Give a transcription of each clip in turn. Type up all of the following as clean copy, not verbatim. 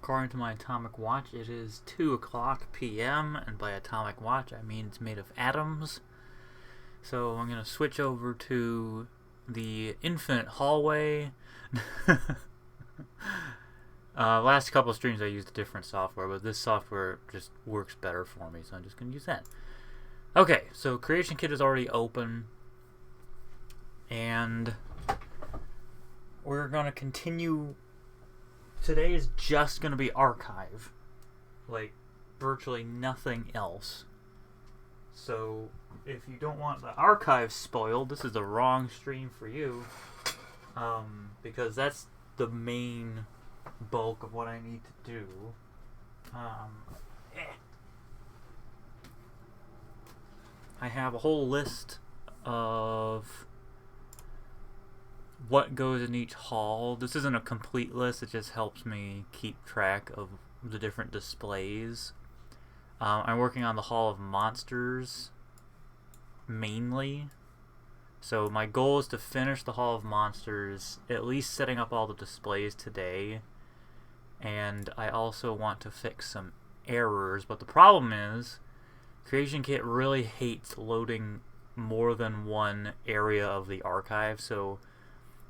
According to my atomic watch, it is 2 o'clock p.m., and by atomic watch, I mean it's made of atoms. So I'm going to switch over to the infinite hallway. Last couple of streams I used a different software, but this software just works better for me, so I'm just going to use that. Okay, so Creation Kit is already open, and we're going to continue. Today is just going to be archive, like virtually nothing else. So if you don't want the archive spoiled, this is the wrong stream for you, because that's the main bulk of what I need to do. I have a whole list of what goes in each hall. This isn't a complete list, it just helps me keep track of the different displays. I'm working on the Hall of Monsters mainly. So my goal is to finish the Hall of Monsters, at least setting up all the displays today. And I also want to fix some errors, but the problem is Creation Kit really hates loading more than one area of the archive, so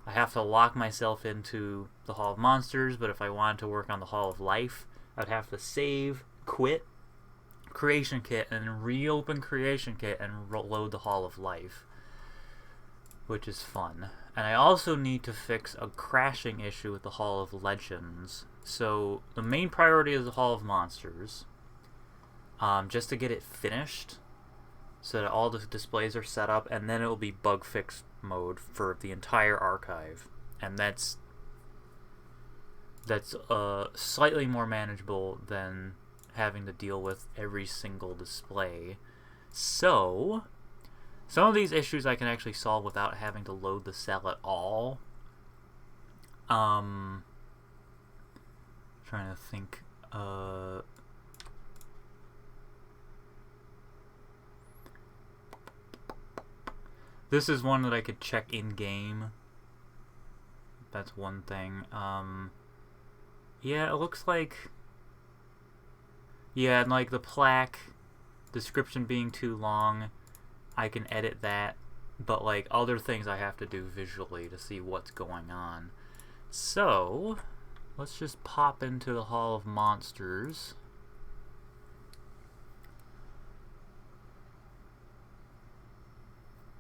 I have to lock myself into the Hall of Monsters, but if I wanted to work on the Hall of Life, I'd have to save, quit Creation Kit, and reopen Creation Kit and load the Hall of Life, which is fun. And I also need to fix a crashing issue with the Hall of Legends. So the main priority is the Hall of Monsters, just to get it finished so that all the displays are set up, and then it will be bug fix mode for the entire archive, and that's slightly more manageable than having to deal with every single display. So some of these issues I can actually solve without having to load the cell at all. Trying to think. This is one that I could check in-game. That's one thing. Yeah, it looks like... Yeah, and like the plaque description being too long, I can edit that. But like other things I have to do visually to see what's going on. So, let's just pop into the Hall of Monsters.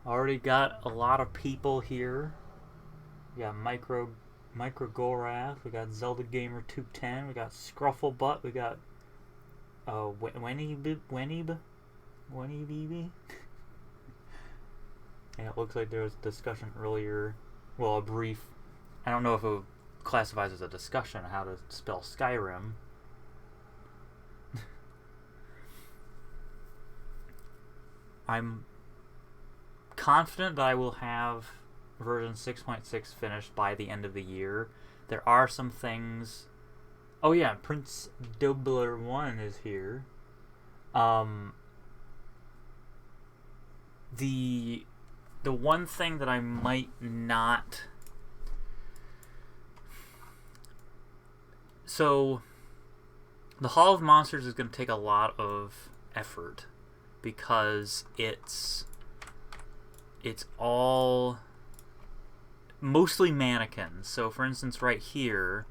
Already got a lot of people here. We got Micro Gorath, we got Zelda Gamer 210, we got Scrufflebutt, we got Wenny BB. And it looks like there was a discussion earlier, well, a brief, I don't know if it classifies as a discussion on how to spell Skyrim. I'm confident that I will have version 6.6 finished by the end of the year. There are some things... Oh yeah, Prince Dobler 1 is here. The one thing that I might not... So, the Hall of Monsters is going to take a lot of effort because it's all mostly mannequins. So for instance right here,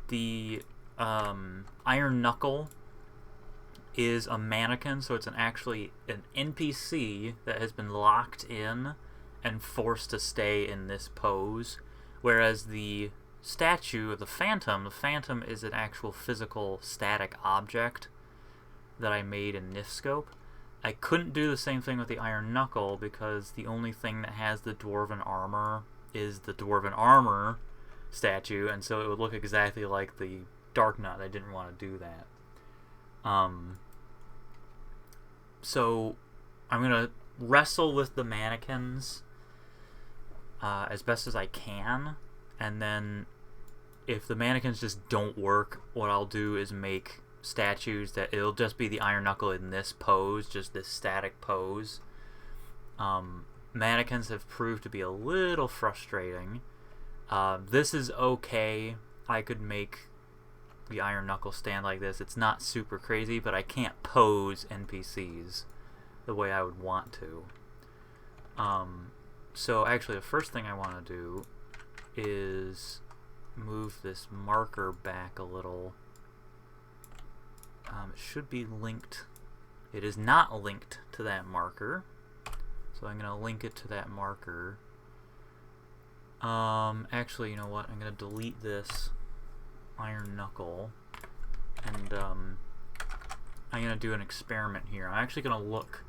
the Iron Knuckle is a mannequin, so it's actually an NPC that has been locked in and forced to stay in this pose, whereas the statue of the Phantom is an actual physical static object that I made in Nifscope. I couldn't do the same thing with the Iron Knuckle because the only thing that has the Dwarven Armor is the Dwarven Armor statue, and so it would look exactly like the Dark Knight. I didn't want to do that. So I'm going to wrestle with the mannequins as best as I can, and then if the mannequins just don't work, what I'll do is make statues that it'll just be the Iron Knuckle in this pose, just this static pose. Mannequins have proved to be a little frustrating. This is okay. I could make the Iron Knuckle stand like this. It's not super crazy, but I can't pose NPCs the way I would want to. So actually the first thing I want to do is move this marker back a little. It should be linked. It is not linked to that marker. So I'm going to link it to that marker. Actually, you know what? I'm going to delete this Iron Knuckle. And I'm going to do an experiment here. I'm actually going to look.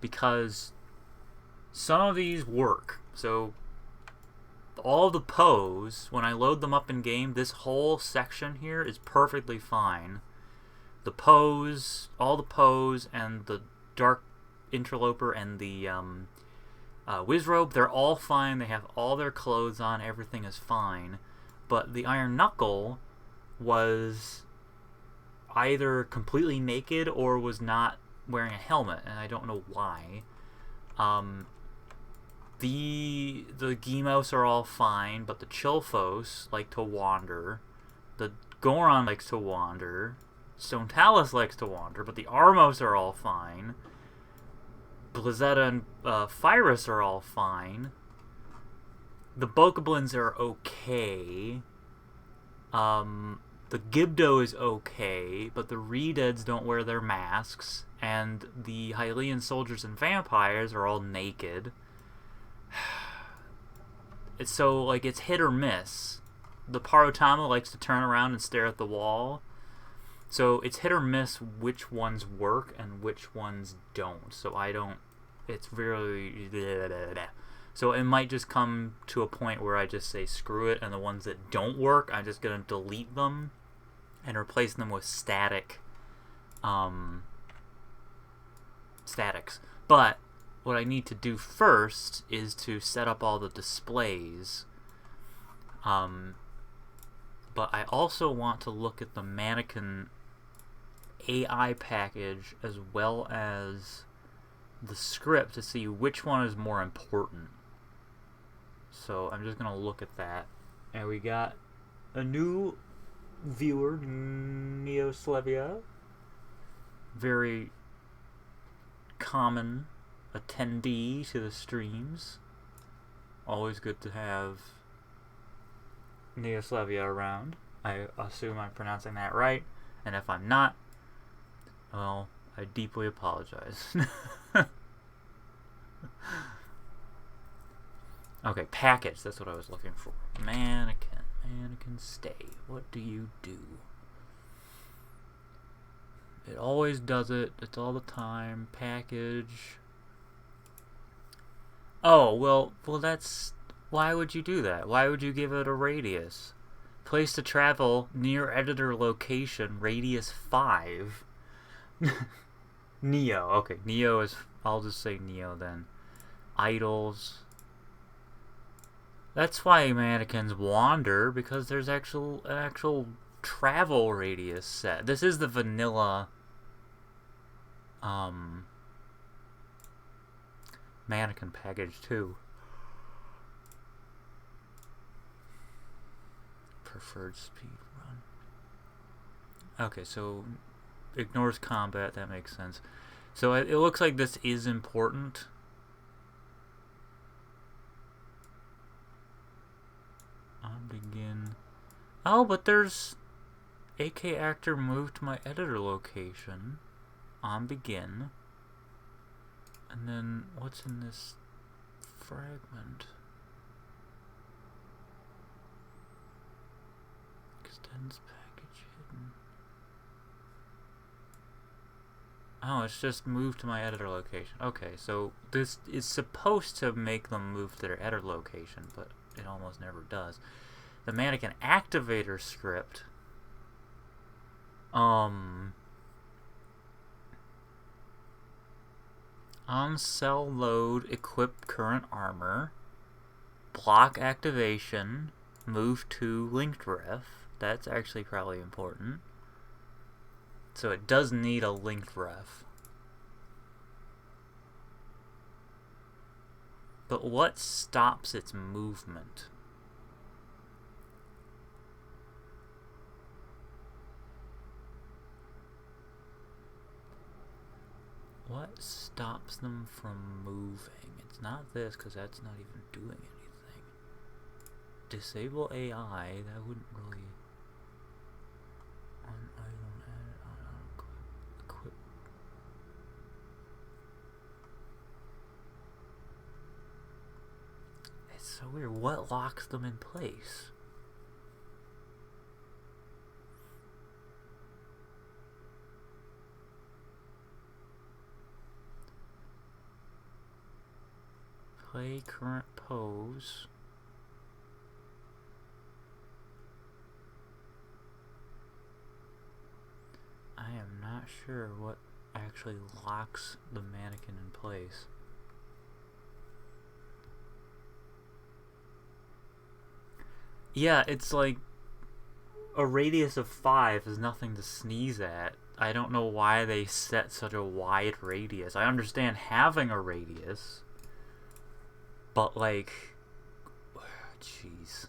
Because some of these work. So all the pose, when I load them up in game, this whole section here is perfectly fine. The pose, all the pose, and the Dark Interloper and the Wizrobe, they're all fine. They have all their clothes on. Everything is fine. But the Iron Knuckle was either completely naked or was not wearing a helmet, and I don't know why. The Gemos are all fine, but the Chilphos like to wander. The Goron likes to wander. Stone Talus likes to wander, but the Armos are all fine. Blizzetta and Phyrus are all fine. The Bokoblins are okay. The Gibdo is okay, but the Redeads don't wear their masks, and the Hylian soldiers and vampires are all naked. It's so, like, it's hit or miss. The Parotamu likes to turn around and stare at the wall. So it's hit or miss which ones work and which ones don't. So I don't... It's really... So it might just come to a point where I just say screw it, and the ones that don't work, I'm just going to delete them and replace them with static... statics. But what I need to do first is to set up all the displays. But I also want to look at the mannequin AI package as well as the script to see which one is more important. So I'm just going to look at that. And we got a new viewer, Neoslevia. Very common attendee to the streams. Always good to have Neoslevia around. I assume I'm pronouncing that right, and if I'm not, well, I deeply apologize. Okay, package, that's what I was looking for. Mannequin stay. What do you do? It always does it. It's all the time. Package. Oh, well, that's... Why would you do that? Why would you give it a radius? Place to travel, near editor location, radius 5. Neo. Okay, Neo is... I'll just say Neo then. Idols. That's why mannequins wander, because there's actual travel radius set. This is the vanilla... mannequin package too. Preferred speed run. Okay, so ignores combat, that makes sense. So it looks like this is important. On begin. Oh, but there's AK actor moved to my editor location. On begin. And then, what's in this fragment? Extends package hidden. Oh, it's just moved to my editor location. Okay, so this is supposed to make them move to their editor location, but it almost never does. The mannequin activator script. On cell load, equip current armor, block activation, move to linked ref. That's actually probably important. So it does need a linked ref. But what stops its movement? What stops them from moving? It's not this, because that's not even doing anything. Disable AI, that wouldn't really... On item, edit, on equip. It's so weird. What locks them in place? Play current pose. I am not sure what actually locks the mannequin in place. Yeah, it's like a radius of 5 is nothing to sneeze at. I don't know why they set such a wide radius. I understand having a radius, but like, jeez.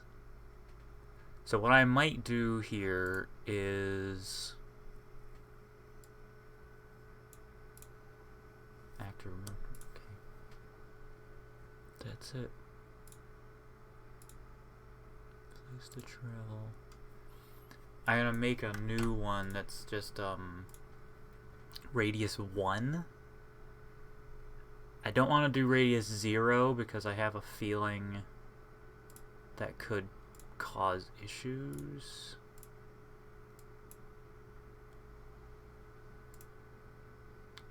So what I might do here is actor remote. Okay, that's it. Place to travel. I'm gonna make a new one that's just radius 1. I don't want to do radius 0 because I have a feeling that could cause issues.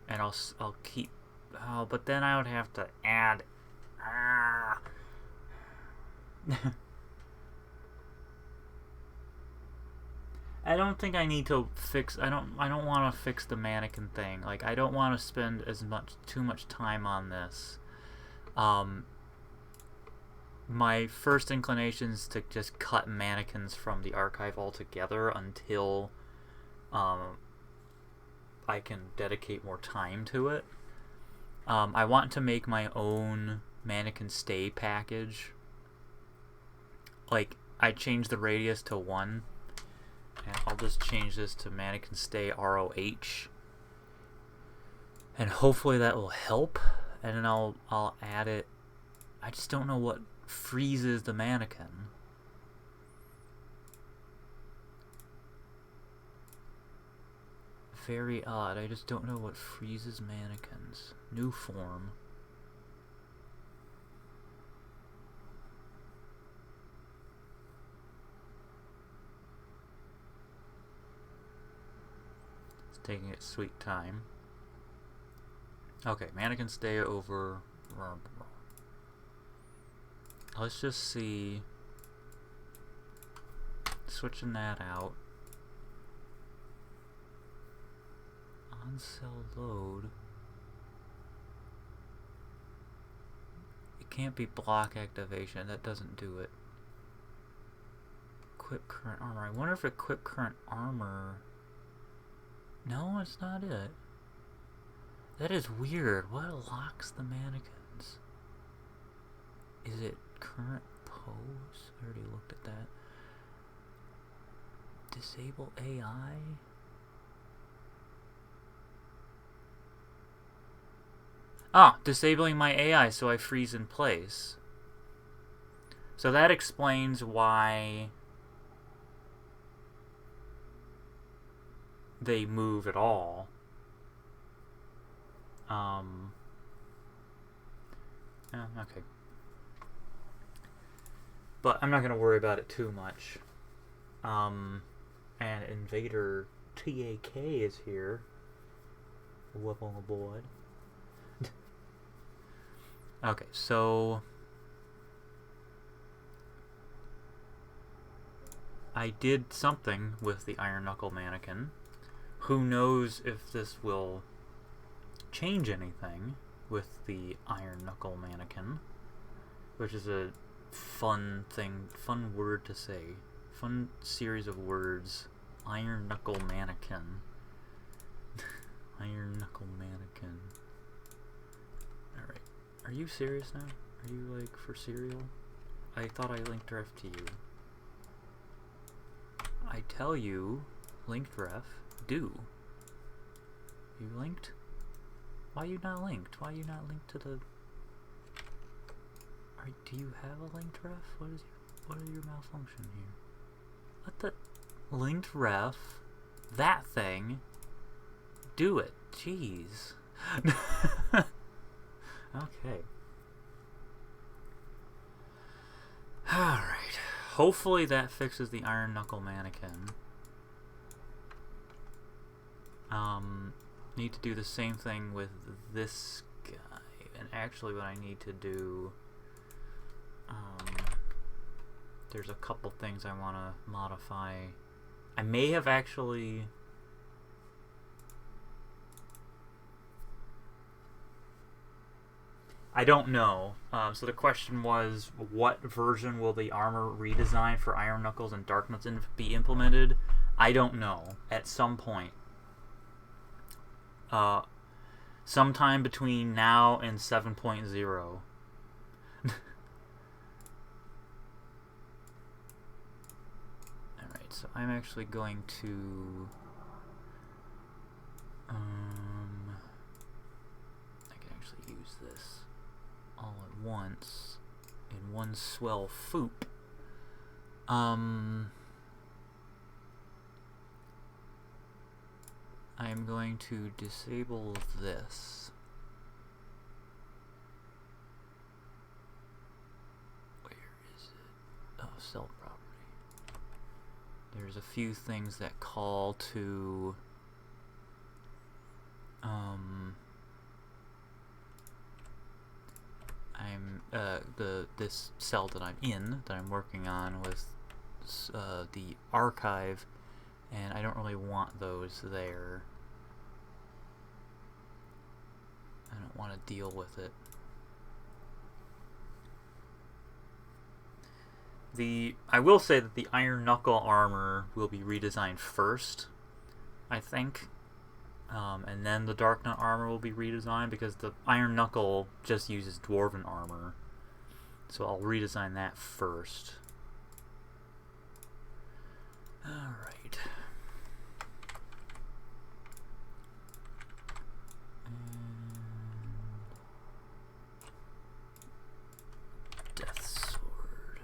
And I'll keep... Oh, but then I would have to add... Ah. I don't think I need to fix... I don't want to fix the mannequin thing. Like, I don't want to spend too much time on this. My first inclination is to just cut mannequins from the archive altogether until I can dedicate more time to it. I want to make my own mannequin stay package. Like, I changed the radius to 1. And I'll just change this to mannequin stay ROH. And hopefully that will help. And then I'll add it. I just don't know what freezes the mannequin. Very odd. I just don't know what freezes mannequins. New form. It's taking its sweet time. Okay, mannequin stay over. Let's just see. Switching that out. On cell load. It can't be block activation. That doesn't do it. Equip current armor. I wonder if equip current armor. No, it's not it. That is weird. What locks the mannequins? Is it current pose? I already looked at that. Disable AI? Ah, disabling my AI so I freeze in place. So that explains why they move at all. Okay. But I'm not going to worry about it too much. And Invader TAK is here. Welcome aboard. Okay, so I did something with the Iron Knuckle mannequin. Who knows if this will change anything with the Iron Knuckle mannequin, which is a fun word to say. Fun series of words. Iron Knuckle mannequin. Iron Knuckle mannequin. Alright. Are you serious now? Are you like for cereal? I thought I linked ref to you. I tell you, linked ref, do. You linked? Why are you not linked? Why are you not linked to the... do you have a linked ref? What is your malfunction here? Let the linked ref, that thing, do it. Jeez. Okay. Alright. Hopefully that fixes the Iron Knuckle mannequin. Need to do the same thing with this guy. And actually what I need to do... there's a couple things I want to modify. I may have actually... I don't know. So the question was, what version will the armor redesign for Iron Knuckles and Dark Knuckles be implemented? I don't know. At some point. Sometime between now and 7.0. Alright, so I'm actually going to... I can actually use this all at once in one swell foop. I'm going to disable this. Where is it? Oh, sell property. There's a few things that call to this cell that I'm in, that I'm working on with the archive, and I don't really want those there. I don't want to deal with it. I will say that the Iron Knuckle armor will be redesigned first, I think. And then the Dark Knuckle armor will be redesigned, because the Iron Knuckle just uses Dwarven armor. So I'll redesign that first. Alright. Death Sword.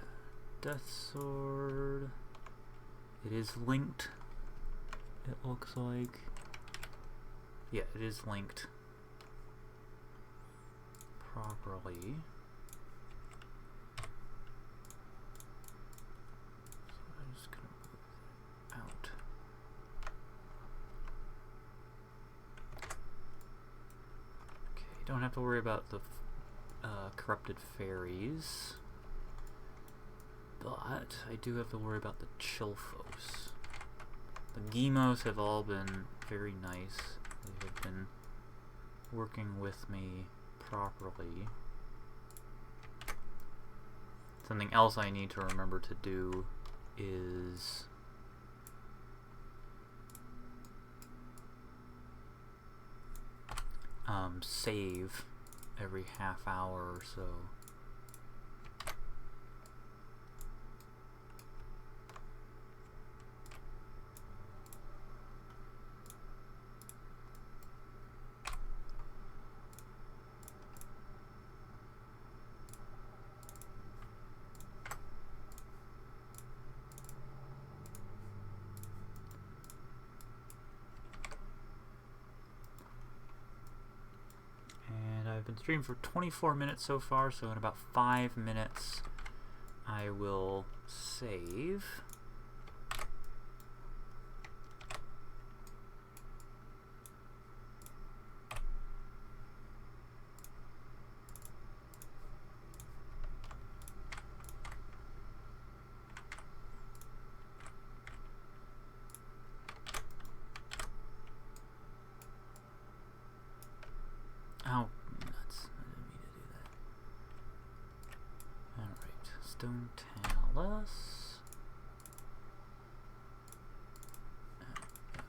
Death Sword. It is linked, it looks like. Yeah, it is linked properly. So I'm just gonna move it out. Okay, don't have to worry about the corrupted fairies, but I do have to worry about the Chilfos. The Gemos have all been very nice. They have been working with me properly. Something else I need to remember to do is save every half hour or so. I've been streaming for 24 minutes so far, so in about 5 minutes I will save. Oh, nuts. I didn't mean to do that. Alright, Stone Talus.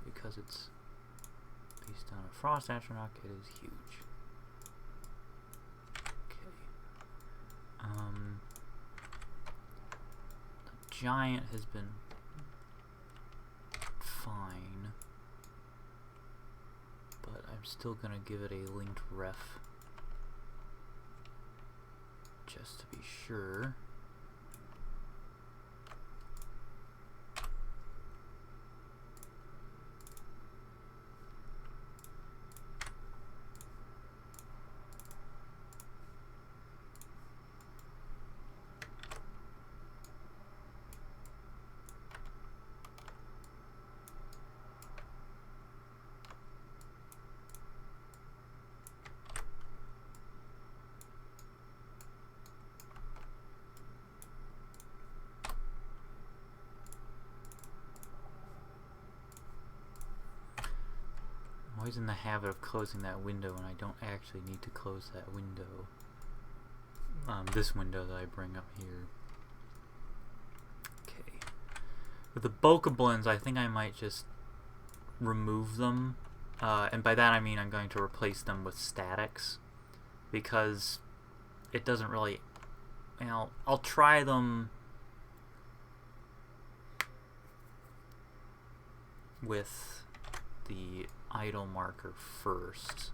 Because it's based on a Frost Astronaut, it is huge. Okay. The Giant has been fine. but I'm still gonna give it a linked ref just to be sure. I'm always in the habit of closing that window when I don't actually need to close that window. This window that I bring up here. Okay. With the Bokoblins, I think I might just remove them. And by that I mean I'm going to replace them with statics. Because it doesn't really... You know, I'll try them with the idle marker first,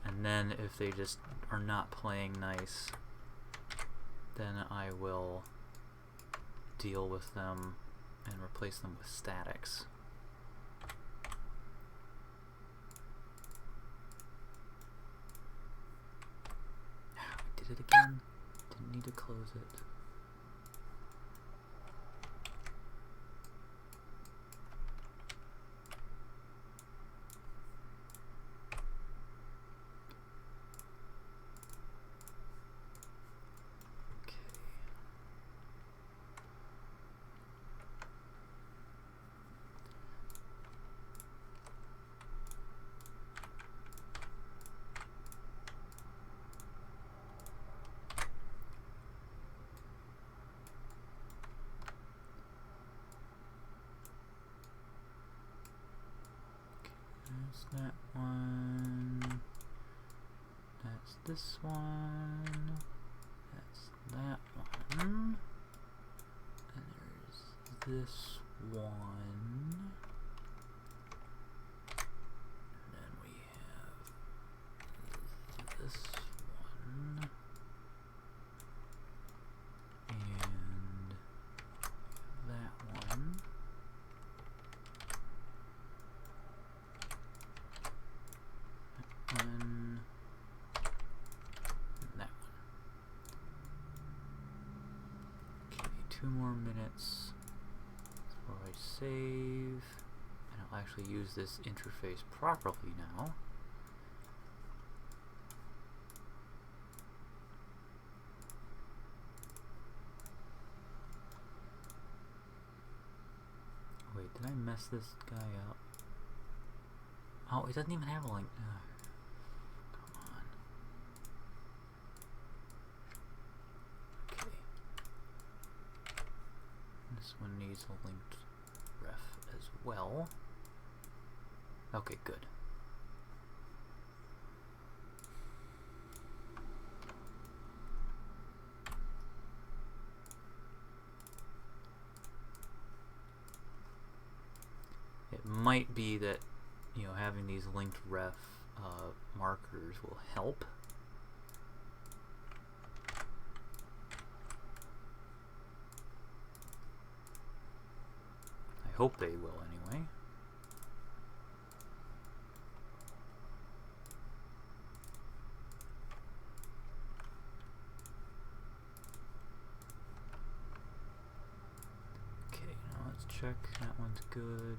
and then if they just are not playing nice, then I will deal with them and replace them with statics. I did it again. Didn't need to close it. That's that one. That's this one. That's that one. And there's this one. And then we have this one. And that one. One, and that one. Okay, 2 more minutes before I save, and I'll actually use this interface properly now. Wait, did I mess this guy up? Oh, it doesn't even have a link. This one needs a linked ref as well. Okay, good. It might be that, you know, having these linked ref markers will help. I hope they will anyway. Okay, now let's check. That one's good.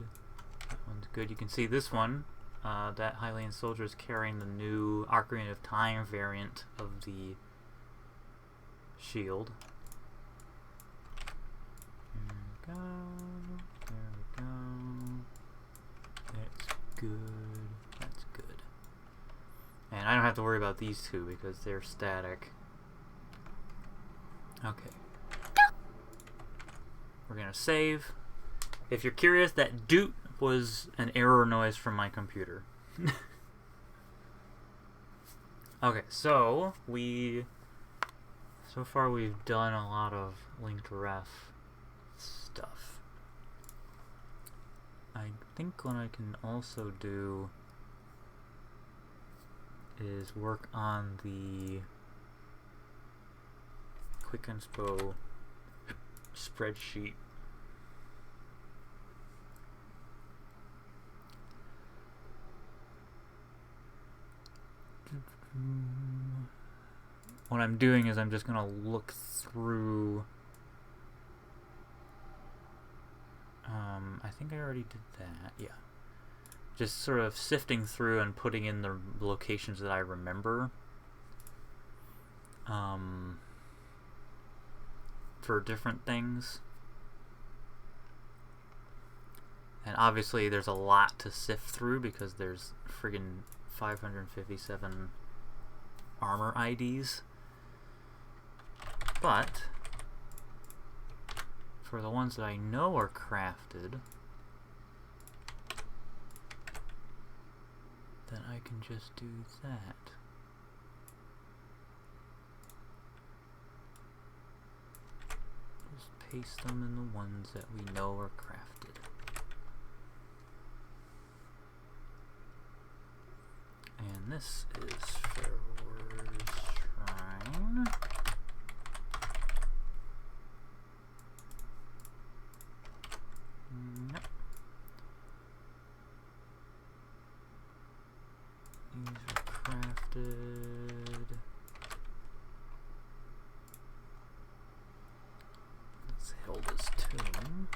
That one's good. You can see this one, that Hylian soldier is carrying the new Ocarina of Time variant of the shield. There we go. There we go. That's good. That's good. And I don't have to worry about these two because they're static. Okay. We're gonna save. If you're curious, that doot was an error noise from my computer. Okay, so far we've done a lot of linked ref stuff. I think what I can also do is work on the Quick Inspo spreadsheet. What I'm doing is I'm just going to look through... I think I already did that, yeah. Just sort of sifting through and putting in the locations that I remember. For different things. And obviously there's a lot to sift through because there's friggin' 557 armor IDs. But for the ones that I know are crafted, then I can just do that. Just paste them in the ones that we know are crafted. And this is Pharaoh's Shrine. Nope. These are crafted. That's Hilda's tomb.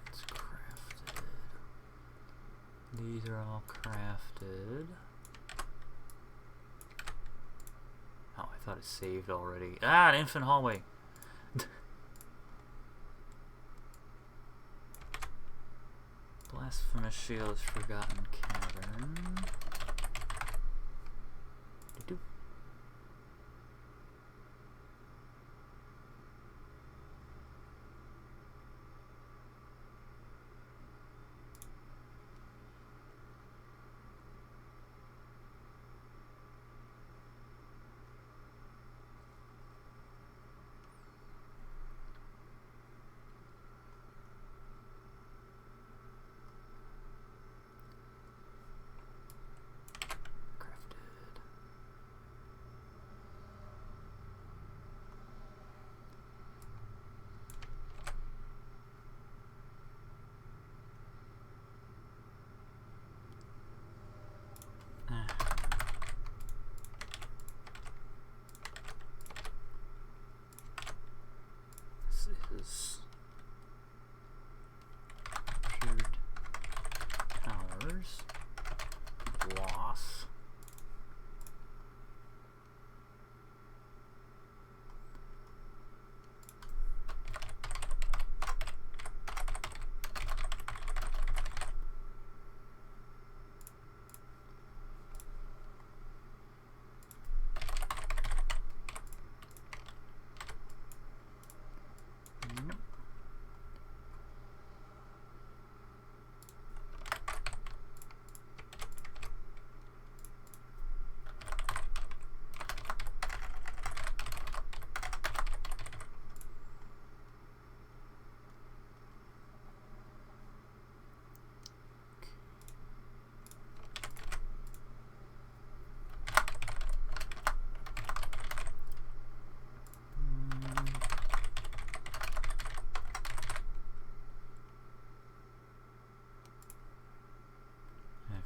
It's crafted. These are all crafted. Oh, I thought it saved already. Ah, an infant hallway. Blasphemous Shield's Forgotten Cavern. Doo-doo. This is Captured Towers. Loss.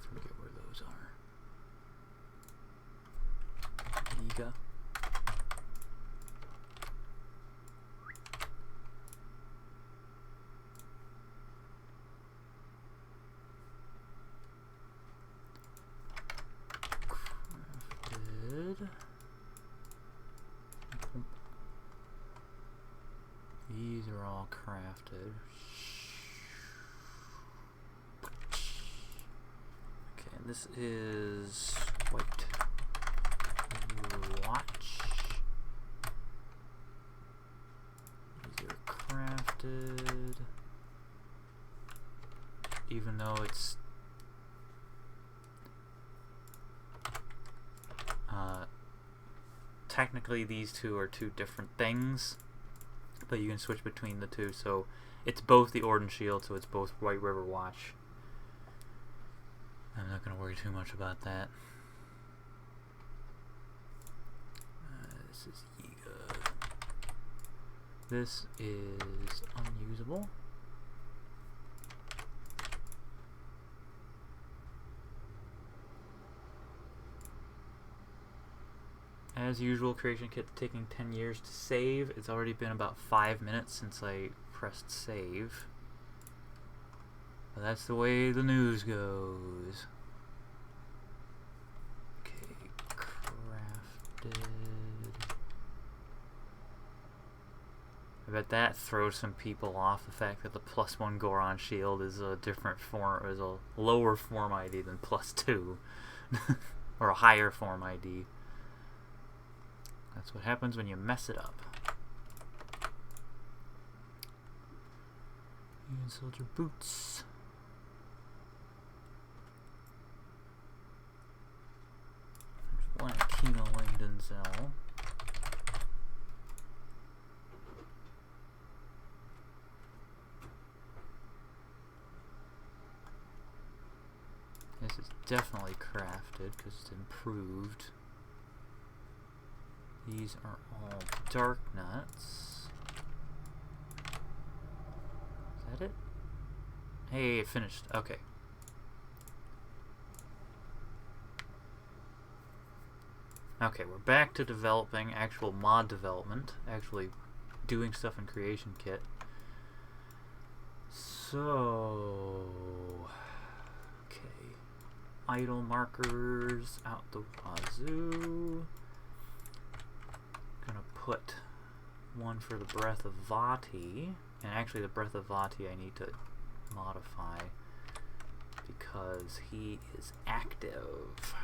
Forget where those are. Giga. Crafted. These are all crafted. This is White Watch. These are crafted. Even though it's technically these two are two different things. but you can switch between the two. So it's both the Orden Shield, so it's both White River Watch. I'm not going to worry too much about that. This is Yiga. This is unusable. As usual, creation kit taking 10 years to save. It's already been about 5 minutes since I pressed save. But that's the way the news goes. Okay, crafted. I bet that throws some people off, the fact that the +1 Goron shield is a different form, is a lower form ID than +2. Or a higher form ID. That's what happens when you mess it up. And soldier boots. There's one Kino Langdon Zell. This is definitely crafted because it's improved. These are all dark nuts. Is that it? Hey, it finished. Okay. Okay, we're back to developing actual mod development, actually doing stuff in Creation Kit. So, okay, idle markers out the wazoo. Gonna put one for the Breath of Vati, and actually the Breath of Vati I need to modify because he is active.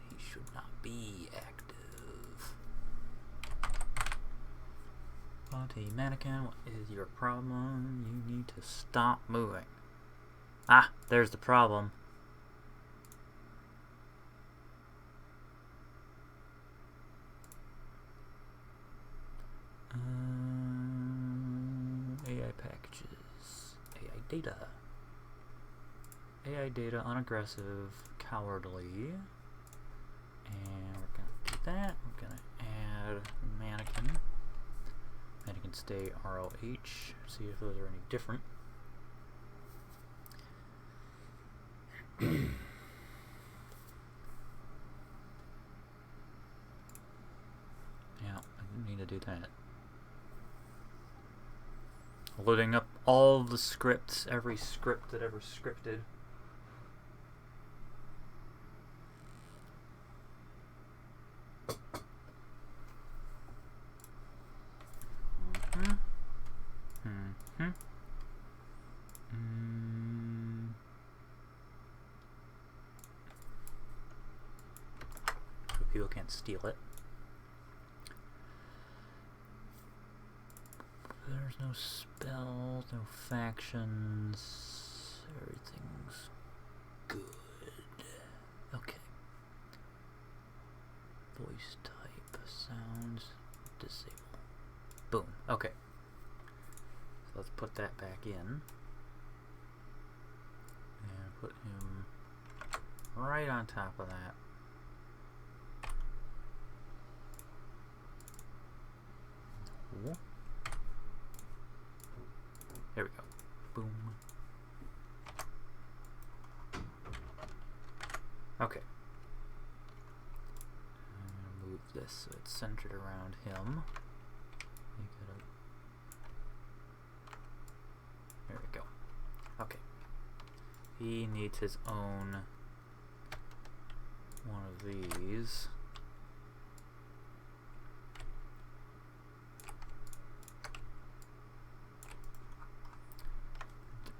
He should not be active. Vati mannequin, what is your problem? You need to stop moving. Ah, there's the problem. AI packages. AI data. AI data, unaggressive, cowardly. And we're gonna do that. We're gonna add mannequin. Mannequin stay ROH. See if those are any different. Yeah, I didn't mean to do that. Loading up all the scripts, every script that ever scripted. So people can't steal it. There's no spells, no factions. Everything's good. Okay. Voice type, sounds, disable. Boom. Okay. So let's put that back in. And put him right on top of that. Ooh. There we go. Boom. Okay. I'm gonna move this so it's centered around him. Make it a... There we go. Okay. He needs his own one of these.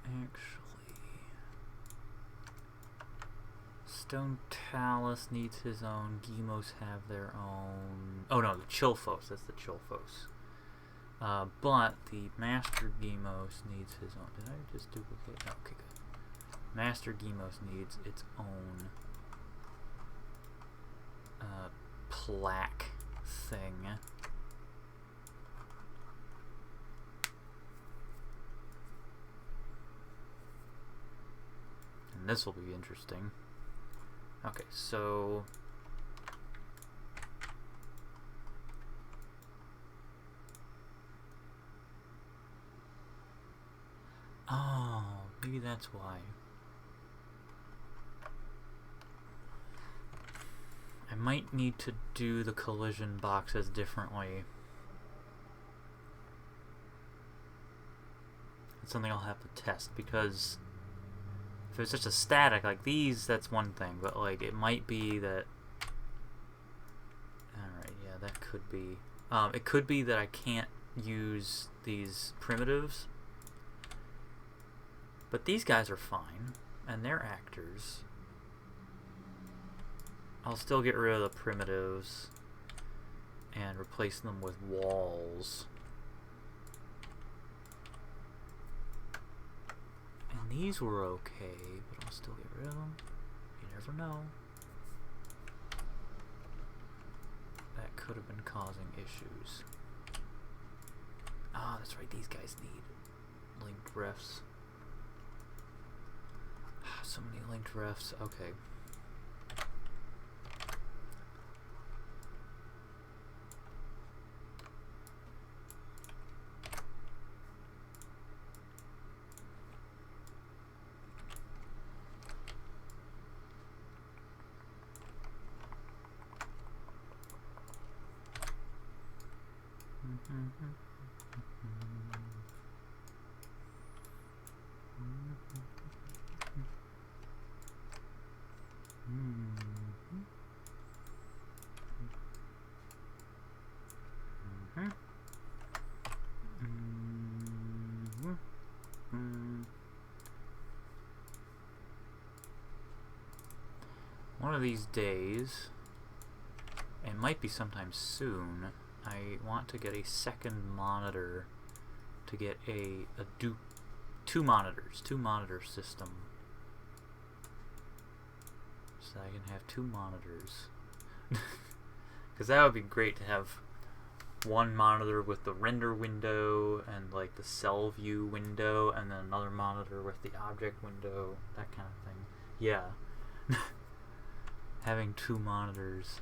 Actually, Stone Talus needs his own. Gemos have their own. Oh no, the Chilphos. That's the Chilphos. But the Master Gemos needs his own. Did I just duplicate? No, okay, good. Master Gemos needs its own plaque thing. this will be interesting. Okay, so... Oh, maybe that's why. I might need to do the collision boxes differently. It's something I'll have to test, because if it's just a static like these, that's one thing, but like it might be that... Alright, yeah, that could be... it could be that I can't use these primitives, but these guys are fine, and they're actors. I'll still get rid of the primitives and replace them with walls. And these were okay, but I'll still get rid of them. You never know. That could have been causing issues. Ah, that's right, these guys need linked refs. So many linked refs, okay. One of these days, it might be sometime soon, I want to get a second monitor to get two monitor system, so I can have two monitors. Because that would be great to have one monitor with the render window and like the cell view window, and then another monitor with the object window, that kind of thing. Yeah. Having two monitors.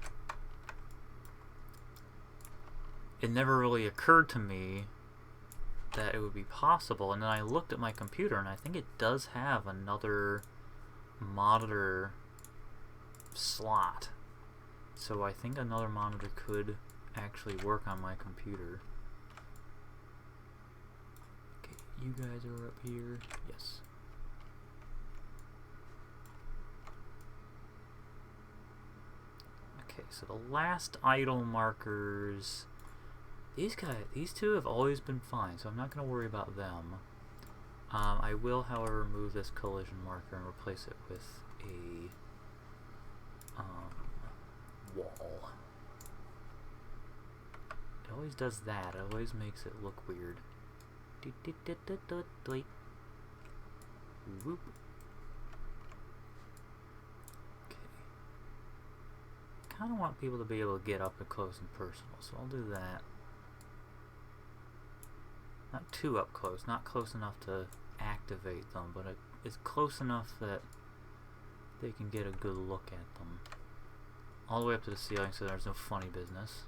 It never really occurred to me that it would be possible, and then I looked at my computer and I think it does have another monitor slot. So I think another monitor could actually work on my computer. Okay, you guys are up here. Yes. Okay, so the last idle markers, these two have always been fine, so I'm not going to worry about them. I will, however, remove this collision marker and replace it with a wall. It always does that. It always makes it look weird. Whoop. I kind of want people to be able to get up and close and personal, so I'll do that. Not too up close, not close enough to activate them, but it's close enough that they can get a good look at them. All the way up to the ceiling so there's no funny business.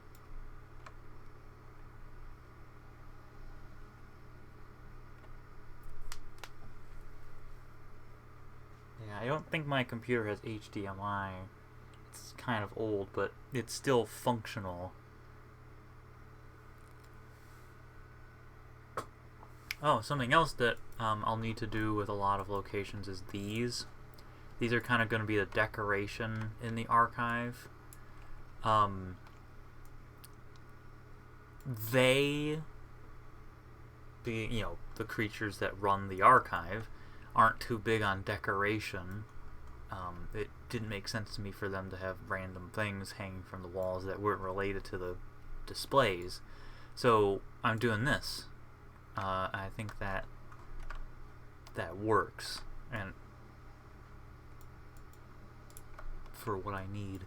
Yeah, I don't think my computer has HDMI. It's kind of old, but it's still functional. Oh, something else that I'll need to do with a lot of locations is these. These are kind of going to be the decoration in the archive. They, being, you know, the creatures that run the archive, aren't too big on decoration. It didn't make sense to me for them to have random things hanging from the walls that weren't related to the displays. So I'm doing this. I think that works, and for what I need.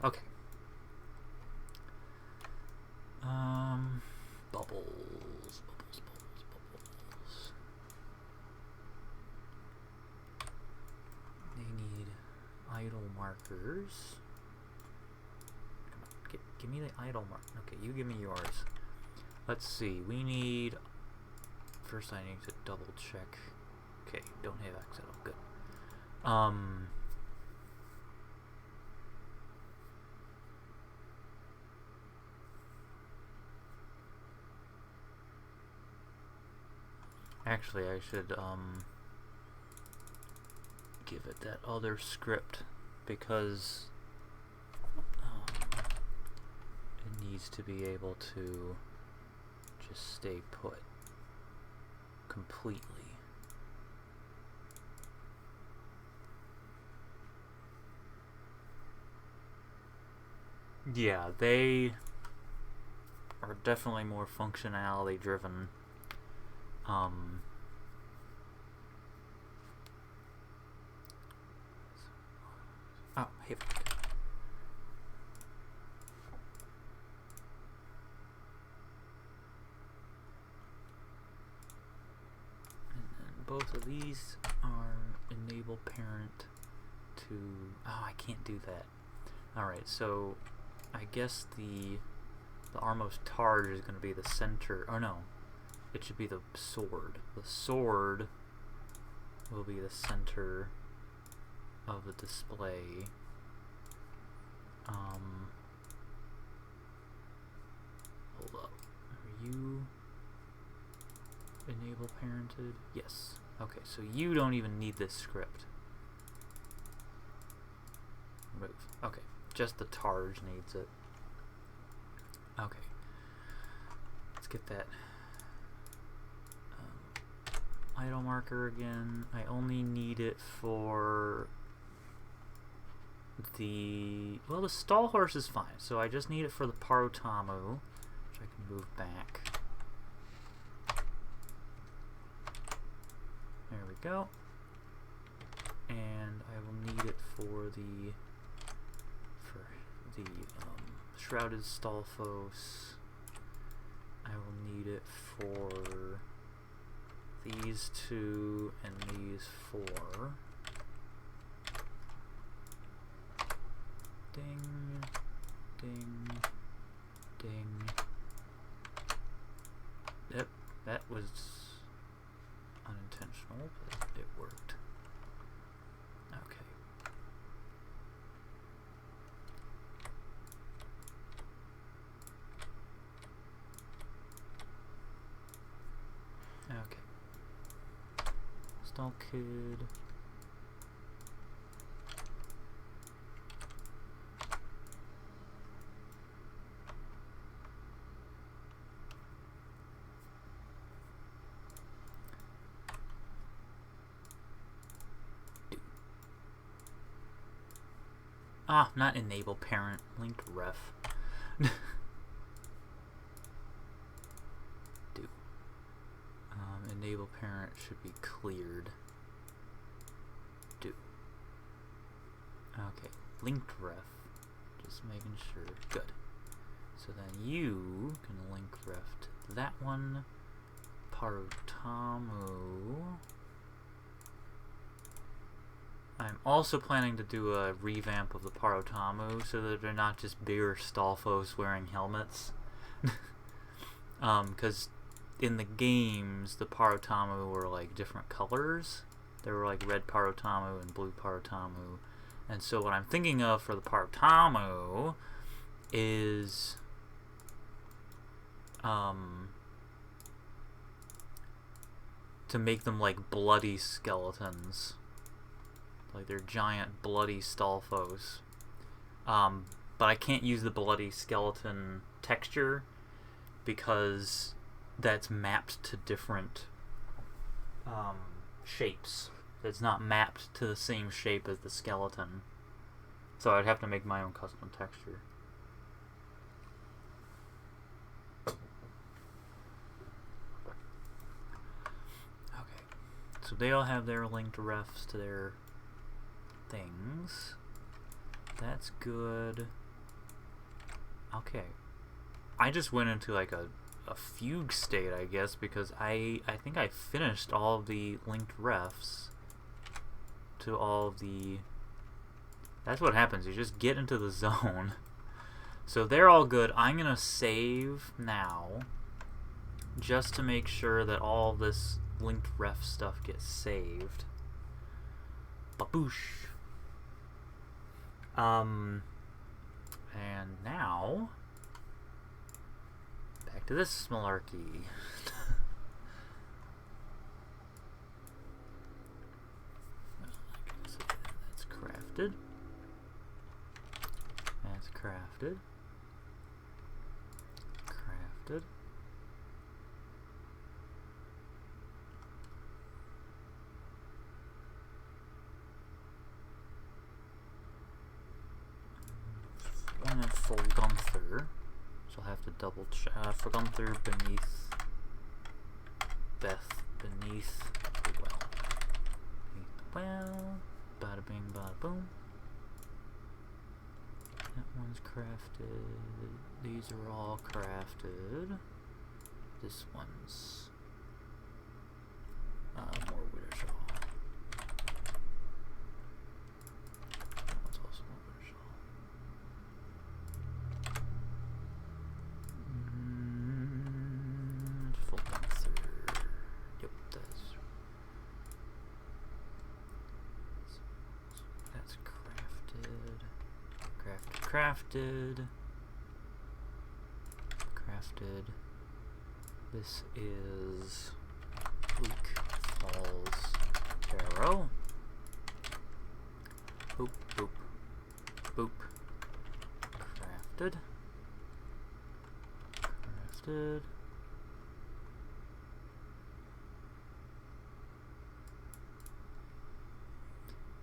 Okay. Bubbles. idle markers. Come on, give me the idle mark. Okay, you give me yours. Let's see, we need... First I need to double check. Okay, don't have access. Oh, good. Actually, I should, give it that other script, because, it needs to be able to just stay put completely. Yeah, they are definitely more functionality driven. Oh, hey. And then both of these are enable parent to... Oh, I can't do that. Alright, so I guess the Armos Targe is going to be the center. Oh no, it should be the sword. The sword will be the center of the display. Hold up. Are you enable parented? Yes. Okay, so you don't even need this script. Move. Okay, just the Targe needs it. Okay. Let's get that idle marker again. I only need it for the... Well, the stall horse is fine, so I just need it for the Parotamu, which I can move back. There we go. And I will need it for the Shrouded Stalfos. I will need it for these two and these four. Ding, ding, ding. Yep, that was unintentional, but it worked. Okay. Okay. Stall Kid. Ah, not enable parent, linked ref. Do. Enable parent should be cleared. Do. Okay, linked ref. Just making sure. Good. So then you can link ref to that one. Parotamu. I'm also planning to do a revamp of the Parotamu so that they're not just bigger Stalfos wearing helmets. Because in the games, the Parotamu were like different colors. There were like red Parotamu and blue Parotamu. And so what I'm thinking of for the Parotamu is to make them like bloody skeletons. Like they're giant bloody Stalfos. But I can't use the bloody skeleton texture because that's mapped to different shapes. It's not mapped to the same shape as the skeleton. So I'd have to make my own custom texture. Okay. So they all have their linked refs to their things. That's good. Okay. I just went into like a fugue state, I guess, because I think I finished all of the linked refs to all of the That's what happens. You just get into the zone. So they're all good. I'm going to save now just to make sure that all this linked ref stuff gets saved. Baboosh. And now, back to this malarkey. That's crafted. That's crafted. Crafted. One full Gunther, so I'll have to double check. For Gunther beneath Beth, beneath the well. Beneath the well. Bada bing, bada boom. That one's crafted. These are all crafted. This one's more Wither That one's also more Wither Full Gunther. Yep, that's crafted. Crafted. This is Bleak Falls Arrow. Boop, boop, boop. Crafted.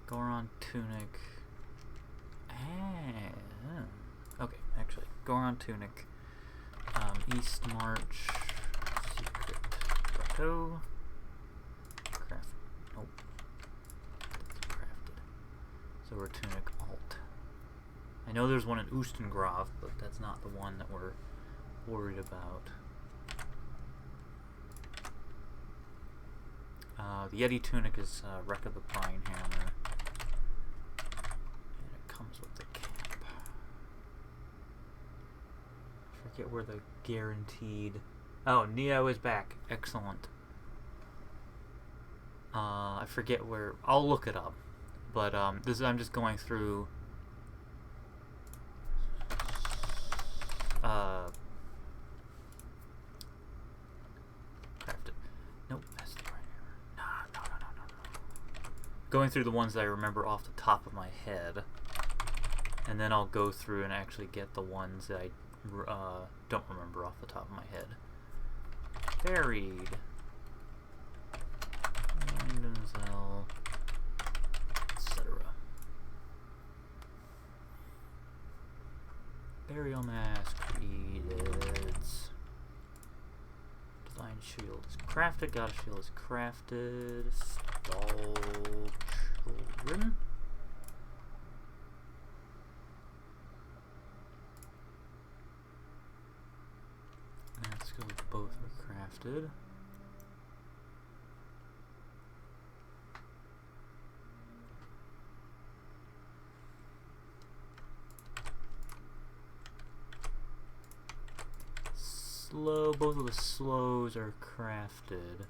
Goron Tunic. Okay, actually, Goron Tunic. East March. Secret Grotto. Nope. That's crafted. So we're Tunic Alt. I know there's one in Oostengraf, but that's not the one that we're worried about. The Yeti Tunic is Wreck of the Pine Hammer. And it comes with the cap. I forget where the guaranteed... Oh, Neo is back. Excellent. I forget where... I'll look it up. But this is, I'm just going through... crafted. Nope, that's the right error. No. Going through the ones that I remember off the top of my head. And then I'll go through and actually get the ones that I don't remember off the top of my head. Buried. Denzel, etc. Burial Mask created. Divine Shield is crafted. God of Shield is crafted. Stall Children. Let's go with both are crafted. Both of the slows are crafted.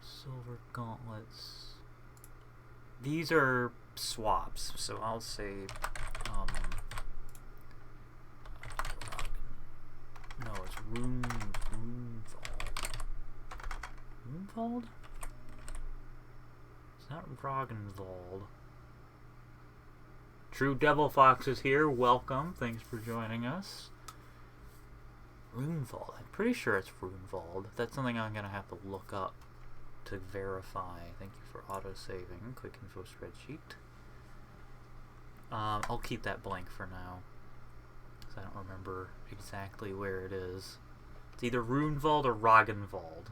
Silver gauntlets. These are swaps, so I'll say no, it's Runevald. Runevald? It's not Roggenwald. True Devil Fox is here. Welcome. Thanks for joining us. Runevald. I'm pretty sure it's Runevald. That's something I'm going to have to look up to verify. Thank you for auto-saving. Quick info spreadsheet. I'll keep that blank for now, because I don't remember exactly where it is. It's either Runevald or Roggenwald.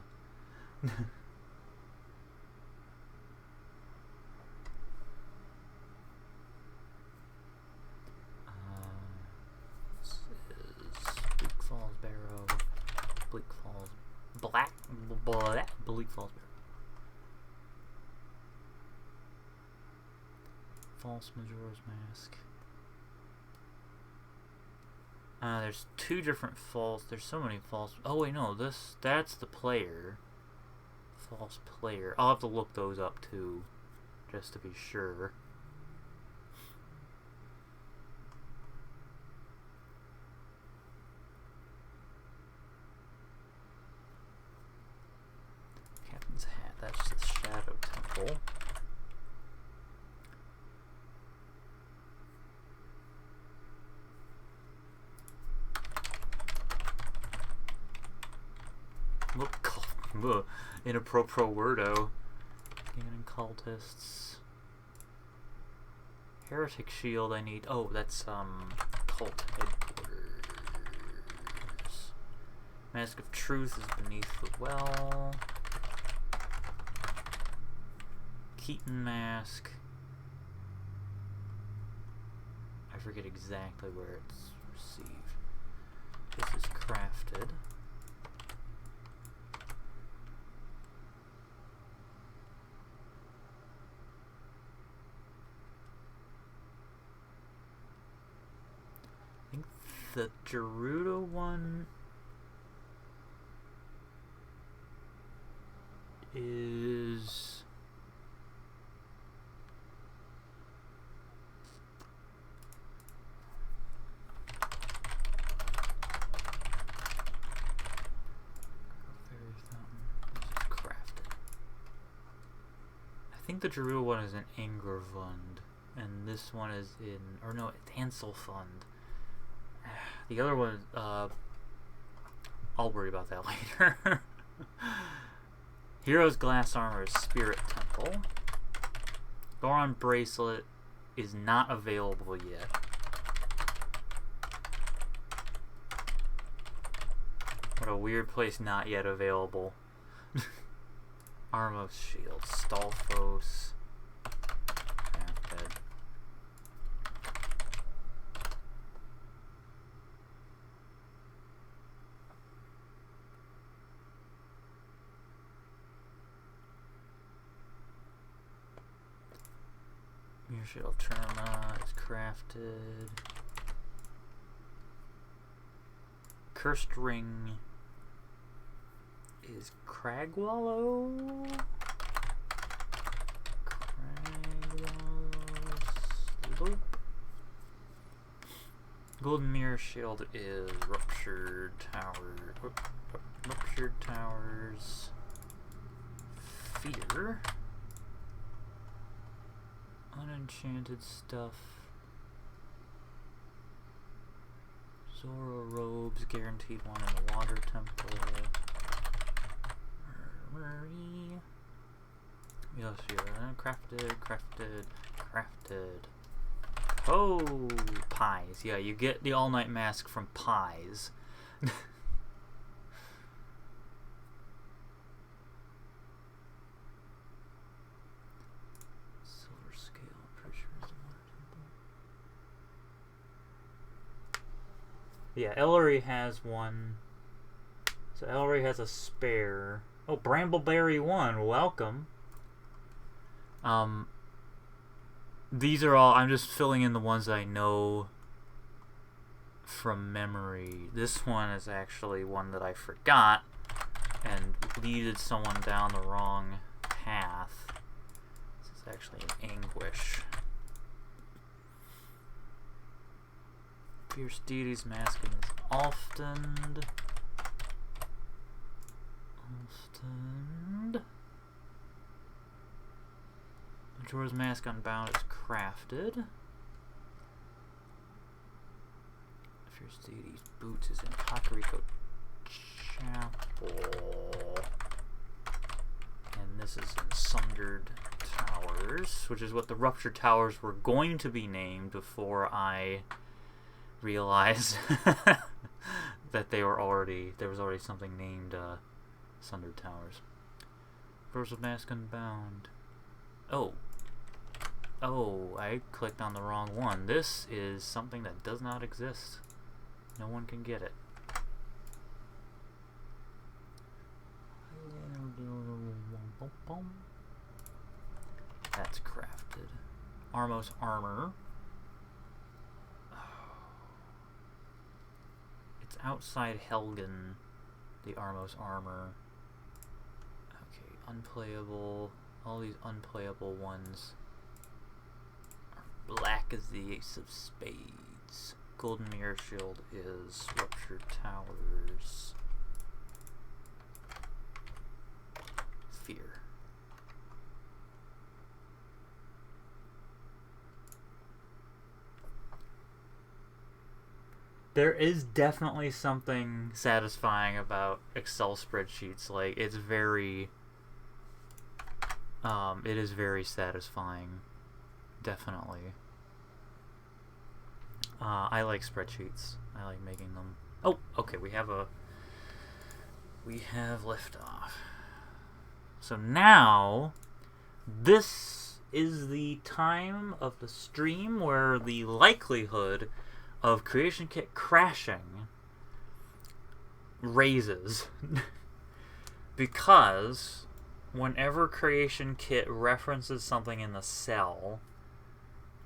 Bleak Falls Barrow. false Majora's Mask. There's two different false. There's so many false. Oh wait, no. That's the player. False player. I'll have to look those up too, just to be sure. Captain's Hat. That's the Shadow Temple. Look, inappropriate wordo. Ganon cultists. Heretic shield I need. Oh, that's cult headquarters. Mask of Truth is beneath the well. Keaton mask. I forget exactly where it's received. This is crafted. I think the Gerudo one is... I think the Gerudo one is in Angerfund, and this one is in, or no, it's Anselfund. The other one, I'll worry about that later. Hero's Glass Armor is Spirit Temple. Goron Bracelet is not available yet. What a weird place, not yet available. Armos Shield, Stalfos, Crafted. Mirror Shield Terma is crafted. Cursed Ring is Cragwallow? Cragwallow Golden Mirror Shield is Ruptured Tower. Ruptured Towers. Fear. Unenchanted Stuff. Zoro Robes, guaranteed one in the Water Temple. Yes, yeah, crafted. Oh, pies. Yeah, you get the all-night mask from pies. Silver scale, pretty sure is the Water Temple. Yeah, Ellery has one. So Ellery has a spare. Oh, Brambleberry 1, welcome. These are all, I'm just filling in the ones I know from memory. This one is actually one that I forgot and leaded someone down the wrong path. This is actually an Anguish. Fierce Deity's Mask is Alftund. Majora's Mask Unbound is crafted. Fierce Deity's Boots is in Kakariko Chapel. And this is in Sundered Towers, which is what the Ruptured Towers were going to be named before I realized that there was already something named Sundered Towers. Majora's Mask Unbound. Oh, I clicked on the wrong one. This is something that does not exist. No one can get it. That's crafted. Armos armor. It's outside Helgen, the Armos armor. Okay, unplayable. All these unplayable ones are black as the ace of spades. Golden Mirror Shield is Ruptured Towers. Fear. There is definitely something satisfying about Excel spreadsheets. Like, it's very... it is very satisfying. Definitely. I like spreadsheets. I like making them. Oh, okay, we have liftoff. So now, this is the time of the stream where the likelihood of Creation Kit crashing raises. Because whenever Creation Kit references something in the cell,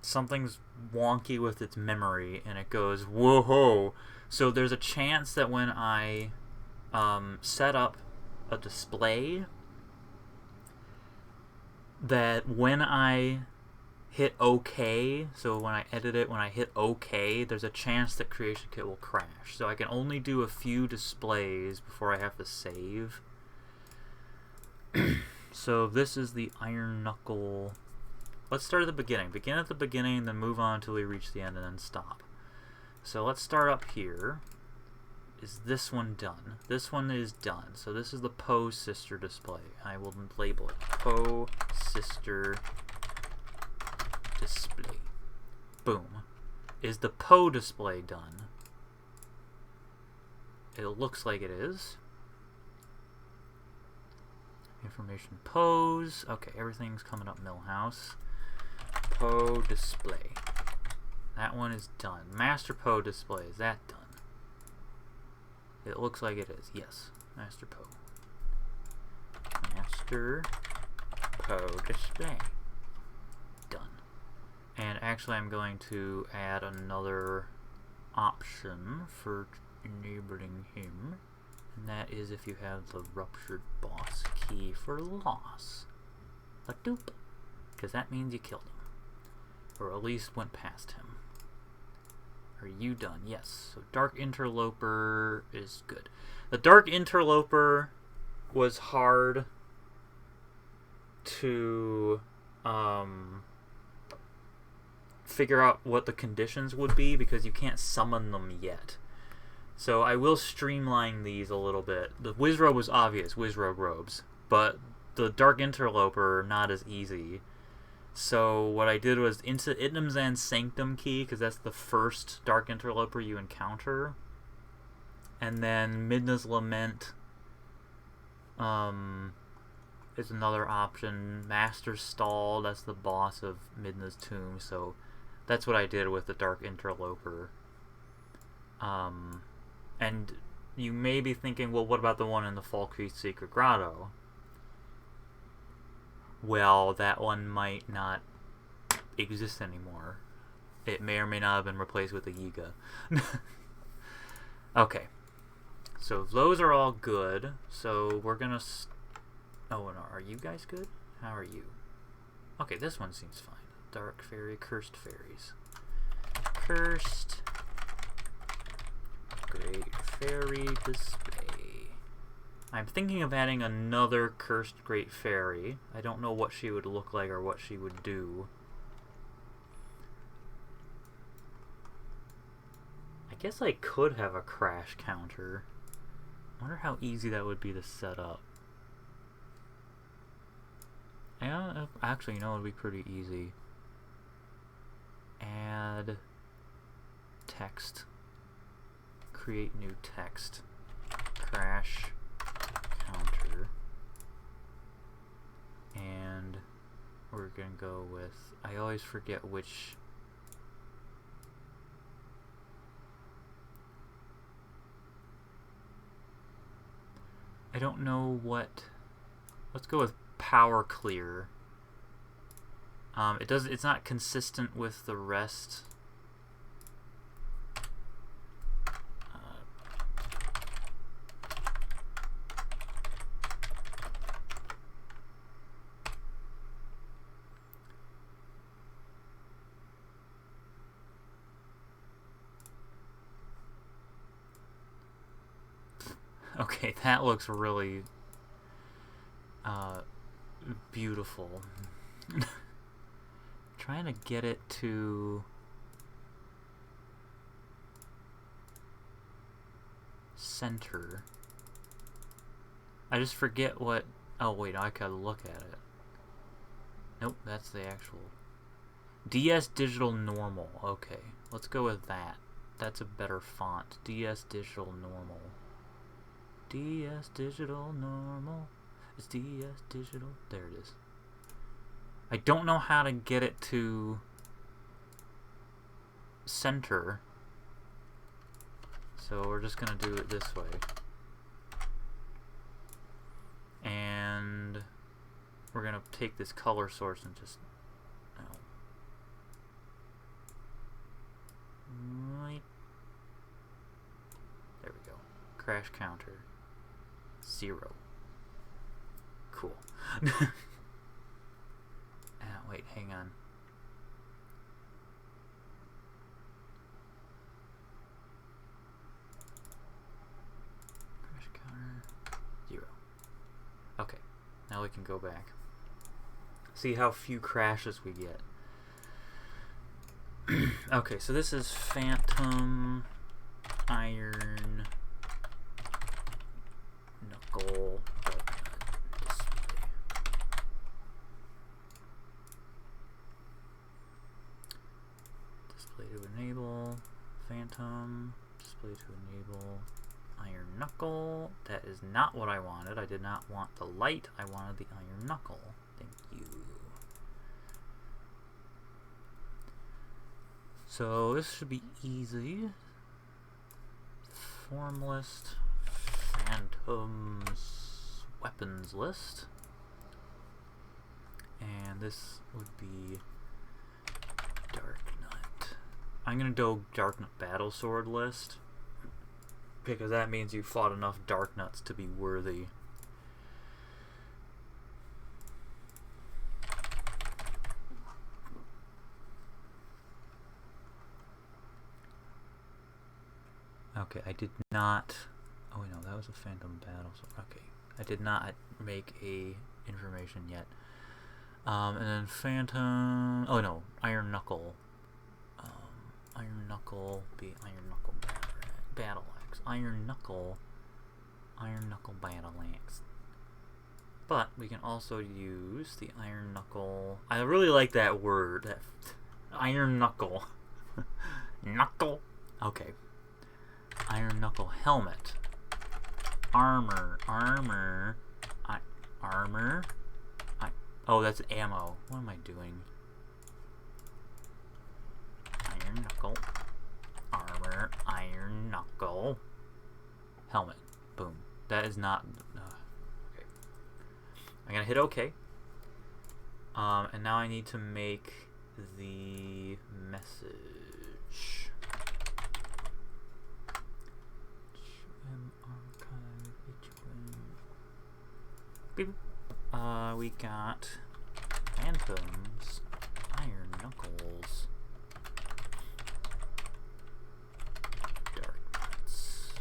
something's wonky with its memory and it goes, whoa. So there's a chance that when I set up a display, that when I hit OK, so when I edit it, when I hit OK, there's a chance that Creation Kit will crash. So I can only do a few displays before I have to save. So this is the Iron Knuckle. Let's start at the beginning. Begin at the beginning, then move on until we reach the end, and then stop. So let's start up here. Is this one done? This one is done. So this is the Poe Sister display. I will label it Poe Sister display. Boom. Is the Poe display done? It looks like it is. Information pose. Okay, everything's coming up Millhouse. Poe display. That one is done. Master Poe display. Is that done? It looks like it is. Yes. Master Poe. Master Poe display. Done. And actually I'm going to add another option for enabling him. And that is if you have the Ruptured Boss key for loss. A doop. Because that means you killed him. Or at least went past him. Are you done? Yes. So Dark Interloper is good. The Dark Interloper was hard to figure out what the conditions would be because you can't summon them yet. So I will streamline these a little bit. The Wizrobe was obvious, Wizrobe robes. But the Dark Interloper, not as easy. So what I did was into Itnam's Sanctum key, because that's the first Dark Interloper you encounter. And then Midna's Lament is another option. Master Stall, that's the boss of Midna's Tomb. So that's what I did with the Dark Interloper. And you may be thinking, well, what about the one in the Falkreath Secret Grotto? Well, that one might not exist anymore. It may or may not have been replaced with a Yiga. Okay. So those are all good. So we're gonna... Oh, no, are you guys good? How are you? Okay, this one seems fine. Dark Fairy, Cursed Fairies. Cursed Great Fairy display. I'm thinking of adding another Cursed Great Fairy. I don't know what she would look like or what she would do. I guess I could have a crash counter. I wonder how easy that would be to set up. Yeah, actually, you know, it would be pretty easy. Add text. Create new text. Crash counter. And we're gonna go with, I always forget which. I don't know what. Let's go with power clear. It's not consistent with the rest. Okay, that looks really beautiful. Trying to get it to center. I just forget what... Oh wait, I gotta look at it. Nope, that's the actual... DS Digital Normal. Okay, let's go with that. That's a better font. DS Digital Normal. DS Digital Normal. It's DS Digital. There it is. I don't know how to get it to center. So we're just going to do it this way. And we're going to take this color source and just... Right. There we go. Crash counter. 0. Cool. Wait, hang on. Crash counter 0. Okay, now we can go back. See how few crashes we get. Okay, so this is Phantom Iron Knuckle display. Display to enable. Phantom. Display to enable. Iron Knuckle. That is not what I wanted. I did not want the light. I wanted the Iron Knuckle. Thank you. So this should be easy. Form list. Phantom's weapons list. And this would be Dark Nut. I'm gonna do Dark Nut Battle Sword list, because that means you fought enough Dark Nuts to be worthy. Okay, I did not... Oh, no, that was a Phantom Battle Sword. Okay, I did not make a information yet. And then Phantom... Oh, no, Iron Knuckle. Iron Knuckle be Iron Knuckle Battle Axe. Iron Knuckle Battle Axe. But we can also use the Iron Knuckle... I really like that word. That Iron Knuckle. Knuckle. Okay. Iron Knuckle Helmet. Armor. Oh, that's ammo. What am I doing? Iron Knuckle. Armor. Iron Knuckle. Helmet. Boom. That is not... okay. I'm gonna hit OK. And now I need to make the message. We got Phantom's Iron Knuckles Dark Nuts.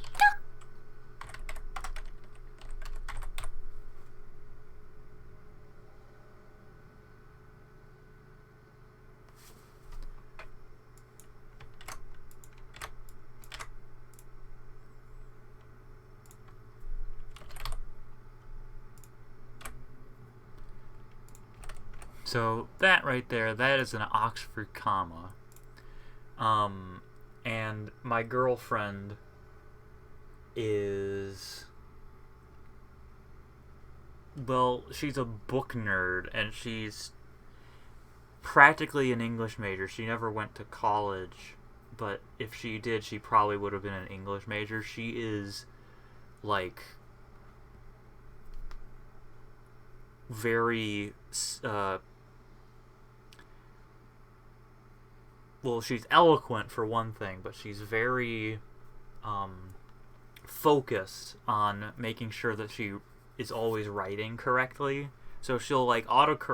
So that right there, that is an Oxford comma. And my girlfriend is... Well, she's a book nerd, and she's practically an English major. She never went to college, but if she did, she probably would have been an English major. She is, like... very well, she's eloquent for one thing, but she's very focused on making sure that she is always writing correctly. So she'll like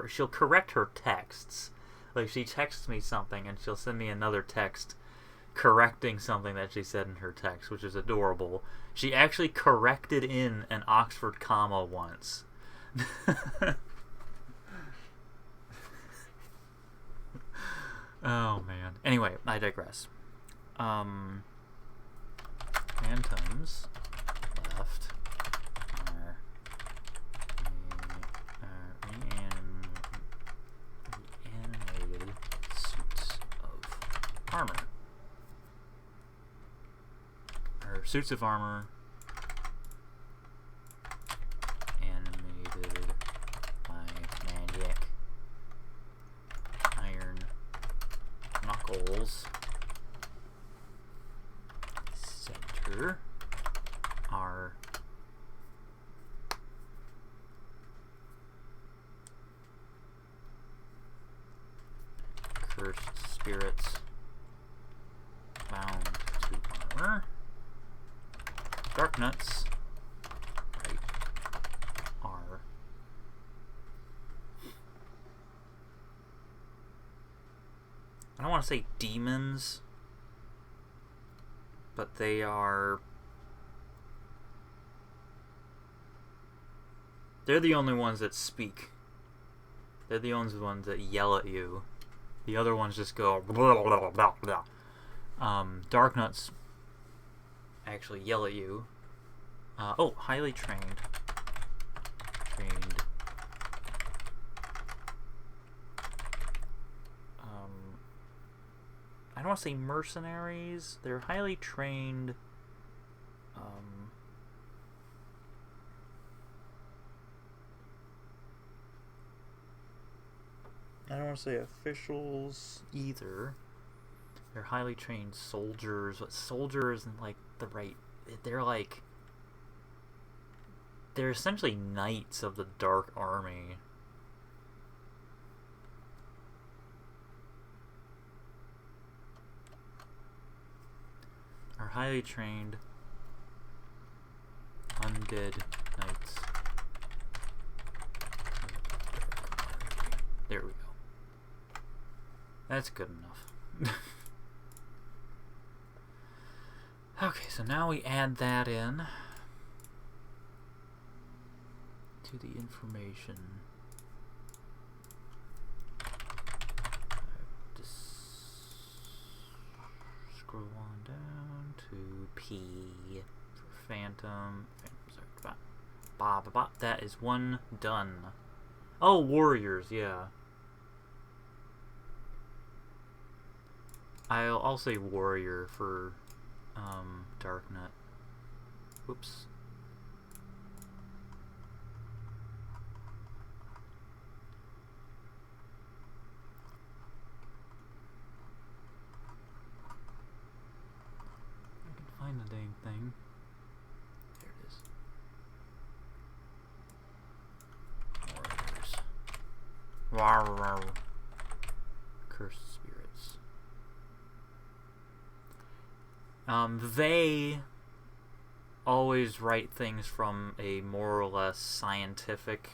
she'll correct her texts. Like she texts me something and she'll send me another text correcting something that she said in her text, which is adorable. She actually corrected in an Oxford comma once. Oh man. Anyway, I digress. Phantoms left are reanimated suits of armor. Or suits of armor animated by magic. Iron Knuckles. Center are cursed spirits bound to armor. Dark nuts, right, are I don't want to say demons, but they are. They're the only ones that speak. They're the only ones that yell at you. The other ones just go blah, blah, blah, blah. Dark nuts actually yell at you. Oh, highly trained. I don't want to say mercenaries. They're highly trained. I don't want to say officials either. They're highly trained soldiers, but soldier isn't like the right. They're essentially knights of the Dark Army. Are highly trained undead knights. There we go. That's good enough. Okay, so now we add that in to the information. Just scroll on down to P for Phantom. That is one done. Oh, warriors, yeah. I'll say warrior for Darknut. Whoops. I can find the dang thing. There it is. Warriors. Rawr, rawr. Cursed spirits. They always write things from a more or less scientific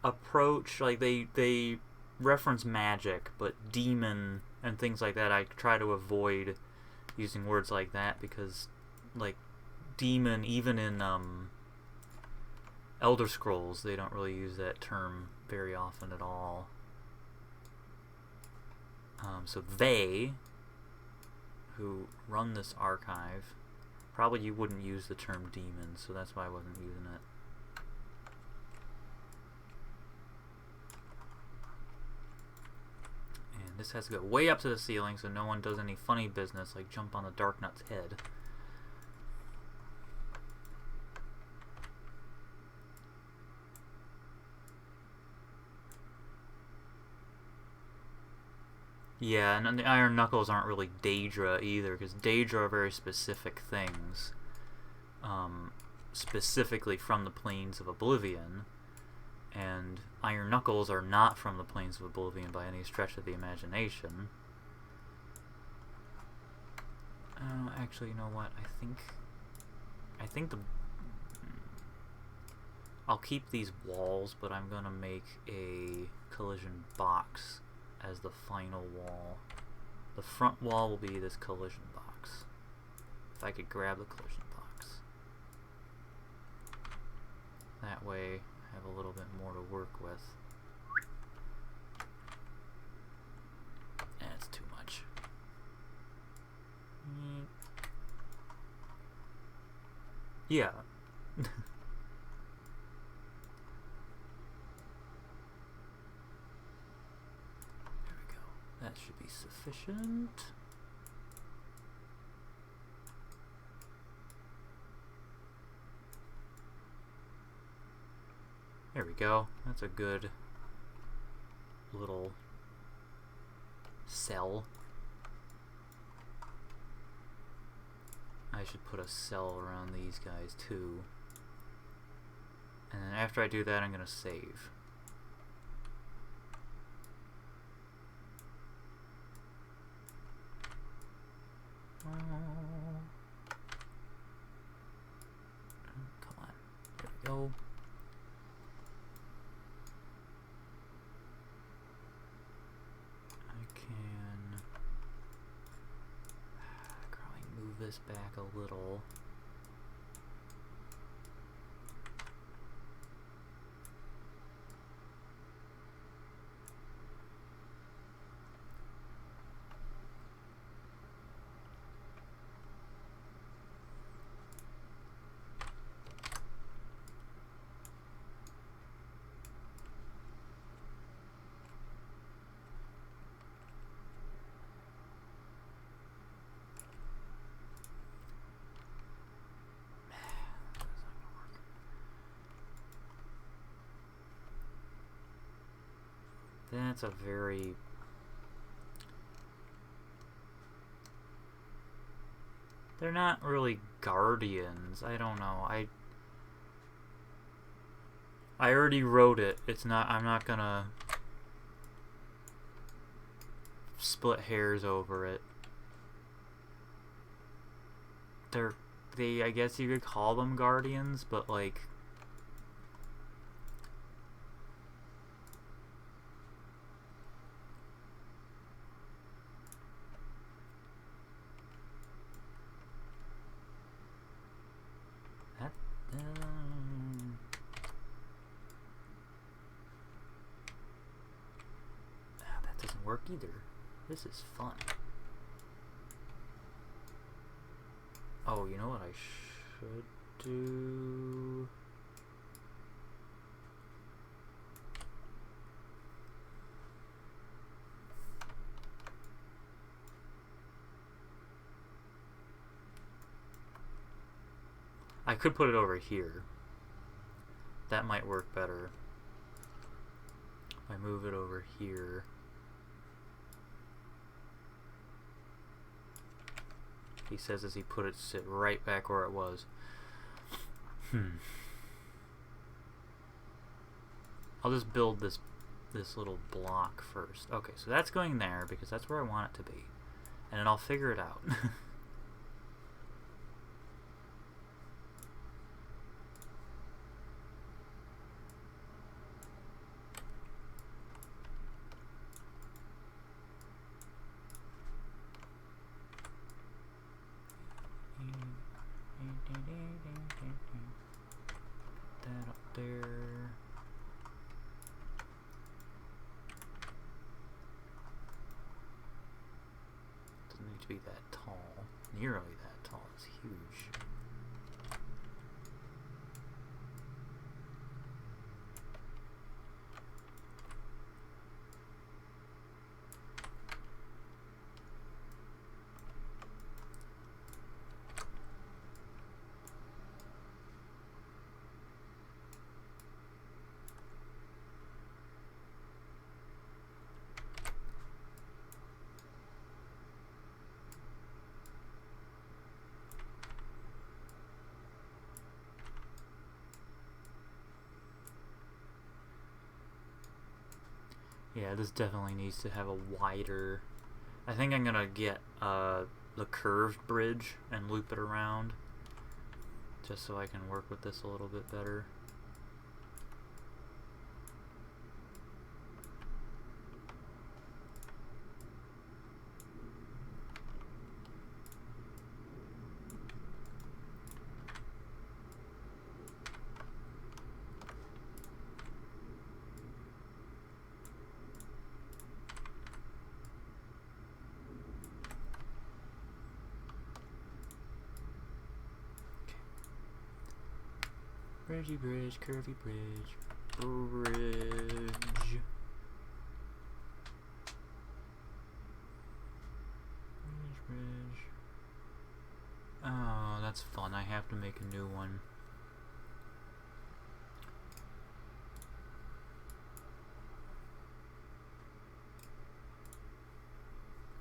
approach. Like, they reference magic, but demon and things like that, I try to avoid using words like that because, like, demon, even in Elder Scrolls, they don't really use that term very often at all. So they, who run this archive, probably you wouldn't use the term demon, so that's why I wasn't using it. And this has to go way up to the ceiling so no one does any funny business like jump on the Darknut's head. Yeah, and the Iron Knuckles aren't really Daedra either, because Daedra are very specific things. Specifically from the Plains of Oblivion. And Iron Knuckles are not from the Plains of Oblivion by any stretch of the imagination. Actually, you know what? I think I'll keep these walls, but I'm gonna make a collision box as the final wall. The front wall will be this collision box. If I could grab the collision box. That way, I have a little bit more to work with. That's too much. Yeah. There we go. That should be sufficient. There we go. That's a good little cell. I should put a cell around these guys too. And then after I do that, I'm gonna save. Come on. There we go. This back a little. That's a very... They're not really guardians. I don't know. I already wrote it. It's not... I'm not gonna split hairs over it. They I guess you could call them guardians, but like... that doesn't work either. This is fun. Oh, you know what I should do? I could put it over here. That might work better. If I move it over here. He says as he put it, sit right back where it was. I'll just build this little block first. Okay, so that's going there because that's where I want it to be. And then I'll figure it out. That up there. Doesn't need to be that tall. Nearly that tall. It's huge. Yeah, this definitely needs to have a wider... I think I'm gonna get the curved bridge and loop it around, just so I can work with this a little bit better. Bridgey bridge, curvy bridge, bridge. Bridge. Oh, that's fun. I have to make a new one.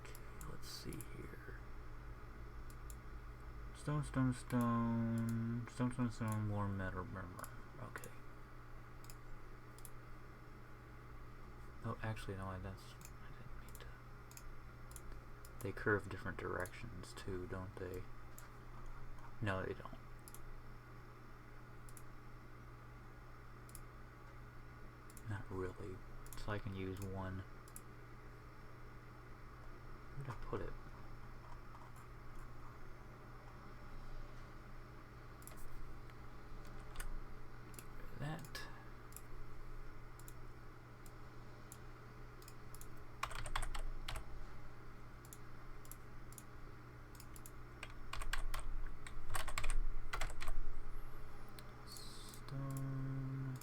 Okay, let's see here. Stone, stone, stone, stone, stone, stone, more metal, murmur. Okay. Oh, actually, no, I didn't mean to. They curve different directions too, don't they? No, they don't. Not really. So I can use one. Where did I put it? That. Stone.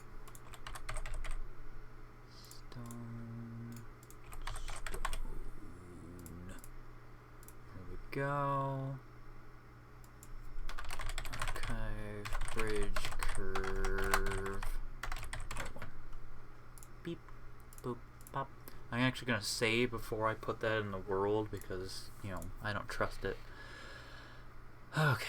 Stone. Stone. There we go. Archive, bridge, curve. That one. Beep, boop, pop. I'm actually going to save before I put that in the world because, you know, I don't trust it. Okay.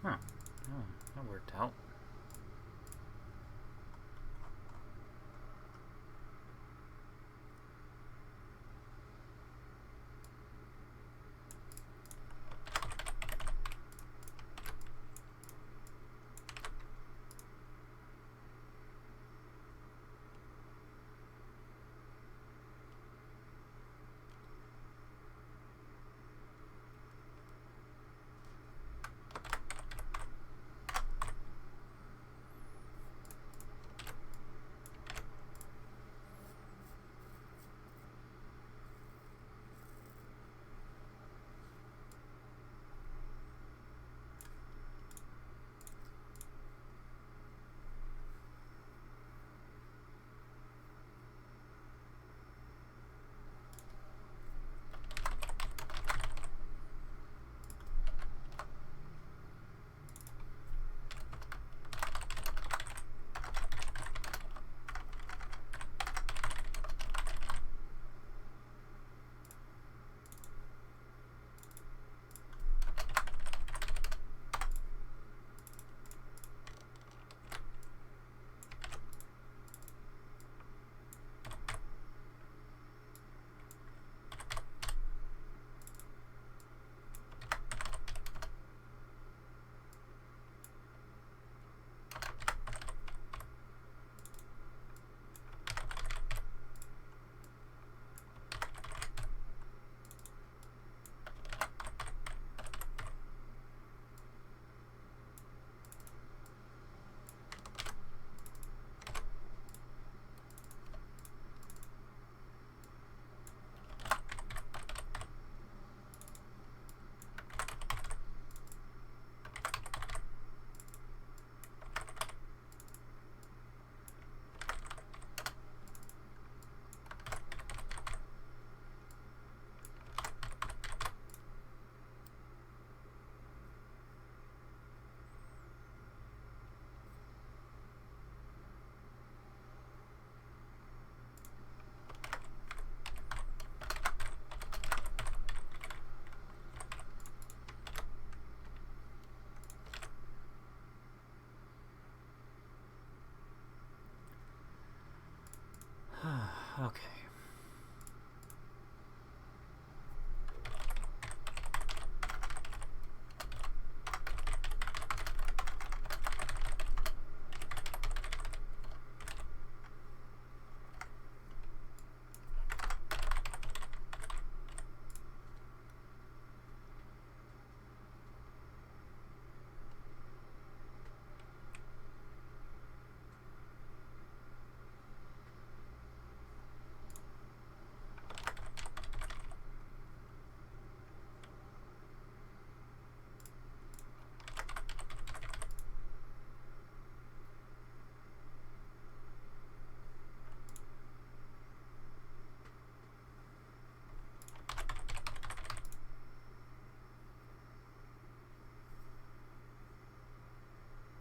Huh. Oh, that worked out.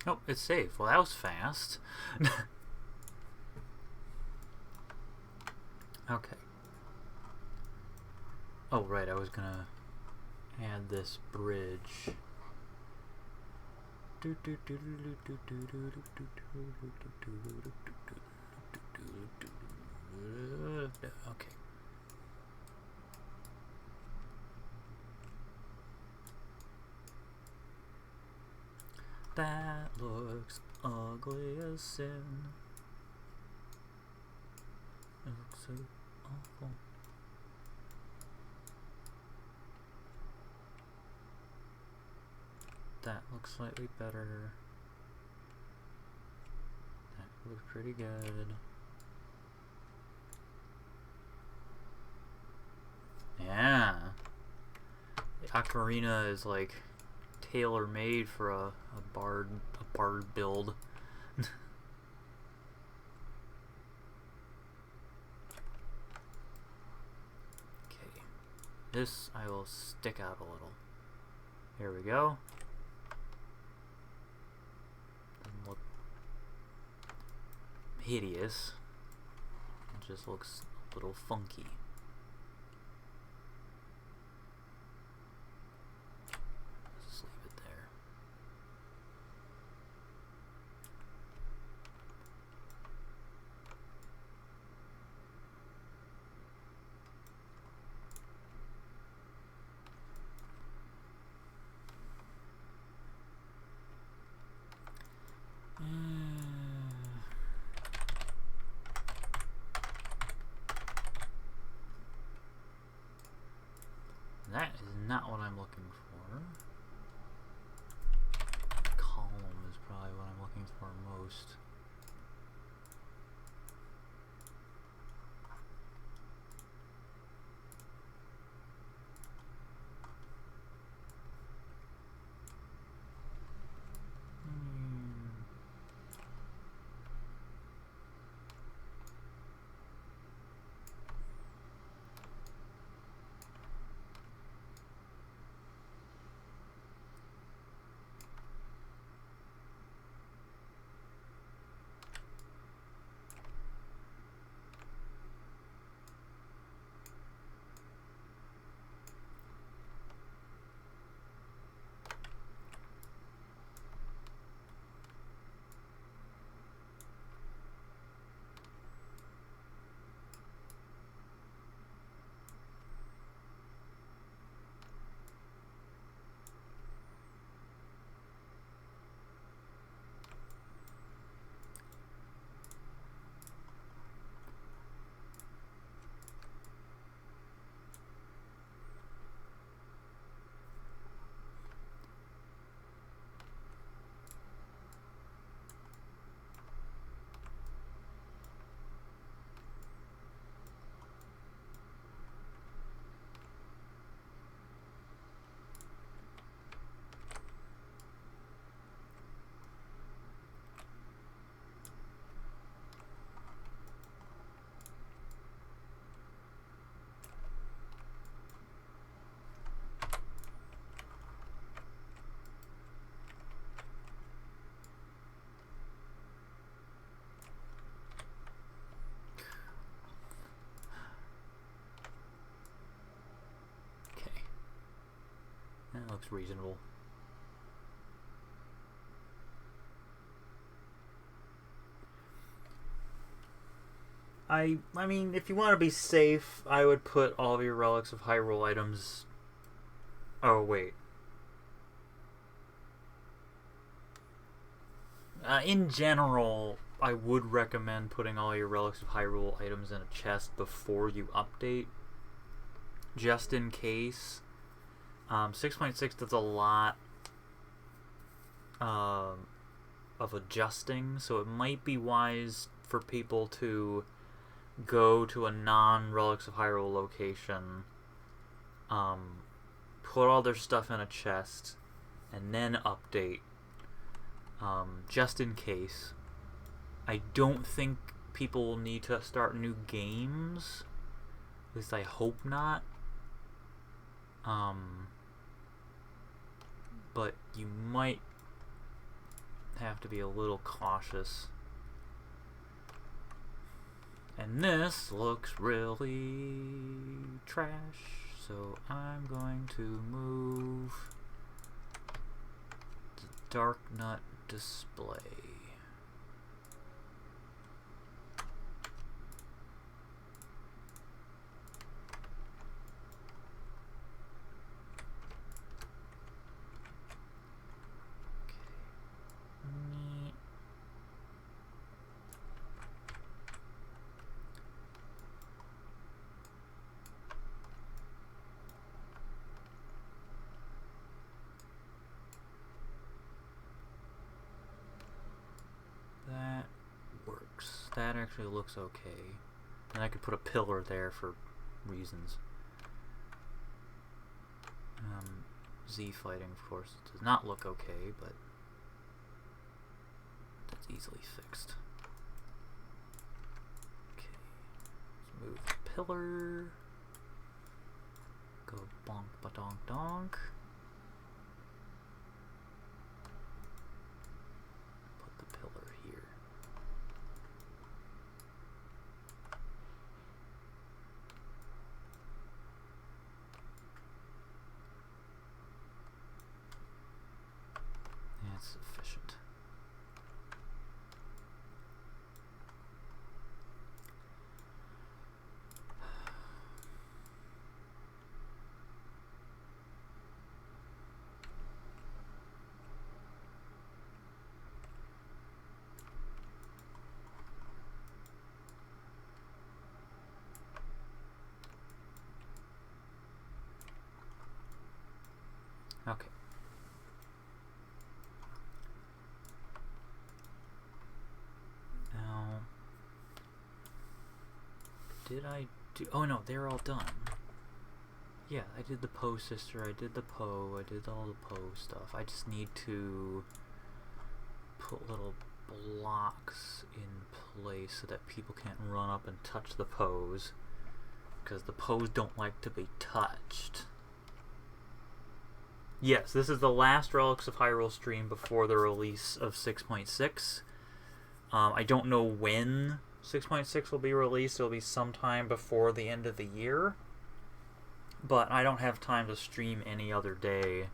Oh, it's safe. Well, that was fast. Okay. Oh, right, I was gonna add this bridge. Okay. That looks ugly as sin. It looks so awful. That looks slightly better. That looks pretty good. Yeah. The ocarina is like tailor-made for a bard build. Okay. This I will stick out a little. Here we go. Doesn't look hideous. It just looks a little funky. Just leave it there. That is not what I'm looking for. Column is probably what I'm looking for most. That looks reasonable. I mean, if you want to be safe, I would put all of your Relics of Hyrule items... Oh, wait. In general, I would recommend putting all your Relics of Hyrule items in a chest before you update. Just in case. 6.6 does a lot of adjusting, so it might be wise for people to go to a non-Relics of Hyrule location, put all their stuff in a chest, and then update, just in case. I don't think people will need to start new games. At least I hope not. But you might have to be a little cautious. And this looks really trash, so I'm going to move the Dark Nut display. That works. That actually looks okay. And I could put a pillar there for reasons. Z fighting, of course, does not look okay, but that's easily fixed. Okay, let's move the pillar. Go bonk ba donk donk. Put the pillar here. That's sufficient. Okay. Now, did I do... Oh no, they're all done. Yeah, I did the Poe sister, I did the Poe, I did all the Poe stuff. I just need to put little blocks in place so that people can't run up and touch the Poes, because the Poes don't like to be touched. Yes, this is the last Relics of Hyrule stream before the release of 6.6. I don't know when 6.6 will be released. It'll be sometime before the end of the year. But I don't have time to stream any other day.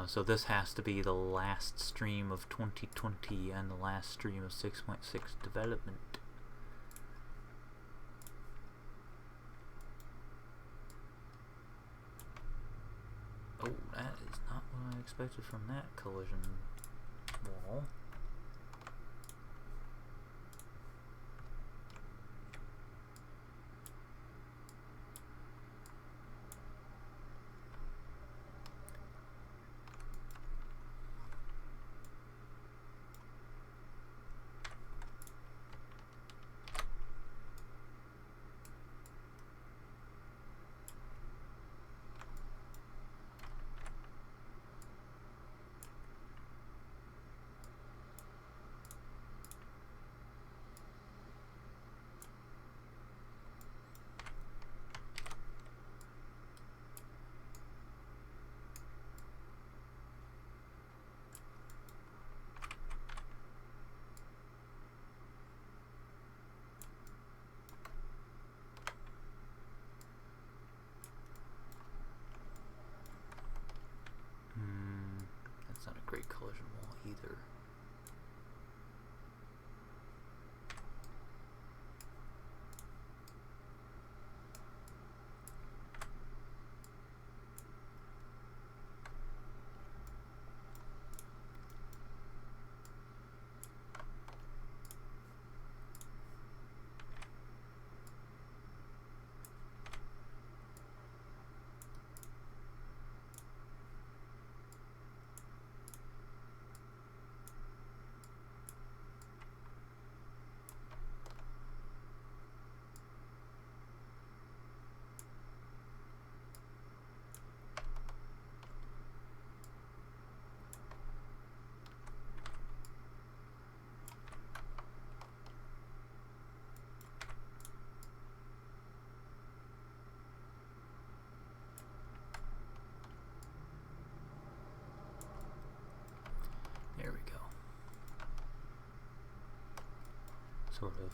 So this has to be the last stream of 2020 and the last stream of 6.6 development. Oh, that is not what I expected from that collision wall. sort of.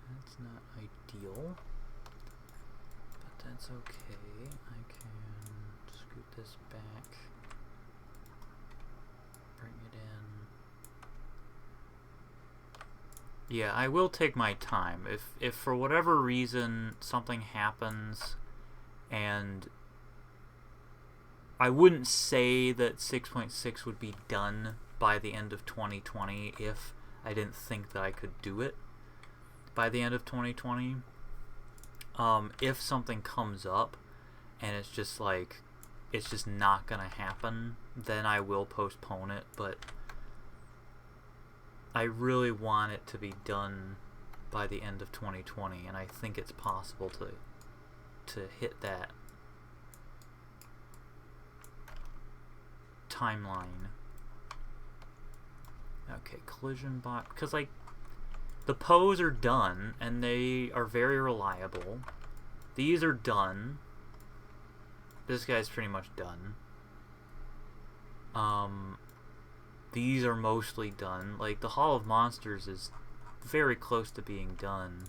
That's not ideal, but that's okay. I can scoot this back, bring it in. Yeah, I will take my time. If for whatever reason something happens, and I wouldn't say that 6.6 would be done by the end of 2020 if I didn't think that I could do it by the end of 2020. If something comes up and it's just like, it's just not gonna happen, then I will postpone it, but I really want it to be done by the end of 2020, and I think it's possible to hit that timeline. Okay, collision box, because like the Poes are done and they are very reliable. These are done. This guy's pretty much done. These are mostly done. Like the Hall of Monsters is very close to being done,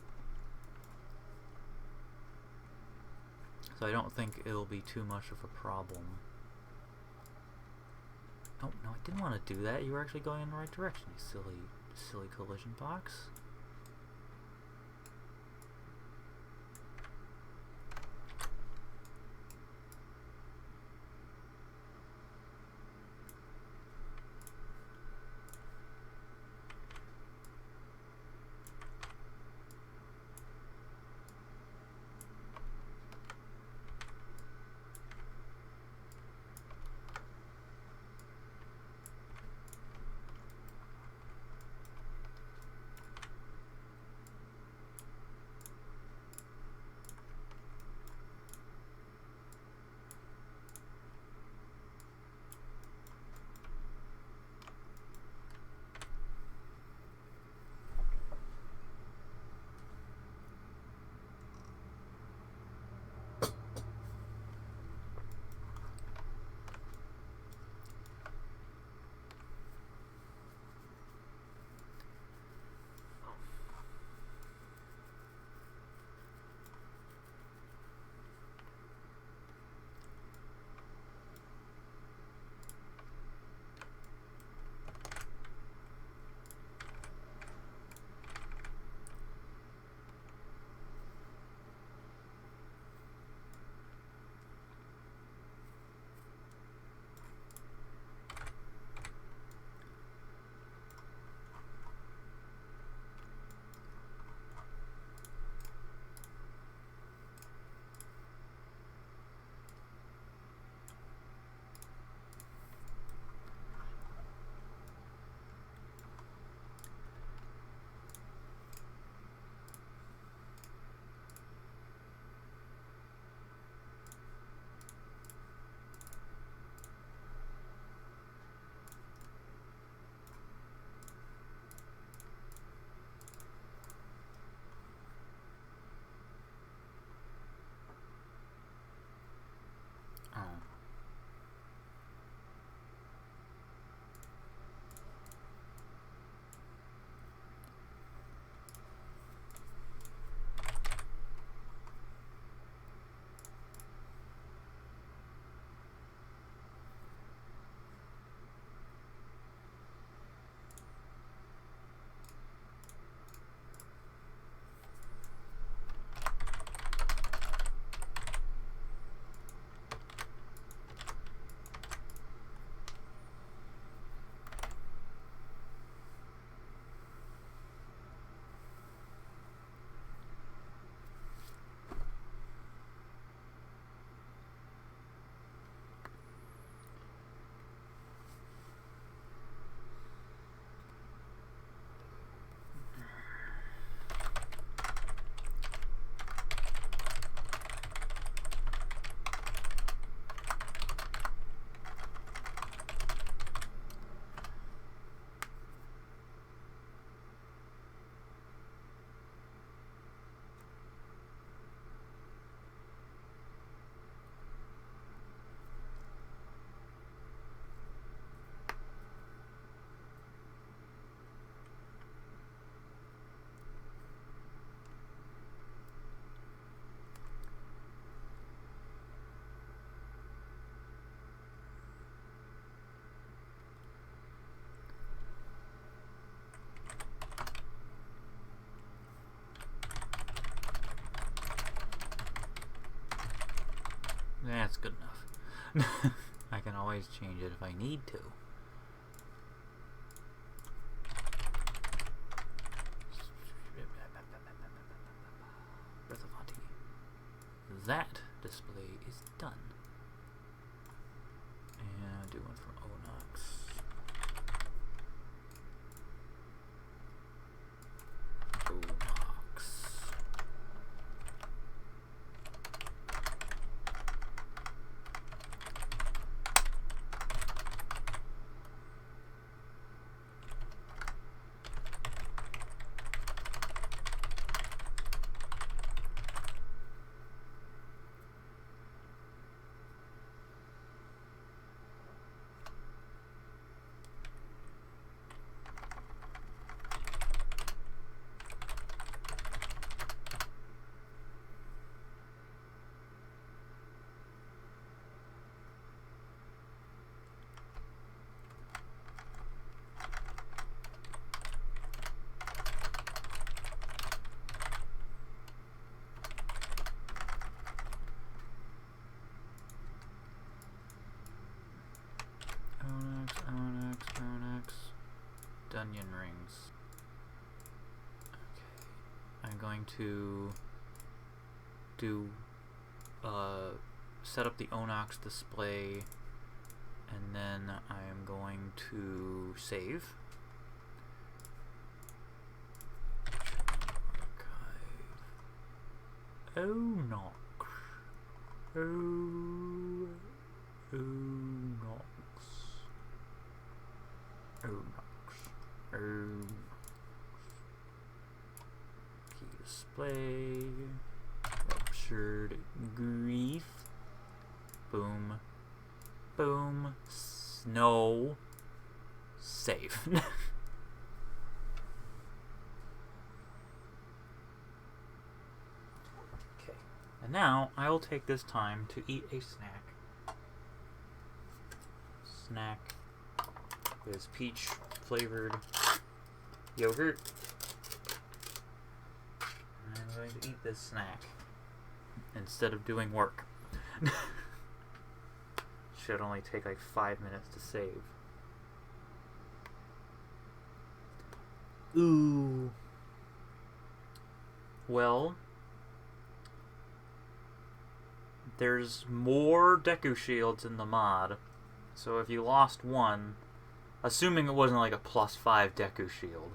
so I don't think it'll be too much of a problem. Oh, no, I didn't want to do that. You were actually going in the right direction, you silly collision box. That's good enough. I can always change it if I need to. That display is done. And do one from Onox. Onyx. Dungeon rings. Okay. I'm going to do set up the Onox display, and then I am going to save. Archive. Onox. Onox. Key display. Ruptured grief. Boom. Boom. Snow. Save. Okay. And now I will take this time to eat a snack. Snack is peach flavored yogurt. I'm going to eat this snack instead of doing work. Should only take like 5 minutes to save. Ooh. Well, there's more Deku shields in the mod. So if you lost one, assuming it wasn't like a +5 Deku shield.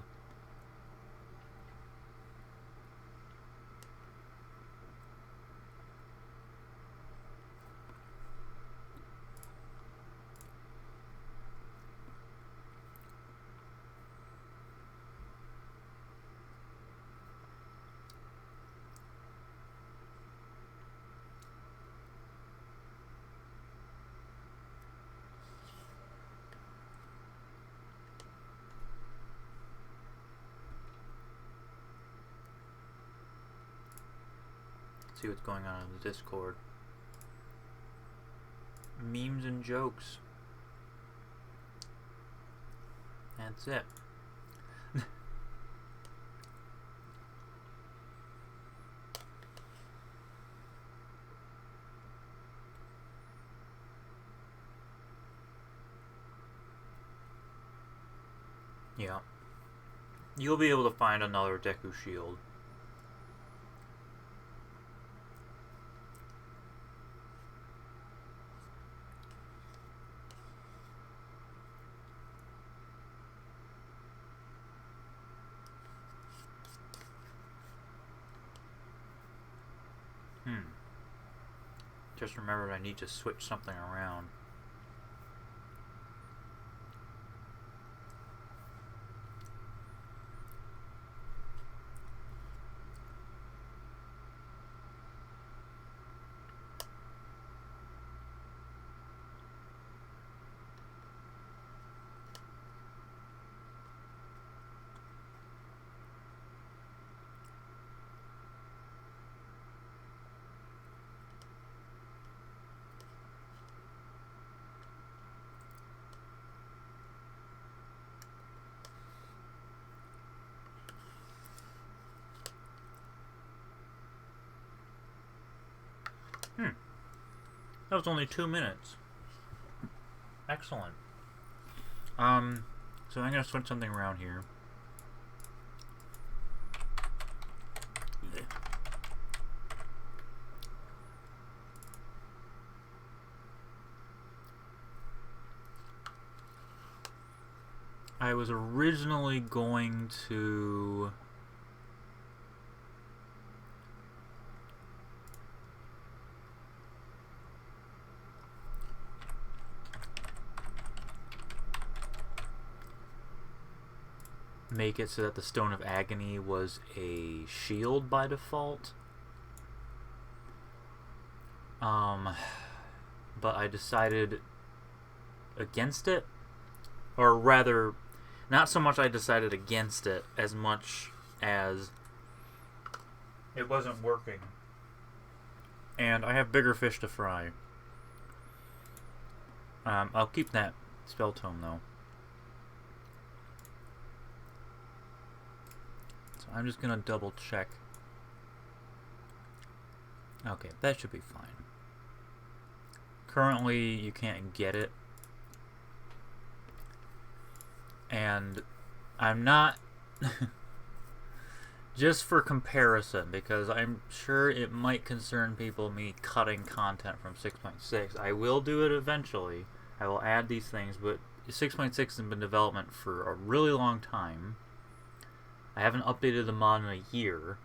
See what's going on in the Discord. Memes and jokes. That's it. Yeah. You'll be able to find another Deku shield. Just remembered I need to switch something around. That was only 2 minutes. Excellent. So I'm gonna switch something around here. I was originally going to make it so that the Stone of Agony was a shield by default. But I decided against it. Or rather, not so much I decided against it as much as it wasn't working. And I have bigger fish to fry. I'll keep that spell tome though. So I'm just gonna double check. Okay, that should be fine. Currently, you can't get it. And I'm not... just for comparison, because I'm sure it might concern people me cutting content from 6.6. I will do it eventually. I will add these things, but 6.6 has been in development for a really long time. I haven't updated the mod in a year.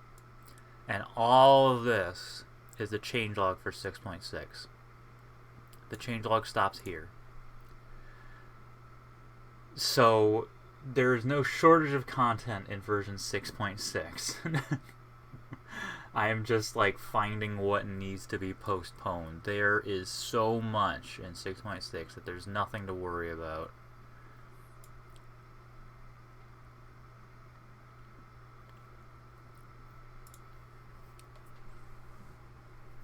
And all of this is the changelog for 6.6. The changelog stops here. So, there's no shortage of content in version 6.6. I am just, like, finding what needs to be postponed. There is so much in 6.6 that there's nothing to worry about.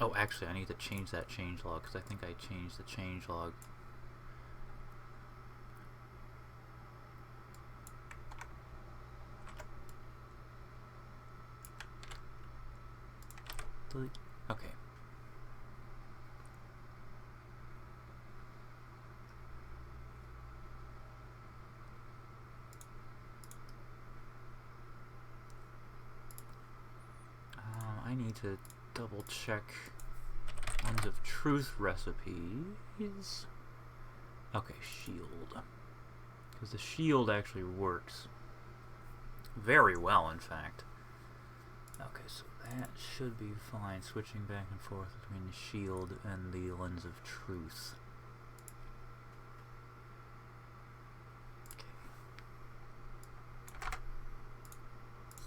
Oh, actually, I need to change that changelog, because I think I changed the changelog. Okay. I need to double check Lens of Truth recipes. Okay, shield. Because the shield actually works very well, in fact. Okay, so that should be fine. Switching back and forth between the shield and the Lens of Truth. Okay.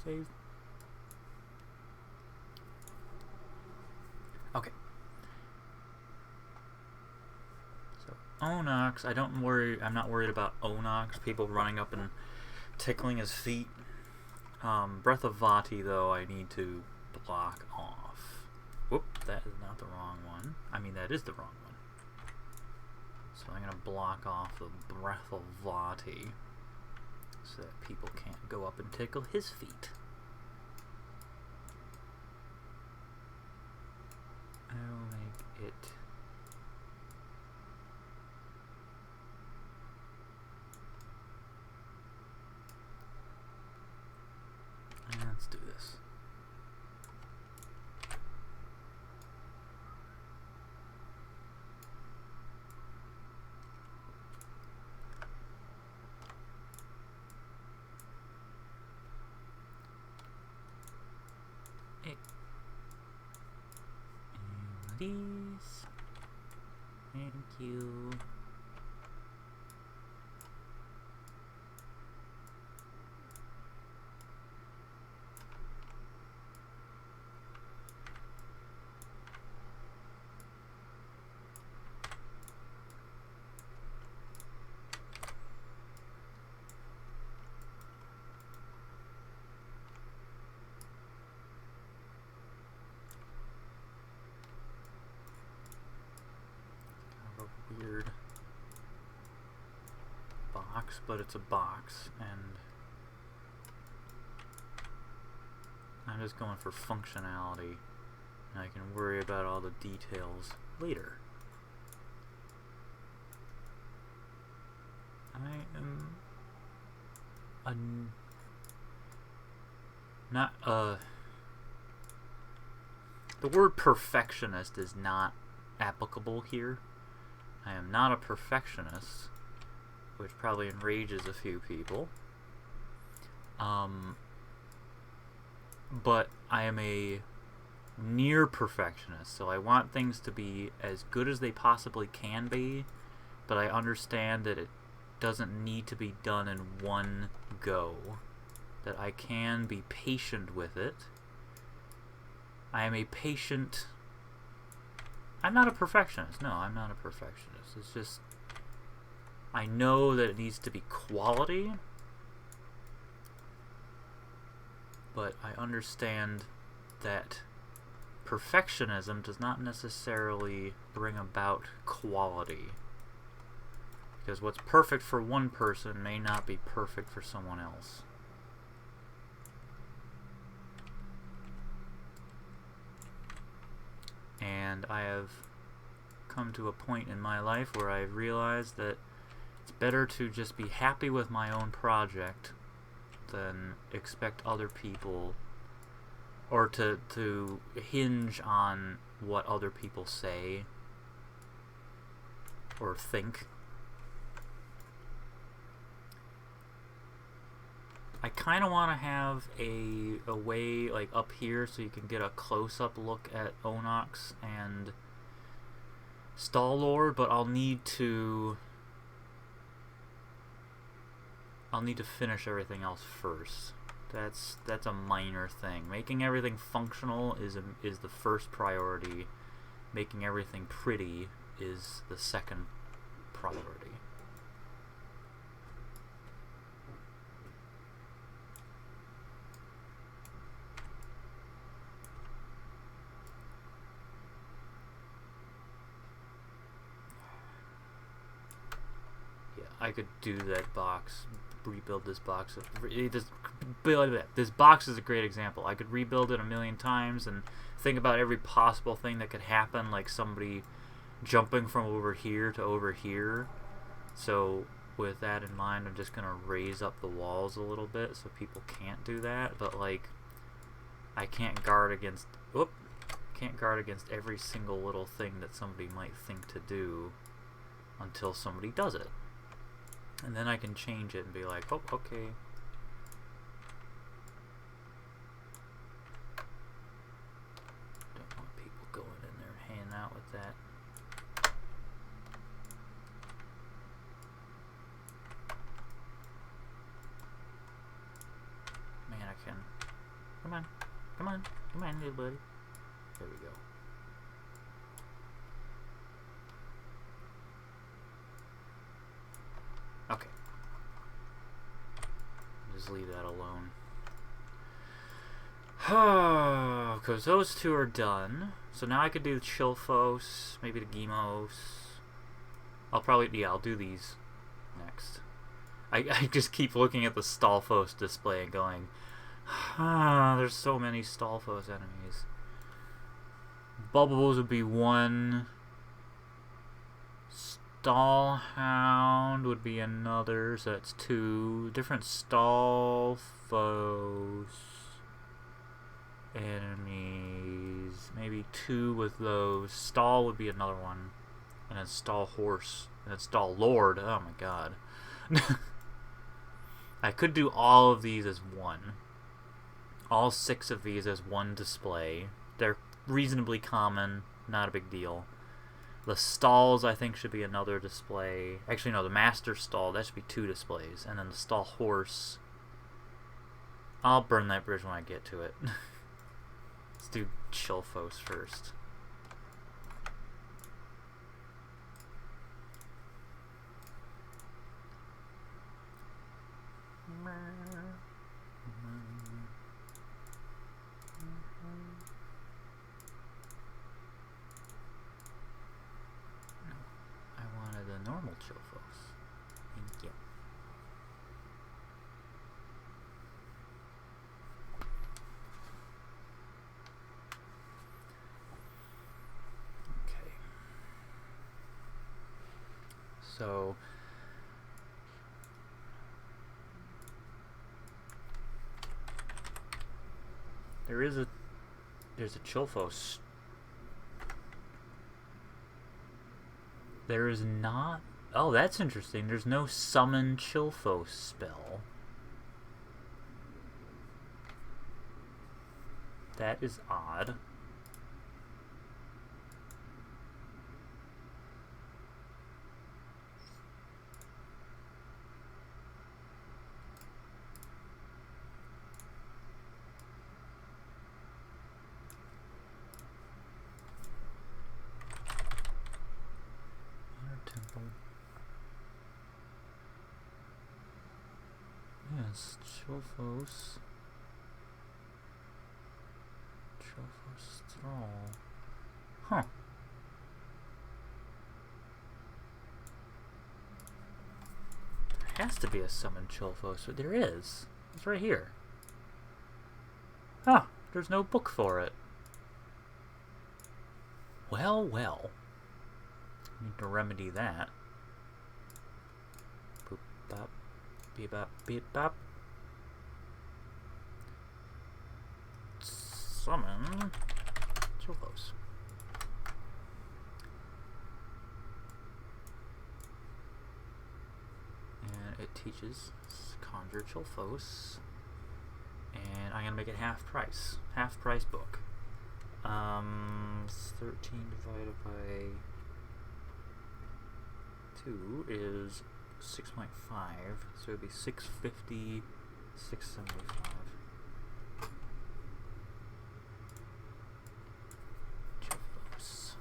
Save. Okay. So Onox, I'm not worried about Onox, people running up and tickling his feet. Breath of Vati, though, I need to block off. Whoop, that is not the wrong one. I mean, that is the wrong one. So I'm going to block off the Breath of Vati so that people can't go up and tickle his feet. I'll make it... Let's do this. These. Thank you. Weird box, but it's a box, and I'm just going for functionality, and I can worry about all the details later. I am not the word perfectionist is not applicable here. I am not a perfectionist, which probably enrages a few people. But I am a near perfectionist, so I want things to be as good as they possibly can be, but I understand that it doesn't need to be done in one go, that I can be patient with it. I am a patient... I'm not a perfectionist. No, I'm not a perfectionist. It's just... I know that it needs to be quality, but I understand that perfectionism does not necessarily bring about quality. Because what's perfect for one person may not be perfect for someone else. And I have come to a point in my life where I've realized that it's better to just be happy with my own project than expect other people, or to hinge on what other people say or think. I kind of want to have a way like up here so you can get a close-up look at Onox and Star-Lord, but I'll need to finish everything else first. That's a minor thing. Making everything functional is the first priority. Making everything pretty is the second priority. Yeah, I could do that box. Rebuild this box. This box is a great example. I could rebuild it a million times and think about every possible thing that could happen, like somebody jumping from over here to over here. So with that in mind, I'm just gonna raise up the walls a little bit so people can't do that. But like, I can't guard against every single little thing that somebody might think to do until somebody does it. And then I can change it and be like, oh, okay. Don't want people going in there and hanging out with that. Man, I can. Come on. Come on. Come on, little buddy. There we go. Okay. Just leave that alone. Because those two are done. So now I could do Chilphos, maybe the Gemos. I'll do these next. I just keep looking at the Stalfos display and going, there's so many Stalfos enemies. Bubbles would be one. Stallhound would be another, so that's two. Different Stalfos enemies. Maybe two with those. Stall would be another one. And then Stall Horse. And then Stall Lord. Oh my god. I could do all of these as one. All 6 of these as one display. They're reasonably common. Not a big deal. The stalls, I think, should be another display. Actually, no, the master stall, that should be 2 displays. And then the stall horse. I'll burn that bridge when I get to it. Let's do Chilphos first. Normal Chilphos. Thank you. Okay. So There's a Chilphos. There is not. Oh, that's interesting. There's no summon Chilphos spell. That is odd. Yes, Chilphos. Chilphos Thrall. Huh. There has to be a summon Chilphos, but there is. It's right here. Huh. There's no book for it. Well, well. Need to remedy that. Boop, bop. Beep bop, beep bop. Summon Chilphos. And it teaches Conjure Chilphos. And I'm gonna make it half price. Half price book. 13 divided by 2 is 6.5, so it'd be 650, 675. Chilphos.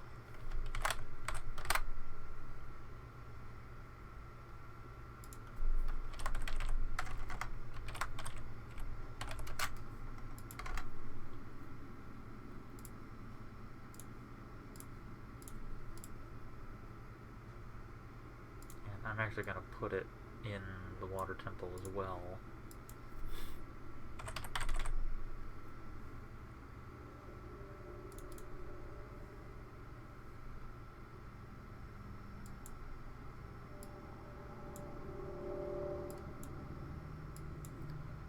I'm actually going to put it in the water temple as well.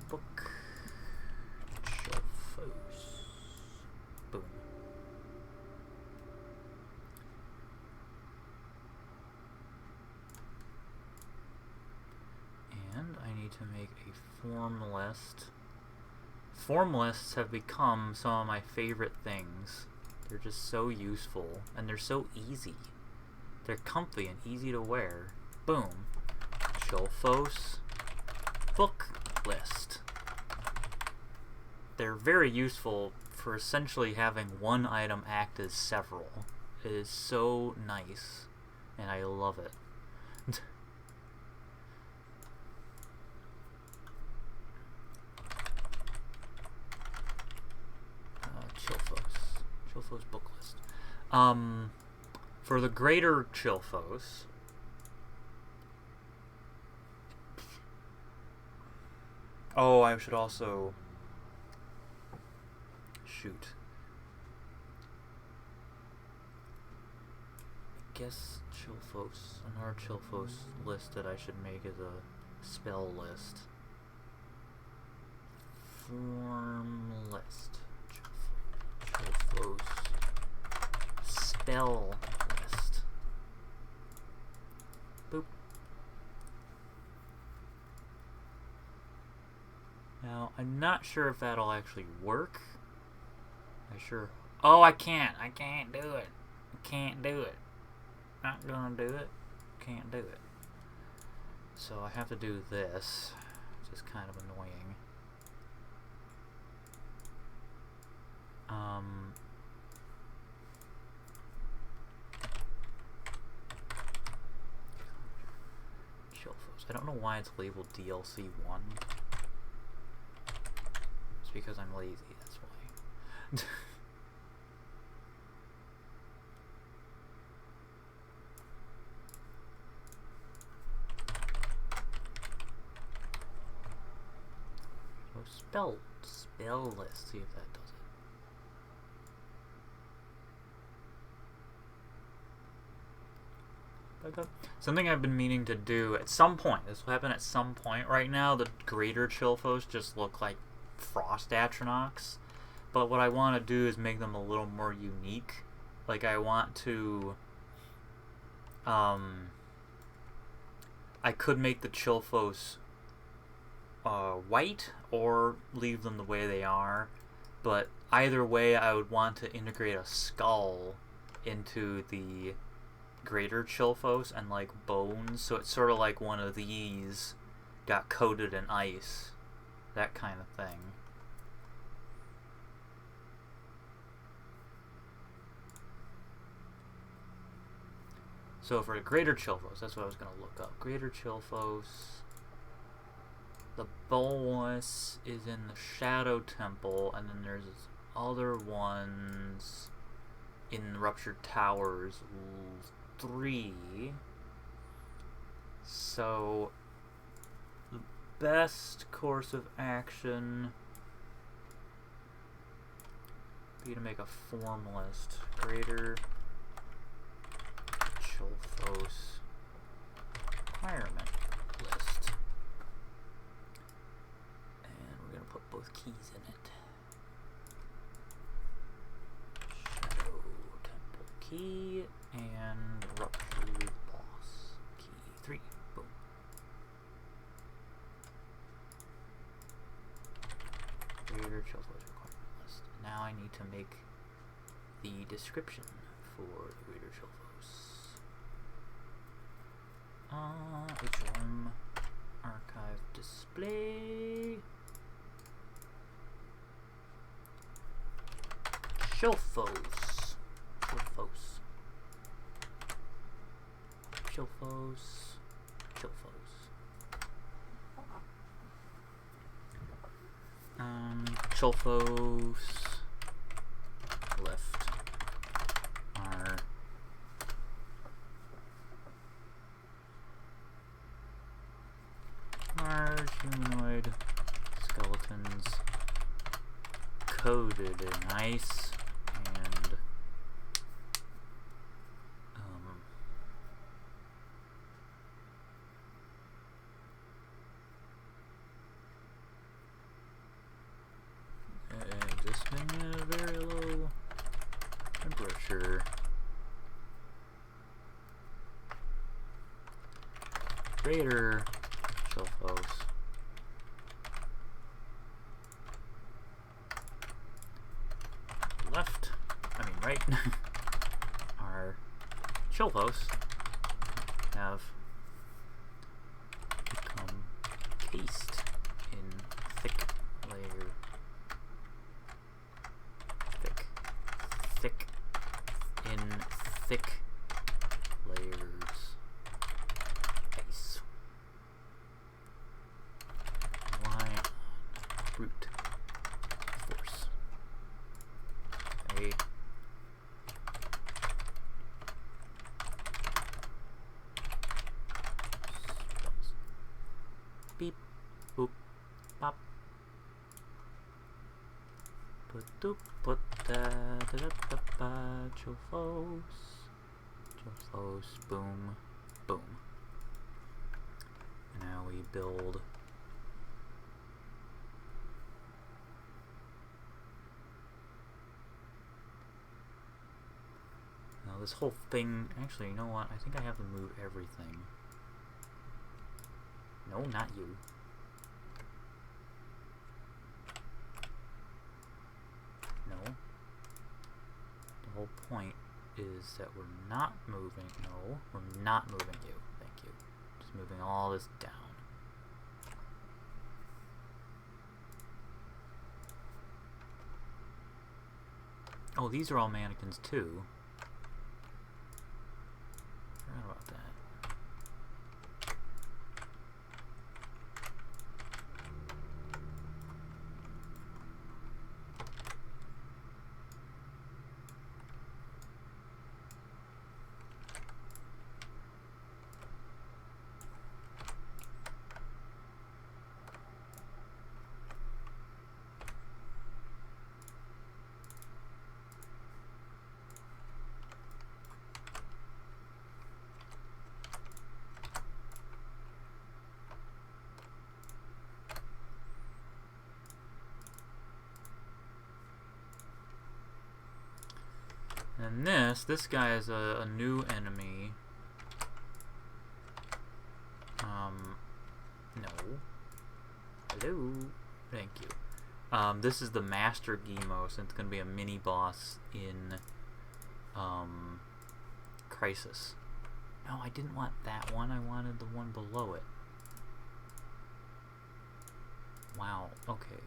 Book. Chilphos. Boom. And I need to make a form list. Form lists have become some of my favorite things. They're just so useful, and they're so easy. They're comfy and easy to wear. Boom. Chilphos book list. They're very useful for essentially having one item act as several. It is so nice, and I love it. Chilphos book list. For the greater Chilphos, oh, I should also shoot. I guess Chilphos, another Chilphos list that I should make is a spell list. Form list. Chilphos spell list. Boop. Now, I'm not sure if that'll actually work. Oh, I can't do it. I can't do it. Not gonna do it. Can't do it. So I have to do this, which is kind of annoying. Chilphos. I don't know why it's labeled DLC 1. It's because I'm lazy, that's why. So spell list, see if that does it. Okay. Something I've been meaning to do at some point, this will happen at some point. Right now, the greater Chilphos just look like Frost Atronachs. But what I want to do is make them a little more unique. Like, I want to... I could make the Chilphos white, or leave them the way they are. But either way, I would want to integrate a skull into the greater Chilphos and, like, bones. So it's sort of like one of these got coated in ice. That kind of thing. So for the Greater Chilphos, that's what I was going to look up. Greater Chilphos. The boss is in the Shadow Temple, and then there's other ones in Ruptured Towers 3. So the best course of action be to make a form list. Greater Chilphos requirement list. And we're going to put both keys in it. Shadow Temple key and Ruptured Boss key. 3. Boom. Greater Chilphos requirement list. Now I need to make the description for the Greater Chilphos. HM archive display. Chilphos. Chilphos. Chilphos. Chilphos. Chilphos left are large humanoid skeletons coated in ice and existing at a very low temperature. Greater Chilphos left, right, our Chilphos have become cased in thick layer, thick in thick layers ice. Rely on brute force. Okay. Beep, boop, pop. Put doop, put da da da da da. Chilphos, Chilphos, boom, boom. And now we build. Now this whole thing. Actually, you know what? I think I have to move everything. No, not you. No. The whole point is that we're not moving. No, we're not moving you. Thank you. Just moving all this down. Oh, these are all mannequins too. Forgot about that. And this guy is a new enemy. No. Hello. Thank you. This is the Master Gemos, and it's going to be a mini boss in Crisis. No, I didn't want that one. I wanted the one below it. Wow. Okay.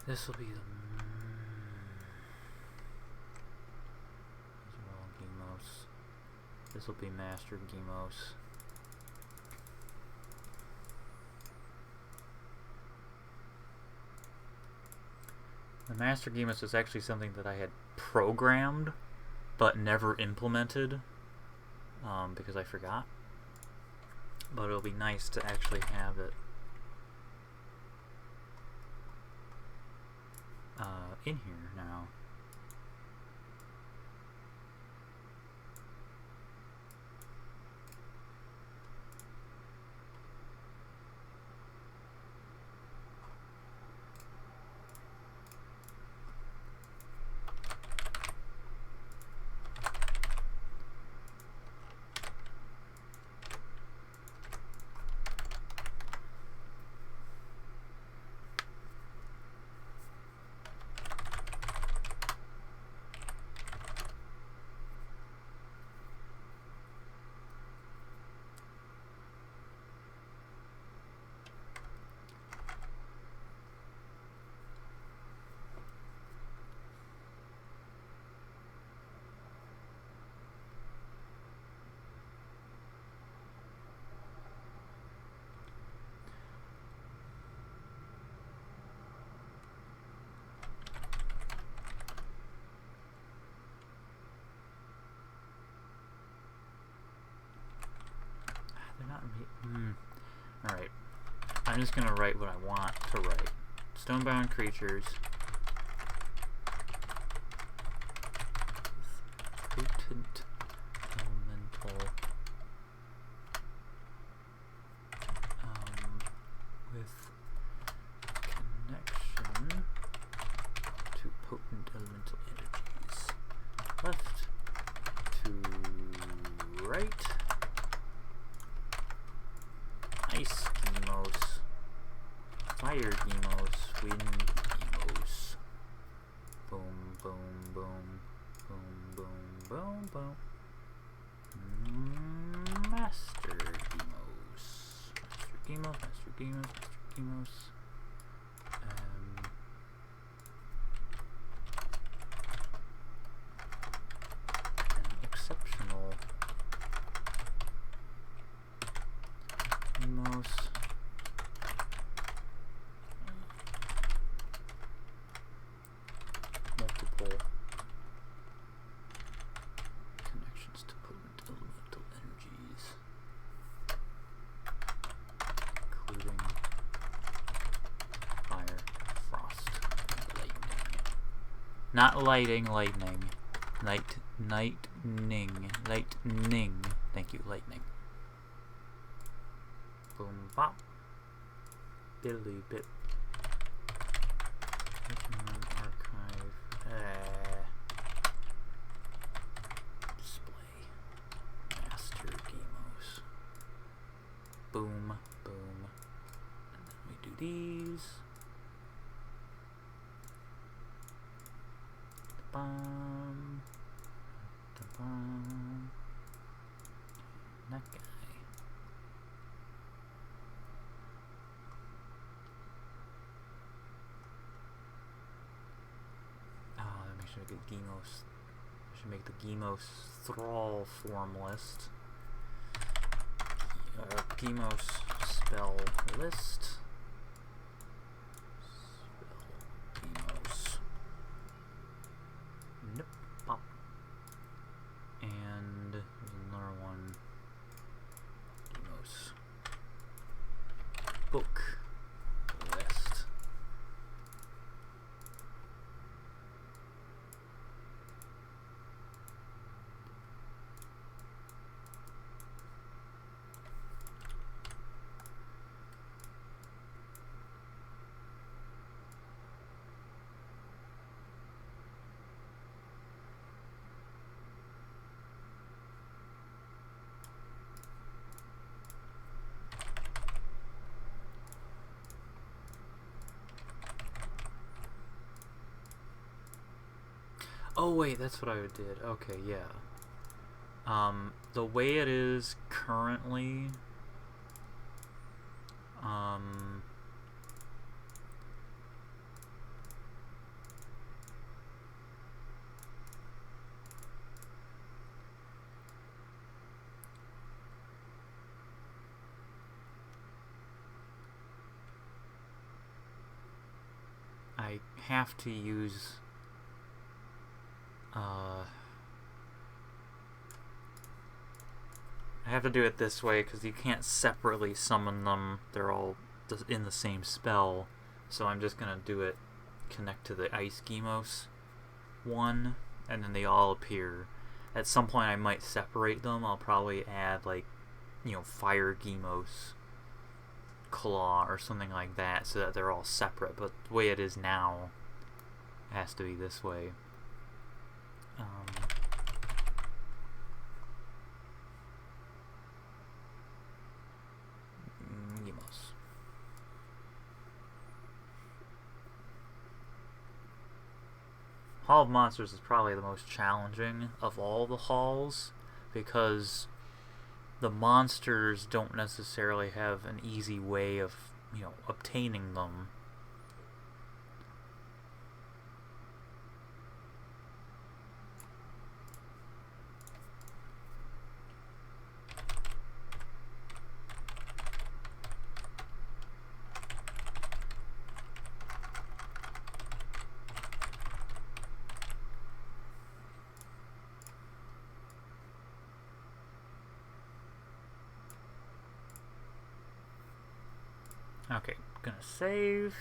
This will be the... These are all Gemos. This will be Master Gemos. The Master Gemos is actually something that I had programmed, but never implemented, because I forgot. But it'll be nice to actually have it in here now. Alright. I'm just gonna write what I want to write. Stonebound creatures. Potent elemental. With connection to potent elemental energies. Left to right. Ice Gemos, Fire Gemos, Wind Gemos. Boom, boom, boom, boom, boom, boom, boom. Master Gemos, Master Gemos, Master Gemos, Master Gemos. An exceptional Gemos. Multiple connections to potent elemental energies, including fire, frost, and lightning. Not lighting, lightning. Lightning. Thank you, lightning. Boom bop. Billy bit. Archive. Display. Master Gemos. Boom, boom. And then we do these. Bum. Bum. That guy. make a Gemos. I should make the Gemos Thrall form list. Gemos spell list. Spell Gemos. Nope. Pop. And there's another one. Gemos. Book list. Oh wait, that's what I did. Okay, yeah. The way it is currently, I have to use I have to do it this way because you can't separately summon them. They're all in the same spell. So I'm just going to do it, connect to the Ice Gemos one, and then they all appear. At some point I might separate them. I'll probably add, like, you know, Fire Gemos Claw or something like that so that they're all separate. But the way it is now, it has to be this way. Gemos. Hall of Monsters is probably the most challenging of all the halls because the monsters don't necessarily have an easy way of, you know, obtaining them. Okay, gonna save.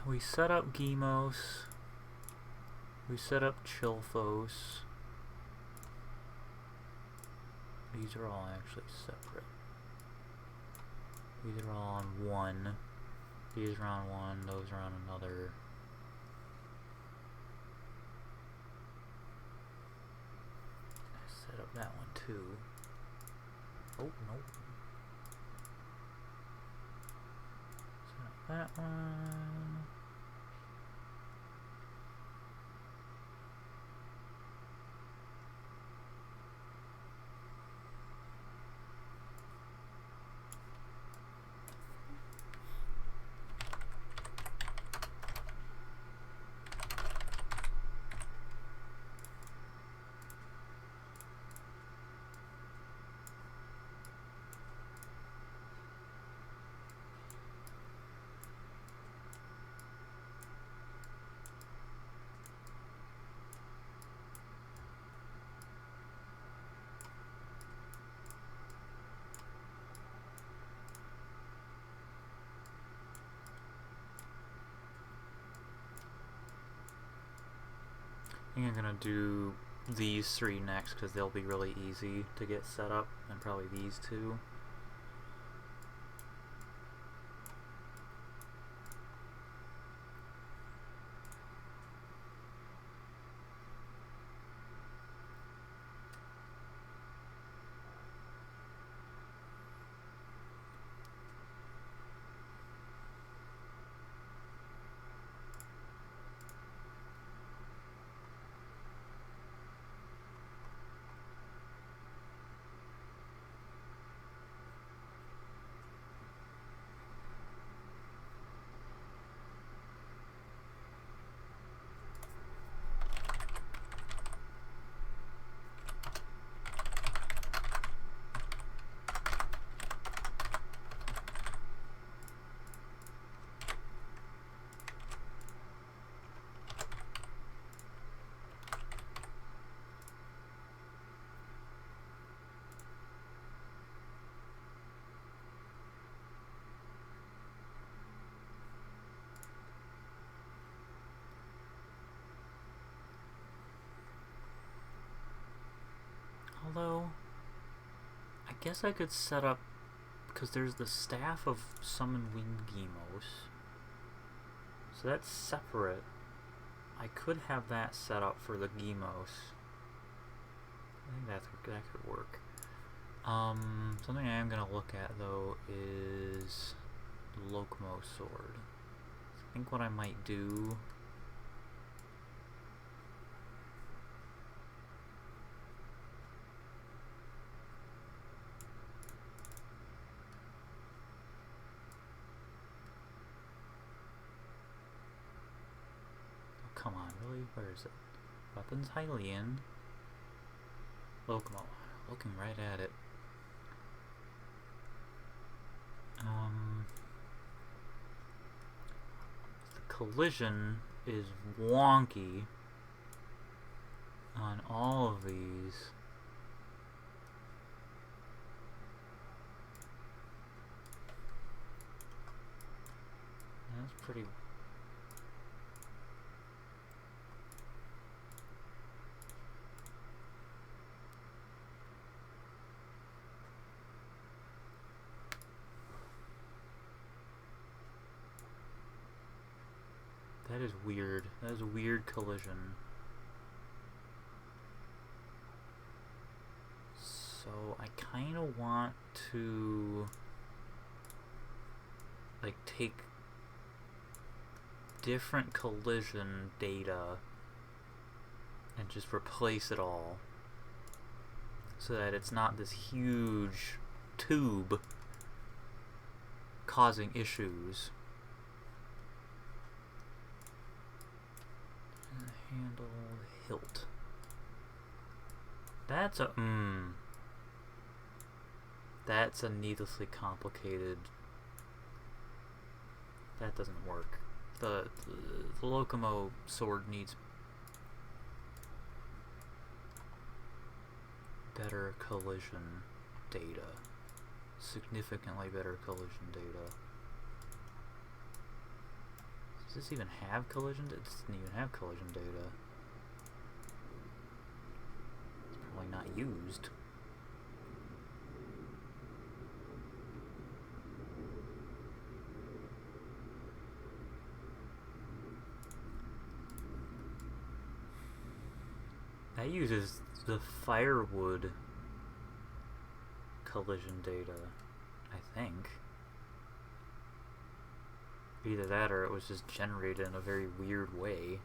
We set up Gemos. We set up Chilphos. These are all actually separate. These are all on one. These are on one, those are on another. Set up that one too. Oh, no. Set up that one. I think I'm gonna do these three next because they'll be really easy to get set up, and probably these two. Although, I guess I could set up, because there's the staff of Summon Winged Gemos. So that's separate. I could have that set up for the Gemos. I think that could work. Something I am going to look at, though, is the Locomo Sword. I think what I might do... Come on, really? Where is it? Weapons Hylian. Locomo. Looking right at it. The collision is wonky on all of these. That's pretty... That is weird. That is a weird collision. So I kind of want to like take different collision data and just replace it all so that it's not this huge tube causing issues. Handle, hilt. That's a that's a needlessly complicated. That doesn't work. The Locomo Sword needs better collision data. Significantly better collision data. Does this even have collision data? It doesn't even have collision data. It's probably not used. That uses the firewood collision data, I think. Either that or it was just generated in a very weird way.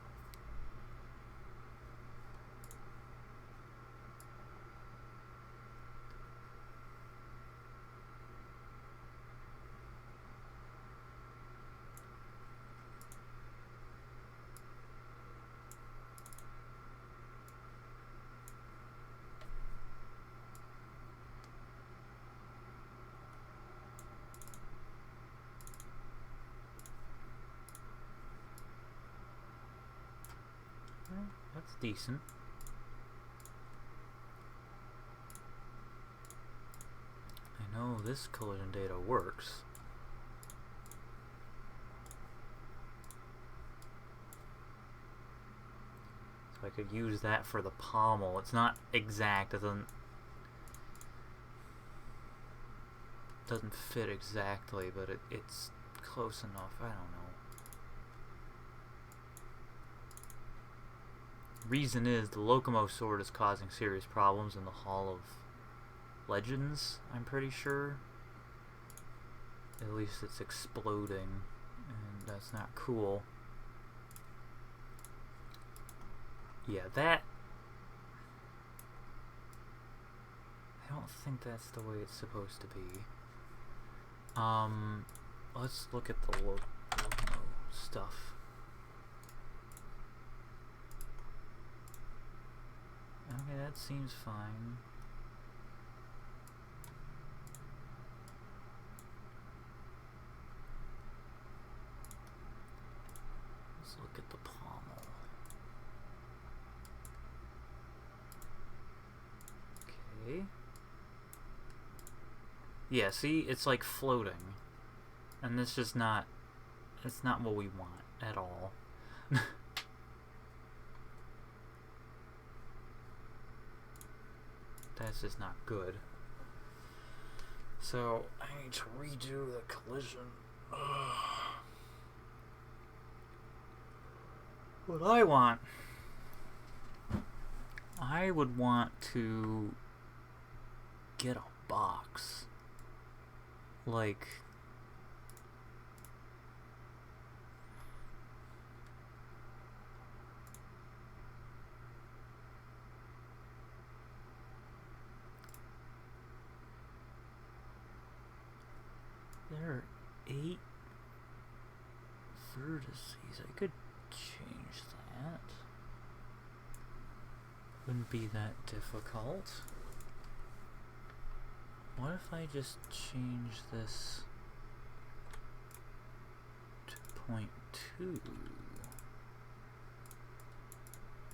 That's decent. I know this collision data works. So I could use that for the pommel. It's not exact, it doesn't fit exactly, but it's close enough. I don't know. Reason is the Locomo Sword is causing serious problems in the Hall of Legends, I'm pretty sure. At least it's exploding, and that's not cool. Yeah, that... I don't think that's the way it's supposed to be. Let's look at the Locomo stuff. Okay, that seems fine. Let's look at the pommel. Okay. Yeah, see, it's like floating. And it's just not, it's not what we want at all. That's just not good. So I need to redo the collision. What I would want to get a box. Like, there are 8 vertices. I could change that. Wouldn't be that difficult. What if I just change this to 0.2?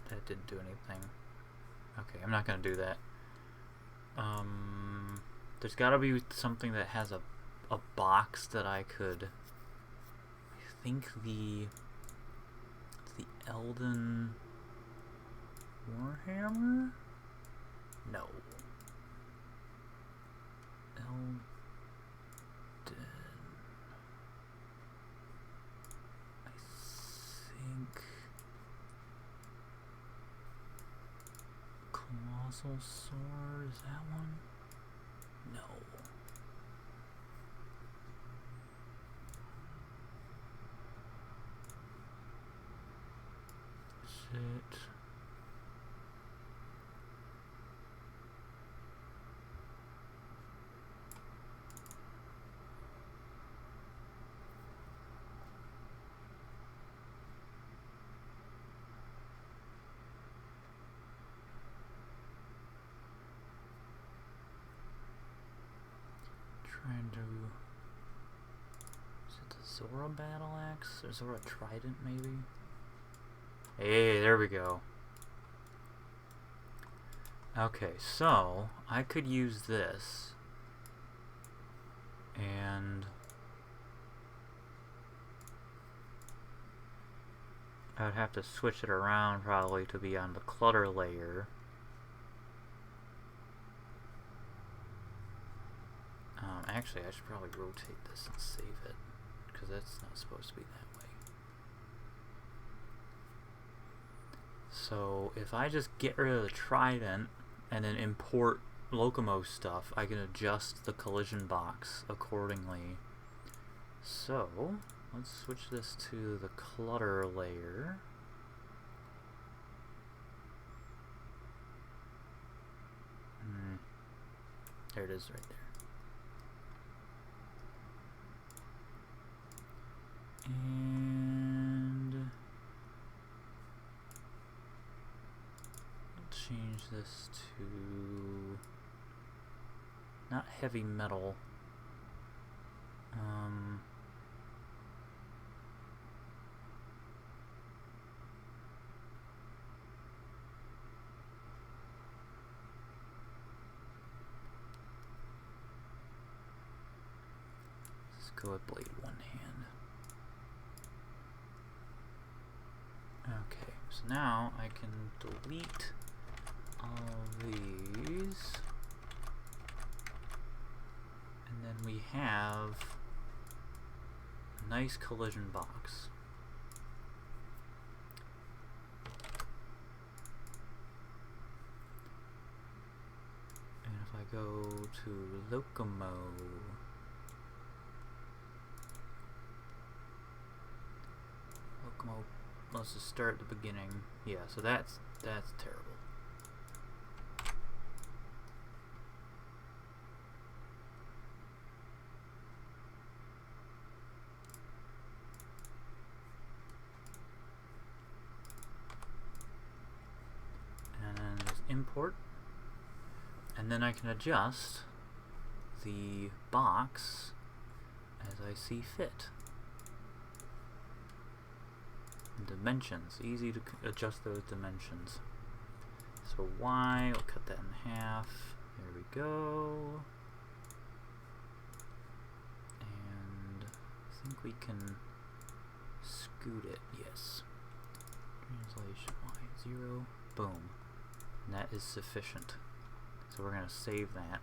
That didn't do anything. Okay, I'm not gonna do that. There's gotta be something that has a box that I could... I think the Elden Warhammer? No. Elden... I think... Colossal Sword, is that one? No. Shit. Trying to... Is it the Zora Battle Axe? Or Zora Trident, maybe? Hey, there we go. Okay, so I could use this and I would have to switch it around probably to be on the clutter layer. Actually, I should probably rotate this and save it because that's not supposed to be that way. So if I just get rid of the trident and then import Locomo stuff, I can adjust the collision box accordingly. So let's switch this to the clutter layer. There it is right there. And change this to not heavy metal. Let's go with blade one hand. Okay, so now I can delete all these, and then we have a nice collision box. And if I go to Locomo, let's just start at the beginning. Yeah, so that's terrible. And then just import, and then I can adjust the box as I see fit. Dimensions, easy to adjust those dimensions. So Y, we'll cut that in half. There we go. And I think we can scoot it, yes. Translation Y0, boom. And that is sufficient. So we're going to save that.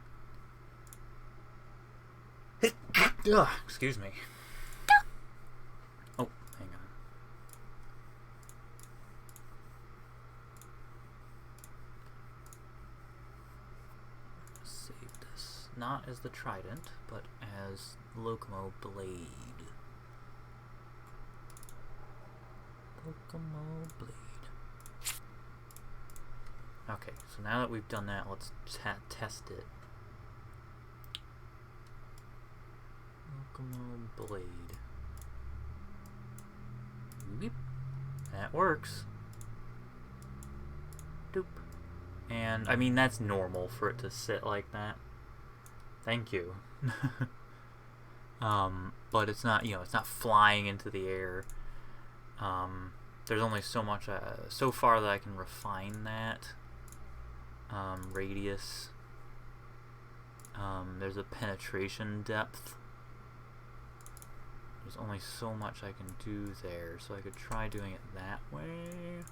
Ugh, excuse me. Oh, hang on. Save this. Not as the Trident, but as Locomo Blade. Locomo Blade. Okay, so now that we've done that, let's test it. Locomo Blade. Weep. That works. Doop. And, I mean, that's normal for it to sit like that. Thank you. But it's not, you know, it's not flying into the air. There's only so much, so far that I can refine that. Radius. There's a penetration depth. There's only so much I can do there, so I could try doing it that way.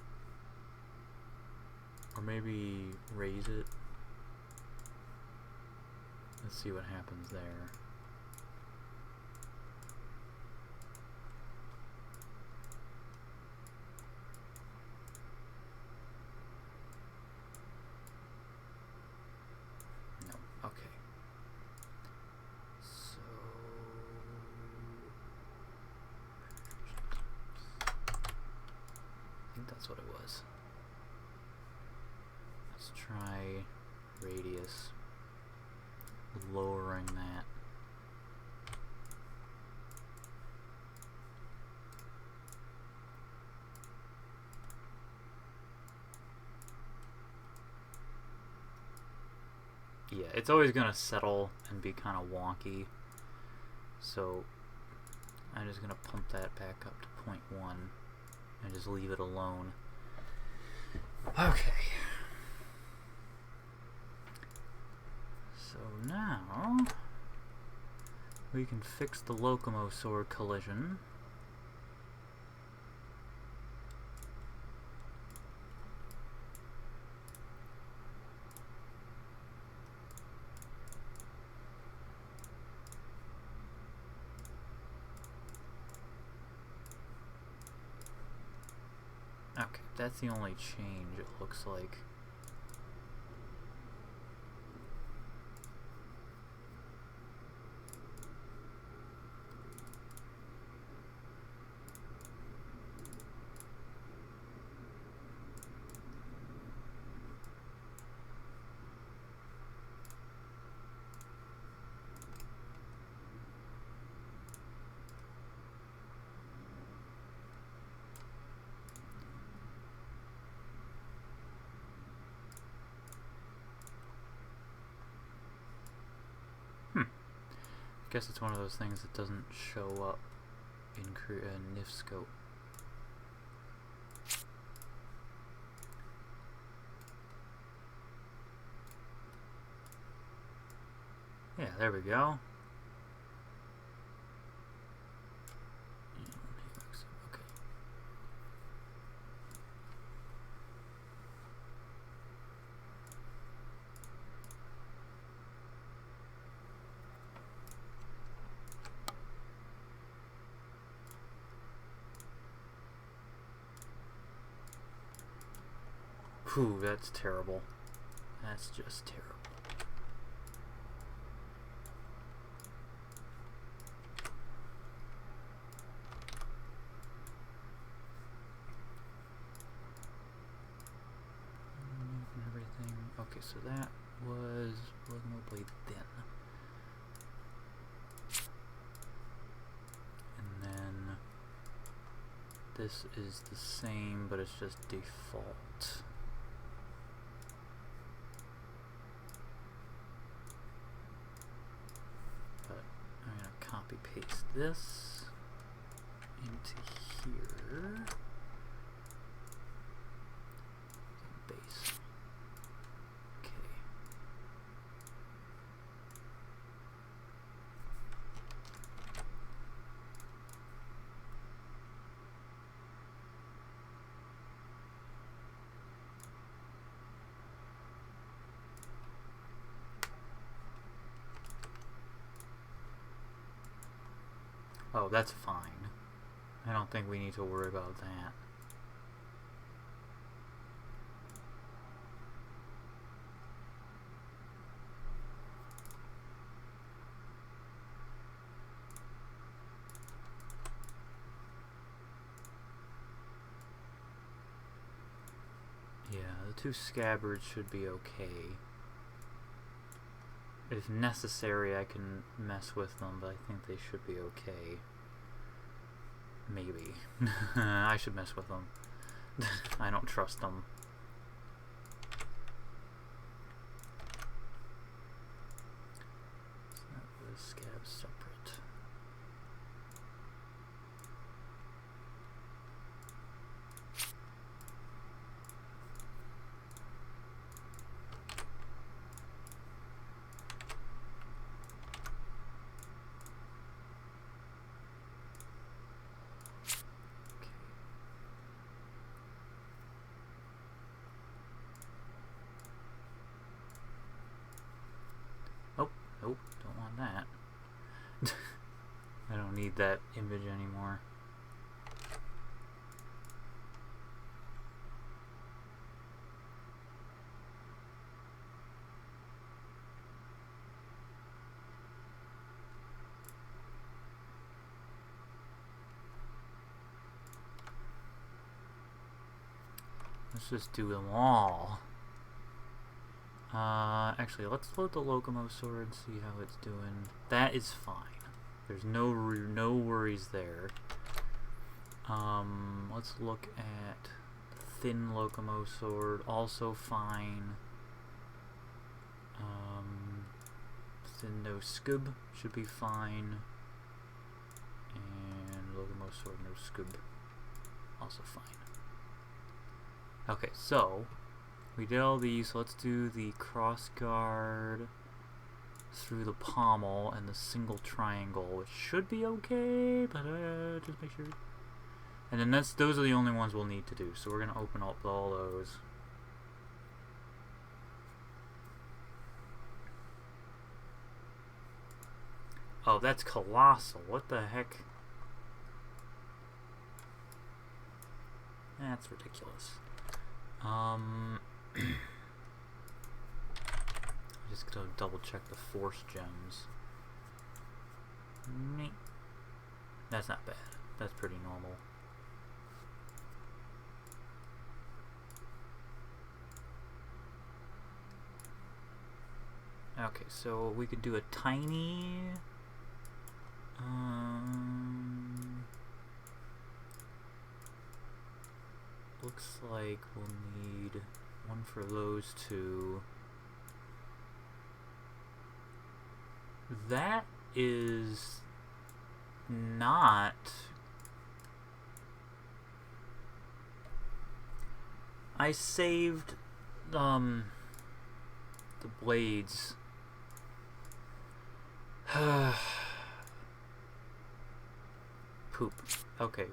Or maybe raise it. Let's see what happens there. Okay. So I think that's what it was. Let's try radius, lowering that. Yeah, it's always going to settle and be kind of wonky. So I'm just going to pump that back up to 0.1 and just leave it alone. Okay. So now we can fix the Locomo Sword collision. Okay, that's the only change it looks like. I guess it's one of those things that doesn't show up in NIF scope. Yeah, there we go. Okay. Whew, that's terrible. That's just terrible. Everything. Okay, so that was Locomo Blade then. And then this is the same, but it's just default. Copy paste this into here. Base. Okay. Oh, that's fine. I don't think we need to worry about that. Yeah, the 2 scabbards should be okay. If necessary, I can mess with them, but I think they should be okay. Maybe. I should mess with them. I don't trust them. So the scab's separate. Nope, don't want that. I don't need that image anymore. Let's just do them all. Actually, let's load the Locomo Sword, see how it's doing. That is fine. There's no worries there. Let's look at Thin Locomo Sword, also fine. Thin No Scub should be fine. And Locomo Sword No Scub, also fine. Okay, so we did all these, so let's do the cross guard through the pommel and the single triangle, which should be okay, but just make sure. And then those are the only ones we'll need to do, so we're going to open up all those. Oh, that's colossal. What the heck? That's ridiculous. Just gotta double check the force gems. Neat. That's not bad. That's pretty normal. Okay, so we could do a tiny... looks like we'll need one for those 2. That is not... I saved the blades. Poop. Okay.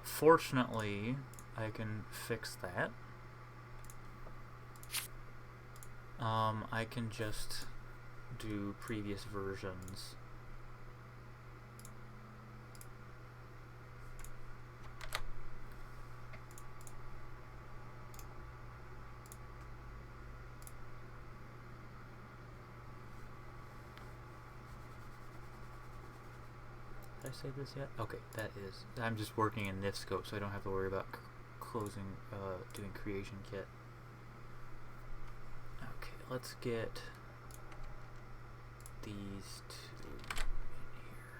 Fortunately, I can fix that. I can just do previous versions. Did I say this yet? Okay, that is. I'm just working in this scope, so I don't have to worry about closing, doing creation kit. Okay, let's get these 2 in here.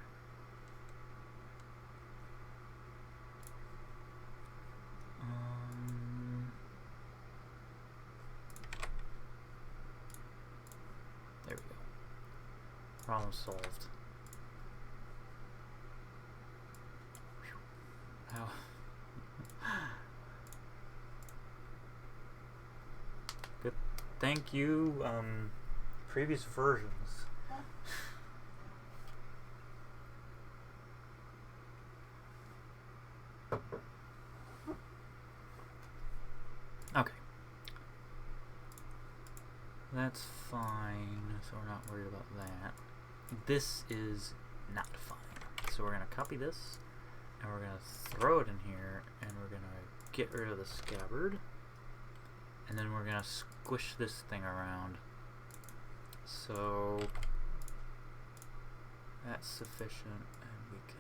There we go. Problem solved. Ow. Good. Thank you, previous versions. Okay. That's fine, so we're not worried about that. this is not fine. So we're going to copy this, and we're going to throw it in here, and we're going to get rid of the scabbard, and then we're going to squish this thing around. So that's sufficient, and we can...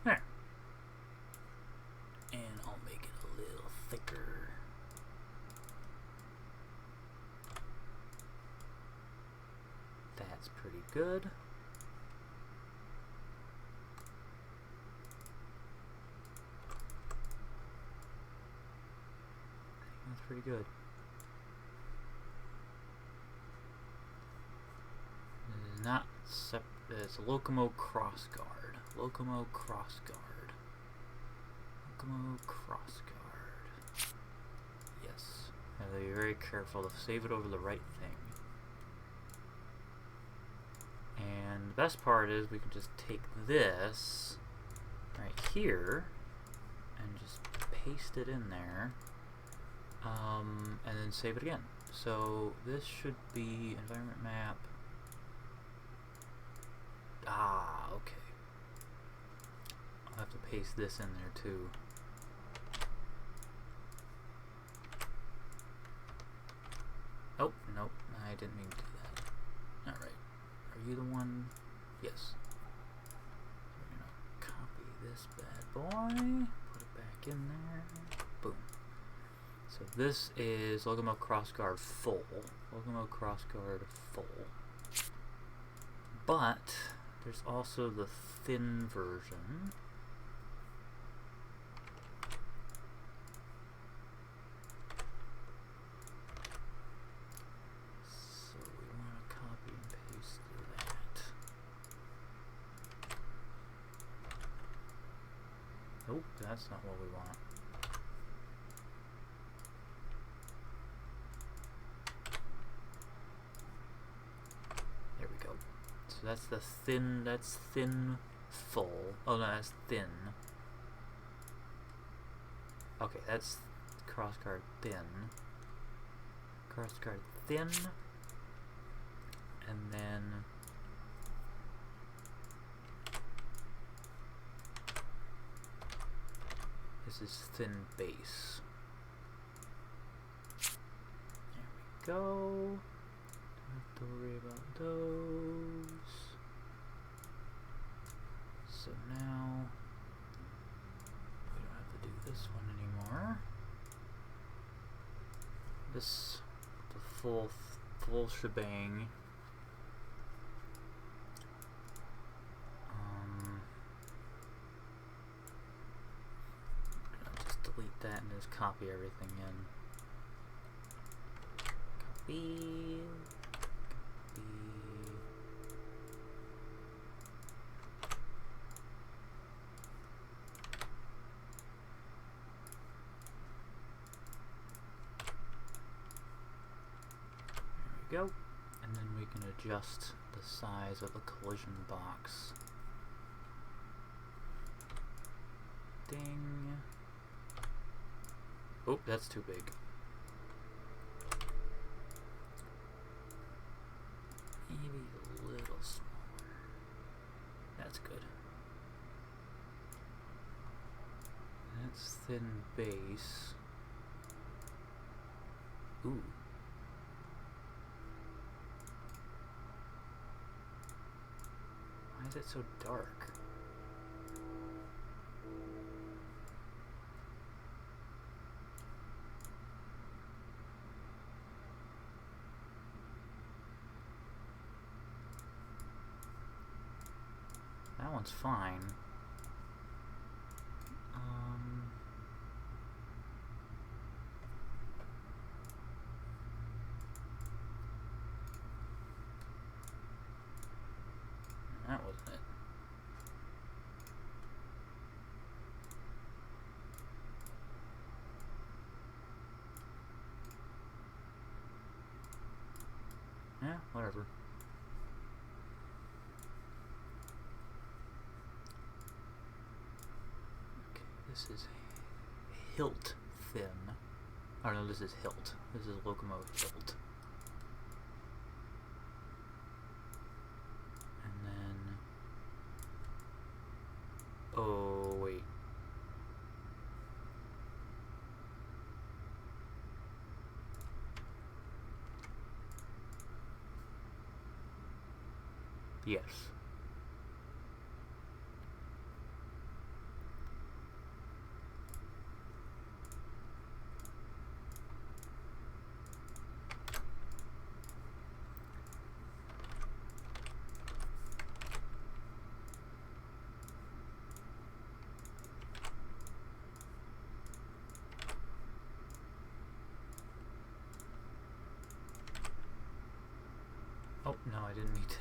There. And I'll make it a little thicker. That's pretty good. That's pretty good. It is not it's a Locomo Crossguard. Locomo Crossguard. Locomo Crossguard. Yes. Have to be very careful to save it over the right thing. And the best part is we can just take this right here and just paste it in there, and then save it again. So this should be environment map. Ah, okay. I'll have to paste this in there too. Oh, nope, I didn't mean to do that. Alright. Are you the one? Yes. We're gonna copy this bad boy, put it back in there, boom. So this is Locomo Crossguard full. Locomo Crossguard full. But there's also the thin version. So we want to copy and paste that. Nope, that's not what we want. There we go. So that's the thin, that's thin full. Oh no, that's thin. Okay, that's Crossguard thin. Crossguard thin. And then this is thin base. There we go. Don't have to worry about those. So now we don't have to do this one anymore. This, the full shebang. Just delete that and just copy everything in. Copy. Go, and then we can adjust the size of the collision box. Ding. Oh, that's too big. Maybe a little smaller. That's good. That's thin base. Ooh. Why is it so dark? That one's fine. That wasn't it. Yeah, whatever. Okay, this is hilt thin. Oh no, this is hilt. This is Locomo hilt. Yes. Oh, no, I didn't need to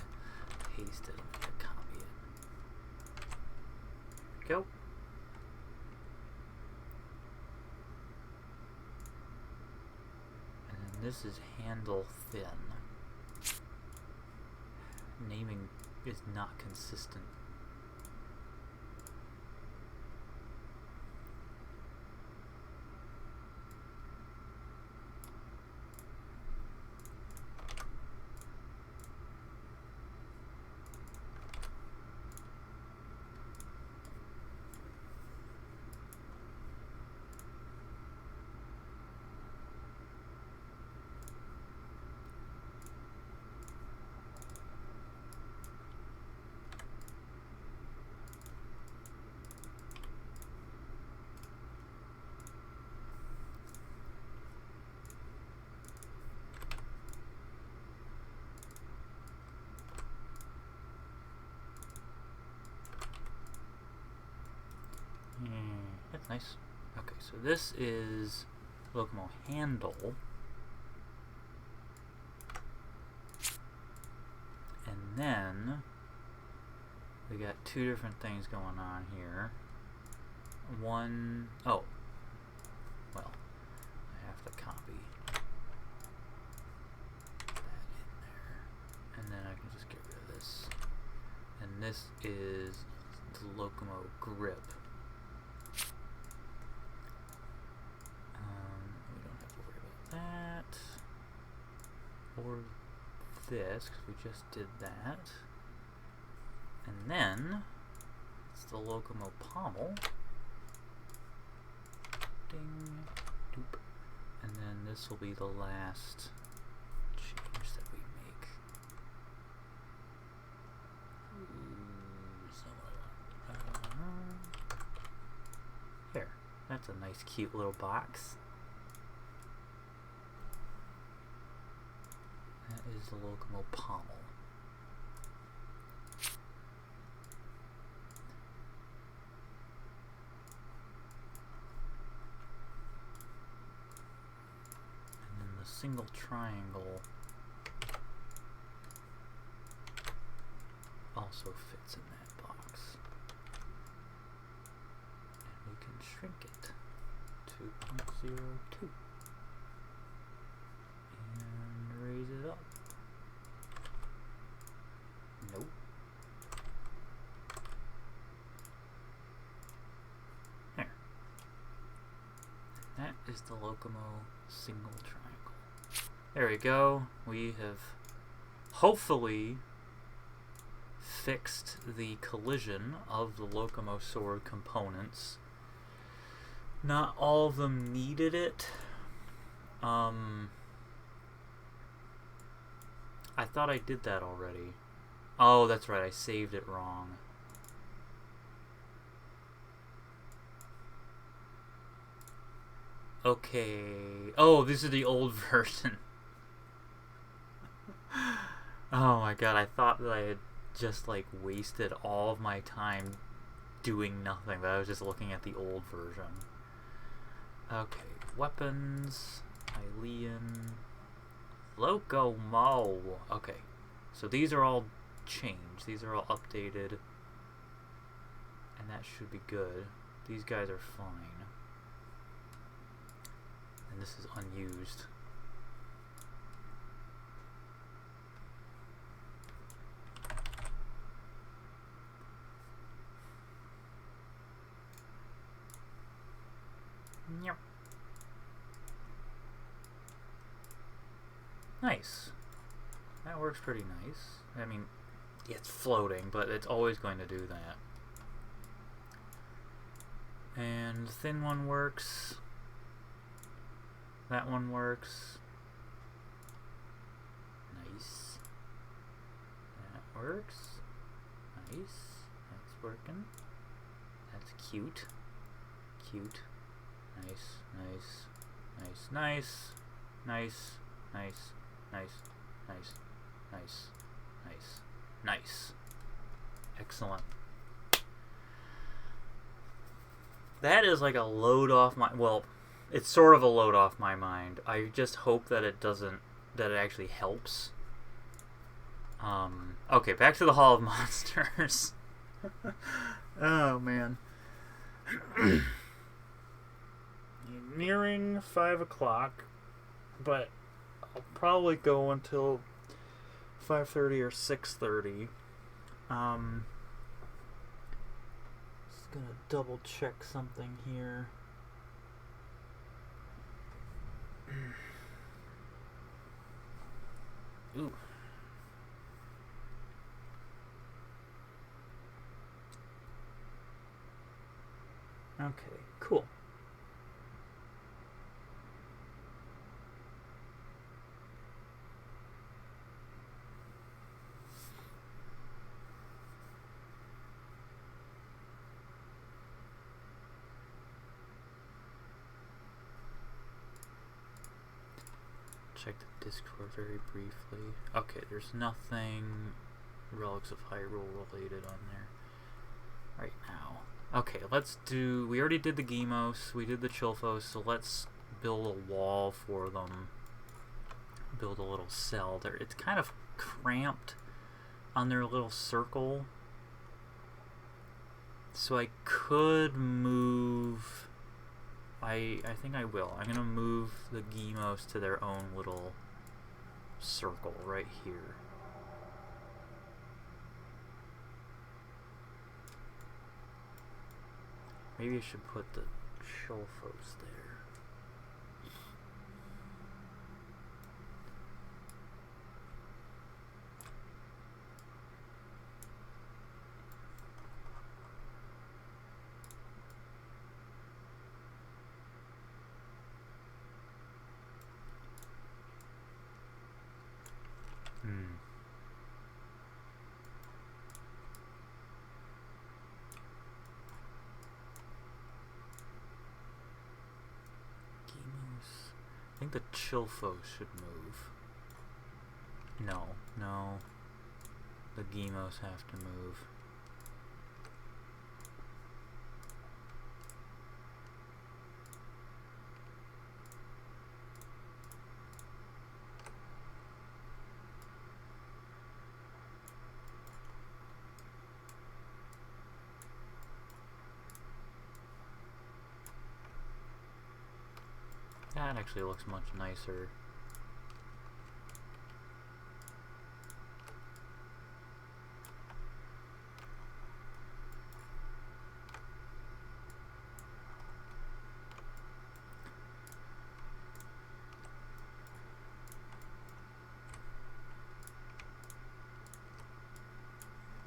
paste it. I need to copy it. There we go. And then this is handle thin. Naming is not consistent. That's nice. Okay, so this is Locomo handle. And then we got two different things going on here. One, oh, well, I have to copy that in there. And then I can just get rid of this. And this is the Locomo grip. We don't have to worry about that. Or this, because we just did that. And then it's the Locomo pommel. Ding, doop. And then this will be the last change that we make. Ooh, so here, that's a nice, cute little box. That is the Locomo pommel. And then the single triangle also fits in that box. And we can shrink it to 0.02. And raise it up. Nope. There. That is the Locomo single triangle. There we go. We have hopefully fixed the collision of the Locomo Sword components. Not all of them needed it. I thought I did that already. Oh, that's right, I saved it wrong. Okay. Oh, this is the old version. Oh my god, I thought that I had just like wasted all of my time doing nothing, but I was just looking at the old version. Okay, weapons, Hylian, Locomo. Okay, so these are all changed. These are all updated, and that should be good. These guys are fine, and this is unused. Yep. Nice. That works pretty nice. I mean, it's floating, but it's always going to do that. And the thin one works. That one works. Nice. That works. Nice. That's working. That's cute. Cute. Nice. Nice. Nice. Nice. Nice. Nice. Nice. Nice. Nice. Nice. Nice. Excellent. That is like a load off my... Well, it's sort of a load off my mind. I just hope that it doesn't... That it actually helps. Okay, back to the Hall of Monsters. Oh, man. Nearing 5 o'clock, but I'll probably go until 5:30 or 6:30. Just gonna double check something here. Ooh. Okay, cool. Check the Discord very briefly. Okay, there's nothing Relics of Hyrule related on there right now. Okay, let's do... We already did the Gemos, we did the Chilfos, so let's build a wall for them. Build a little cell there. It's kind of cramped on their little circle. So I could move... I think I will. I'm going to move the Gemos to their own little circle right here. Maybe I should put the Chilfos there. I think the Chilfos should move. No, no. The Gemos have to move. That actually looks much nicer.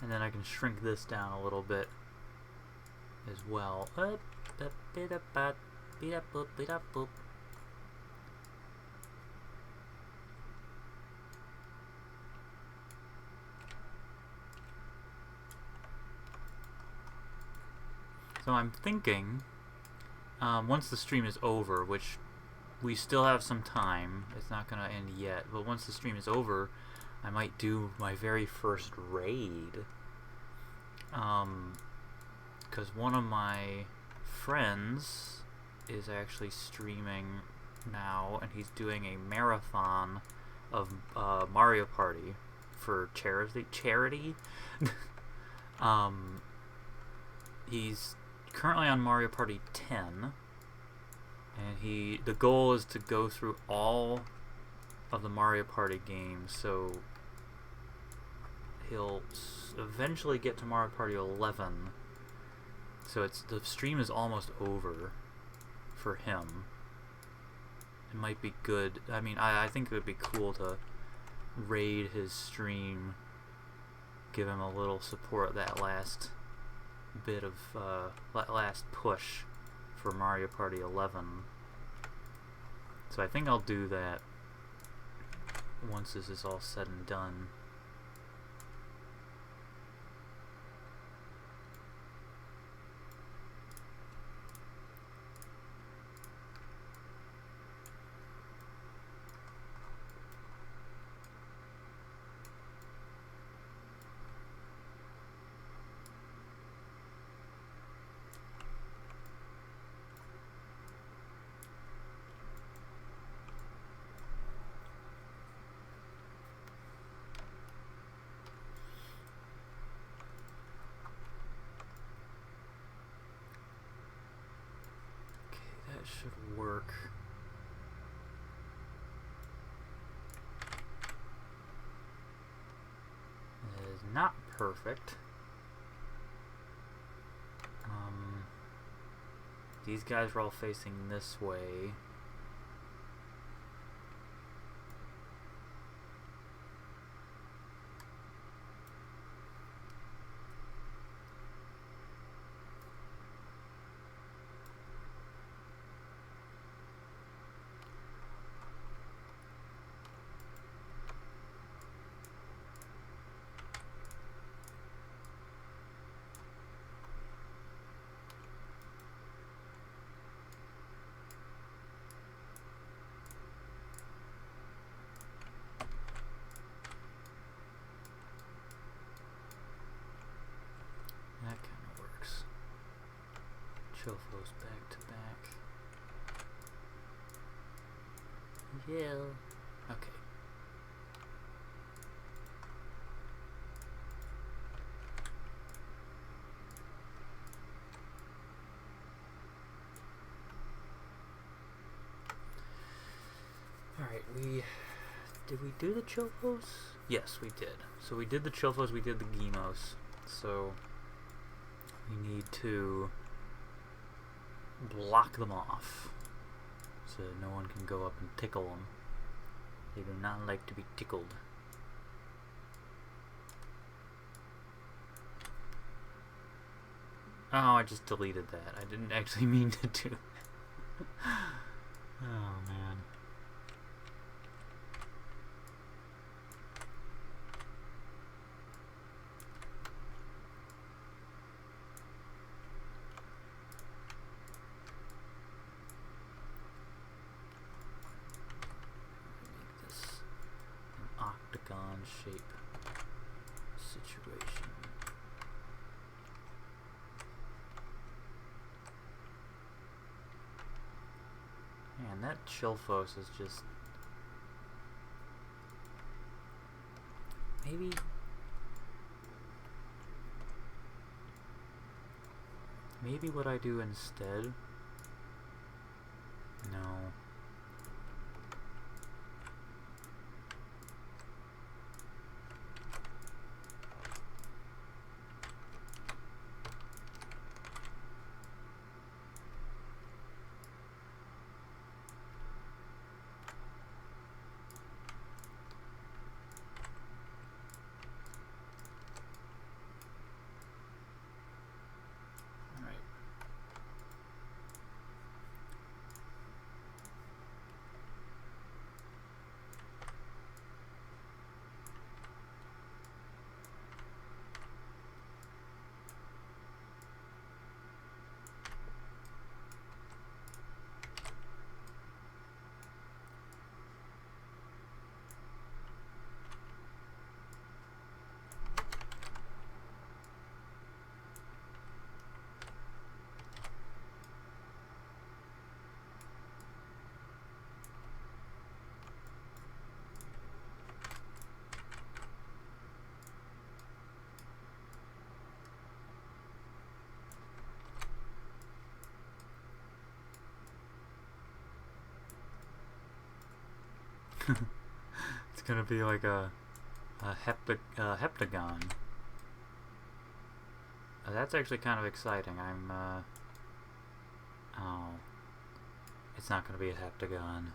And then I can shrink this down a little bit as well. So I'm thinking, once the stream is over, which we still have some time, it's not going to end yet, but once the stream is over, I might do my very first raid. Because one of my friends is actually streaming now, and he's doing a marathon of Mario Party for charity. He's currently on Mario Party 10, and the goal is to go through all of the Mario Party games, so he'll eventually get to Mario Party 11. So the stream is almost over for him. It might be good. I mean, I think it would be cool to raid his stream, give him a little support that last bit of last push for Mario Party 11. So I think I'll do that once this is all said and done. that should work. It is not perfect. These guys are all facing this way. That kind of works. Chilfos back to back. Yeah. Okay. Alright, did we do the Chilfos? Yes, we did. So we did the Chilfos, we did the Gemos. So we need to block them off so no one can go up and tickle them. They do not like to be tickled. Oh, I just deleted that. I didn't actually mean to do. Oh man. Shape situation. Man, that Chilfos is just maybe what I do instead. No. It's gonna be like a heptagon. That's actually kind of exciting. Oh, it's not gonna be a heptagon.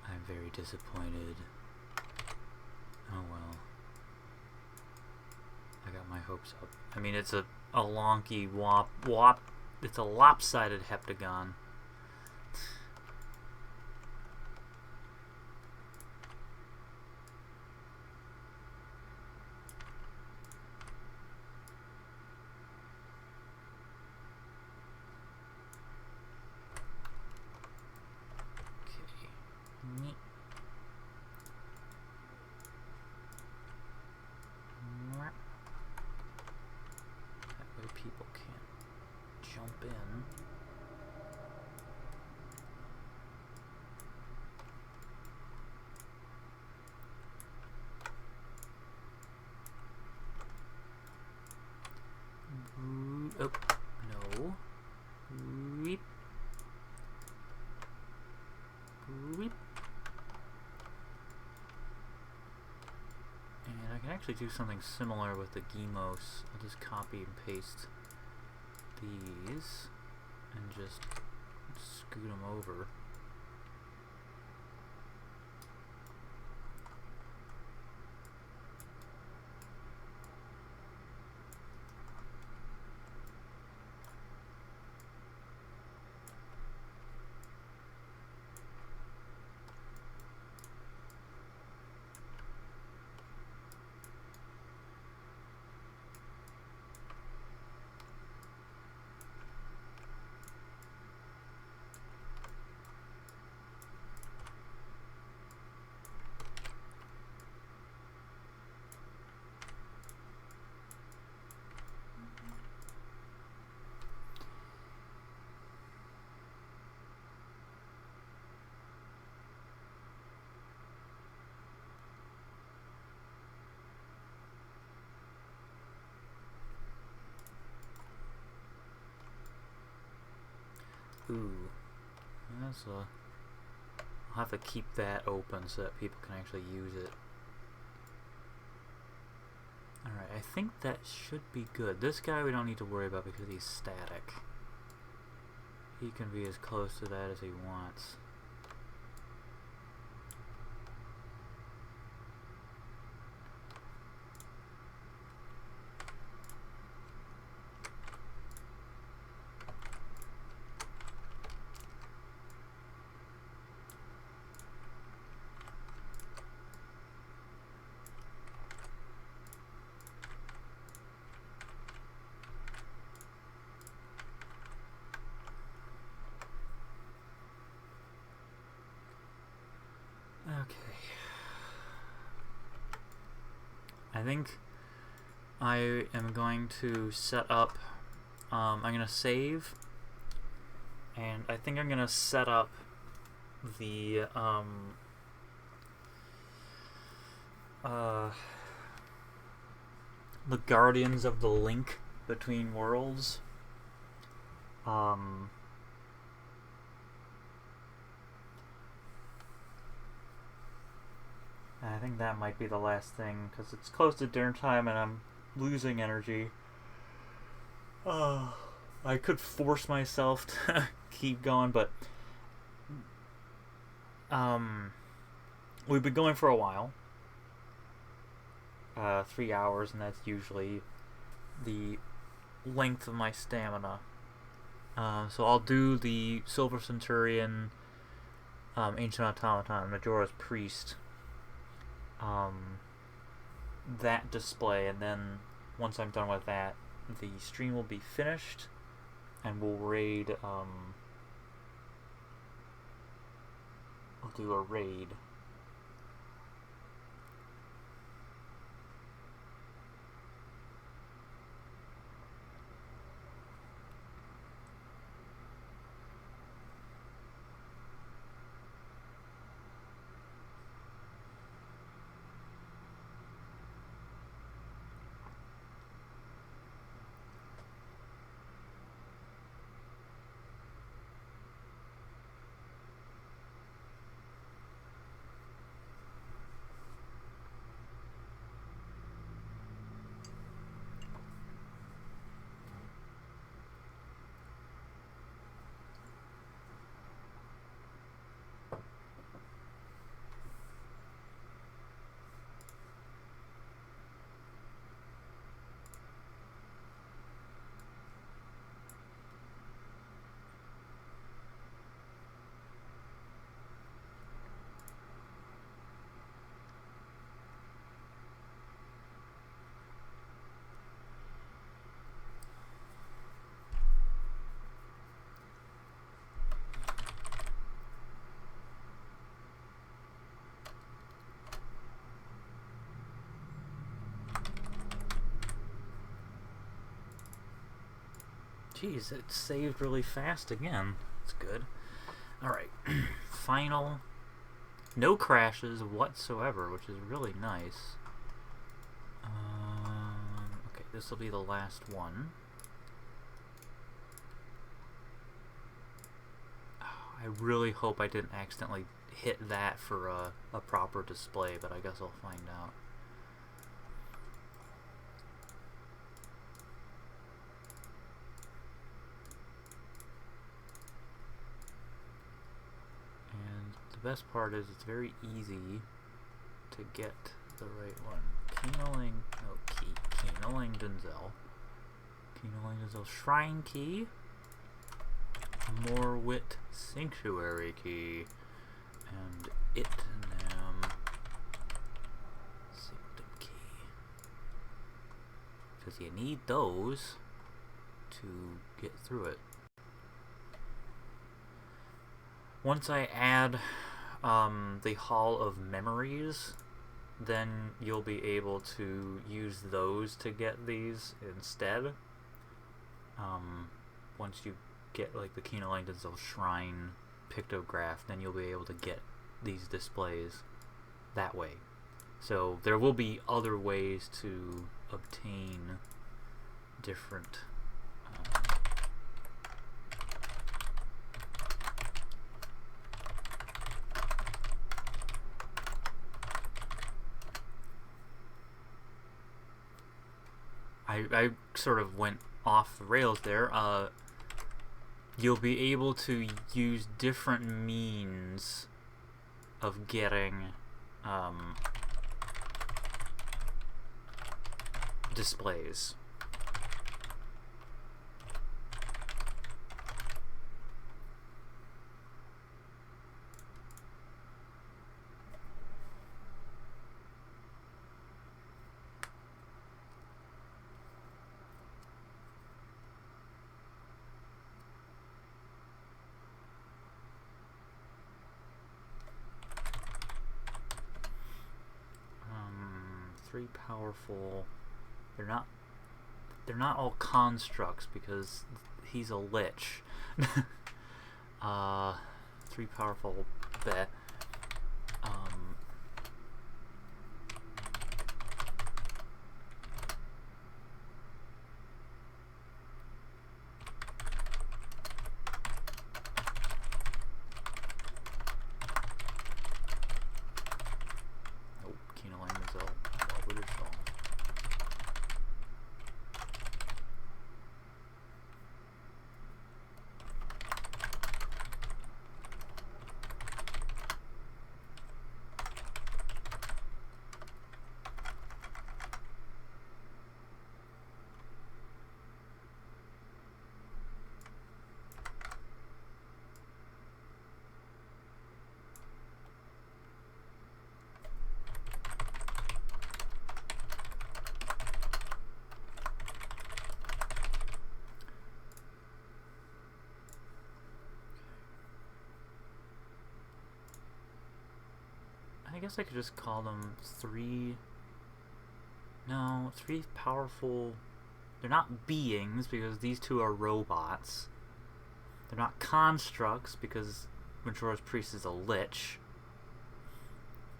I'm very disappointed. Oh well. I got my hopes up. I mean, it's a lonky wop. It's a lopsided heptagon. People can't jump in. Oh, no. Weep. Weep. And I can actually do something similar with the Gemos. I'll just copy and paste these and just scoot them over. Ooh, that's a... I'll have to keep that open so that people can actually use it. Alright, I think that should be good. This guy we don't need to worry about because he's static. He can be as close to that as he wants. Okay. I think I am going to set up, I'm going to save, and I think I'm going to set up the, Guardians of the Link Between Worlds. I think that might be the last thing, because it's close to dinner time and I'm losing energy. I could force myself to keep going, but we've been going for a while. 3 hours, and that's usually the length of my stamina. So I'll do the Silver Centurion, Ancient Automaton, Majora's Priest, that display, and then once I'm done with that, the stream will be finished, and we'll raid, I'll do a raid. Jeez, it saved really fast again. That's good. Alright. Final. No crashes whatsoever, which is really nice. Okay, this will be the last one. Oh, I really hope I didn't accidentally hit that for a proper display, but I guess I'll find out. And the best part is it's very easy to get the right one. Keeneling Denzel. Keeneling Denzel Shrine Key. Morwit Sanctuary Key. And Itnam Sanctum Key. Because you need those to get through it. Once I add the Hall of Memories, then you'll be able to use those to get these instead. Once you get like the Kino Langdon's Shrine pictograph, then you'll be able to get these displays that way. So there will be other ways to obtain different I sort of went off the rails there. You'll be able to use different means of getting displays. Three powerful. They're not all constructs because he's a lich. Three powerful bet. I guess I could just call them three powerful. They're not beings because these two are robots. They're not constructs because Majora's Priest is a lich.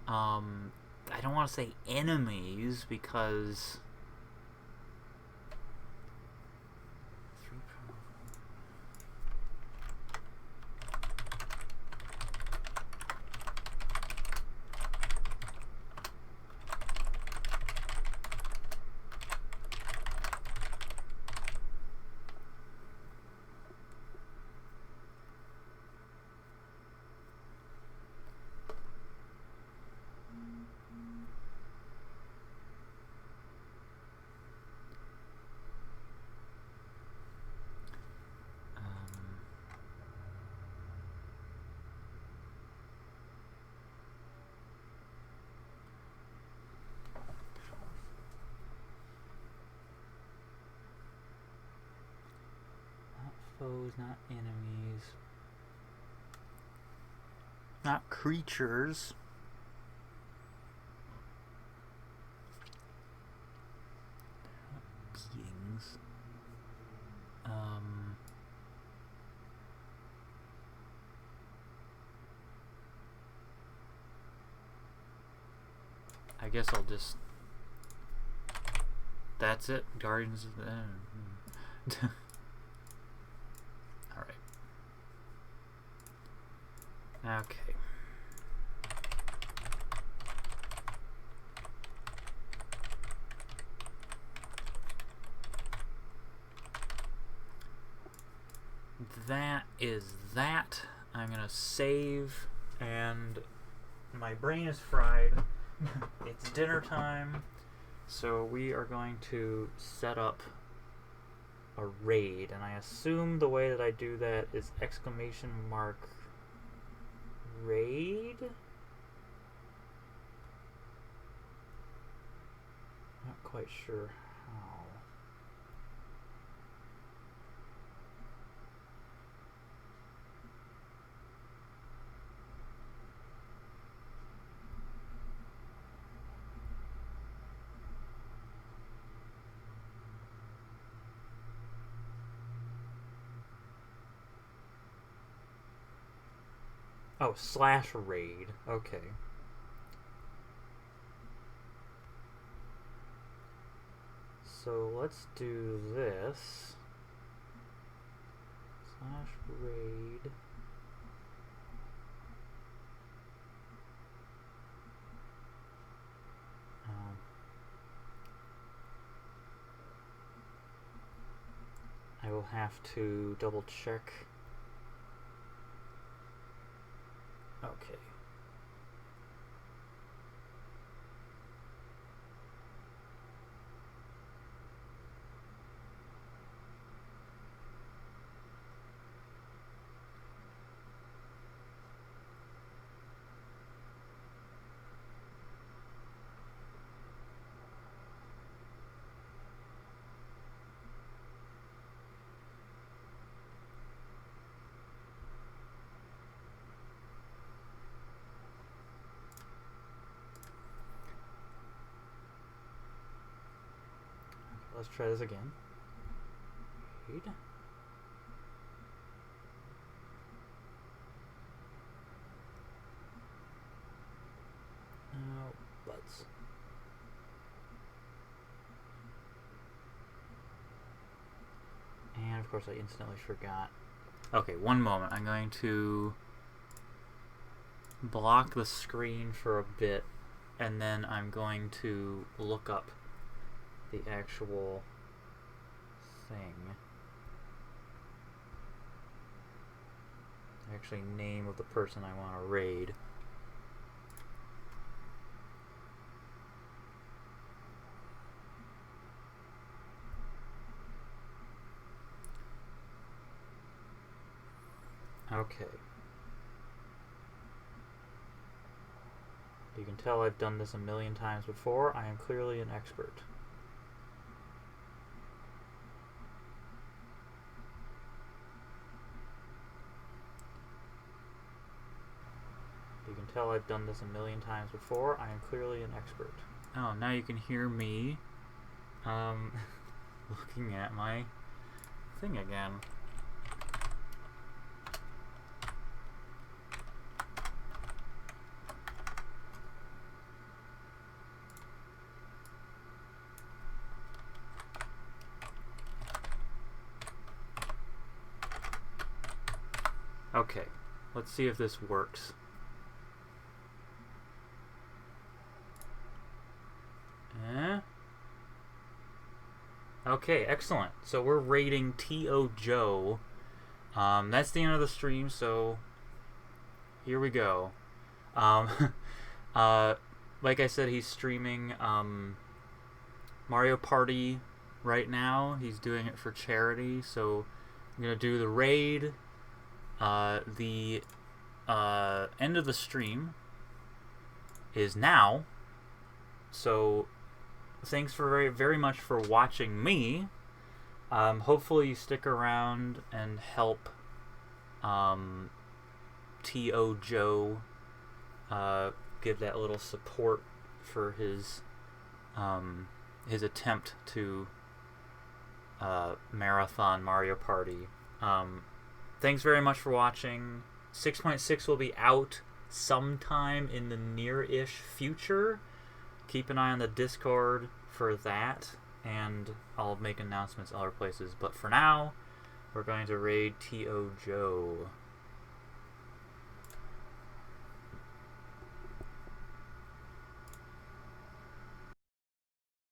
I don't want to say enemies because foes, not enemies, not creatures. Not beings. I guess I'll just. That's it. Guardians of the. Okay. That is that. I'm gonna save, and my brain is fried. It's dinner time, so we are going to set up a raid, and I assume the way that I do that is exclamation mark raid? Not quite sure how. Oh, /raid. Okay. So let's do this. /raid. I will have to double check. Okay. Let's try this again. Raid. Now, let's. And of course, I instantly forgot. Okay, one moment. I'm going to block the screen for a bit, and then I'm going to look up the actual thing. Actually, name of the person I want to raid. Okay. You can tell I've done this a million times before. I am clearly an expert. You can tell I've done this a million times before. I am clearly an expert. Oh, now you can hear me looking at my thing again. Okay, let's see if this works. Okay, excellent. So we're raiding T.O. Joe. That's the end of the stream, so here we go. Like I said, he's streaming Mario Party right now. He's doing it for charity, so I'm going to do the raid. The end of the stream is now, so thanks for very much for watching me. Hopefully you stick around and help T.O. Joe give that little support for his attempt to marathon Mario Party. Thanks very much for watching. 6.6 will be out sometime in the near-ish future. Keep an eye on the Discord for that, and I'll make announcements other places. But for now, we're going to raid T.O. Joe.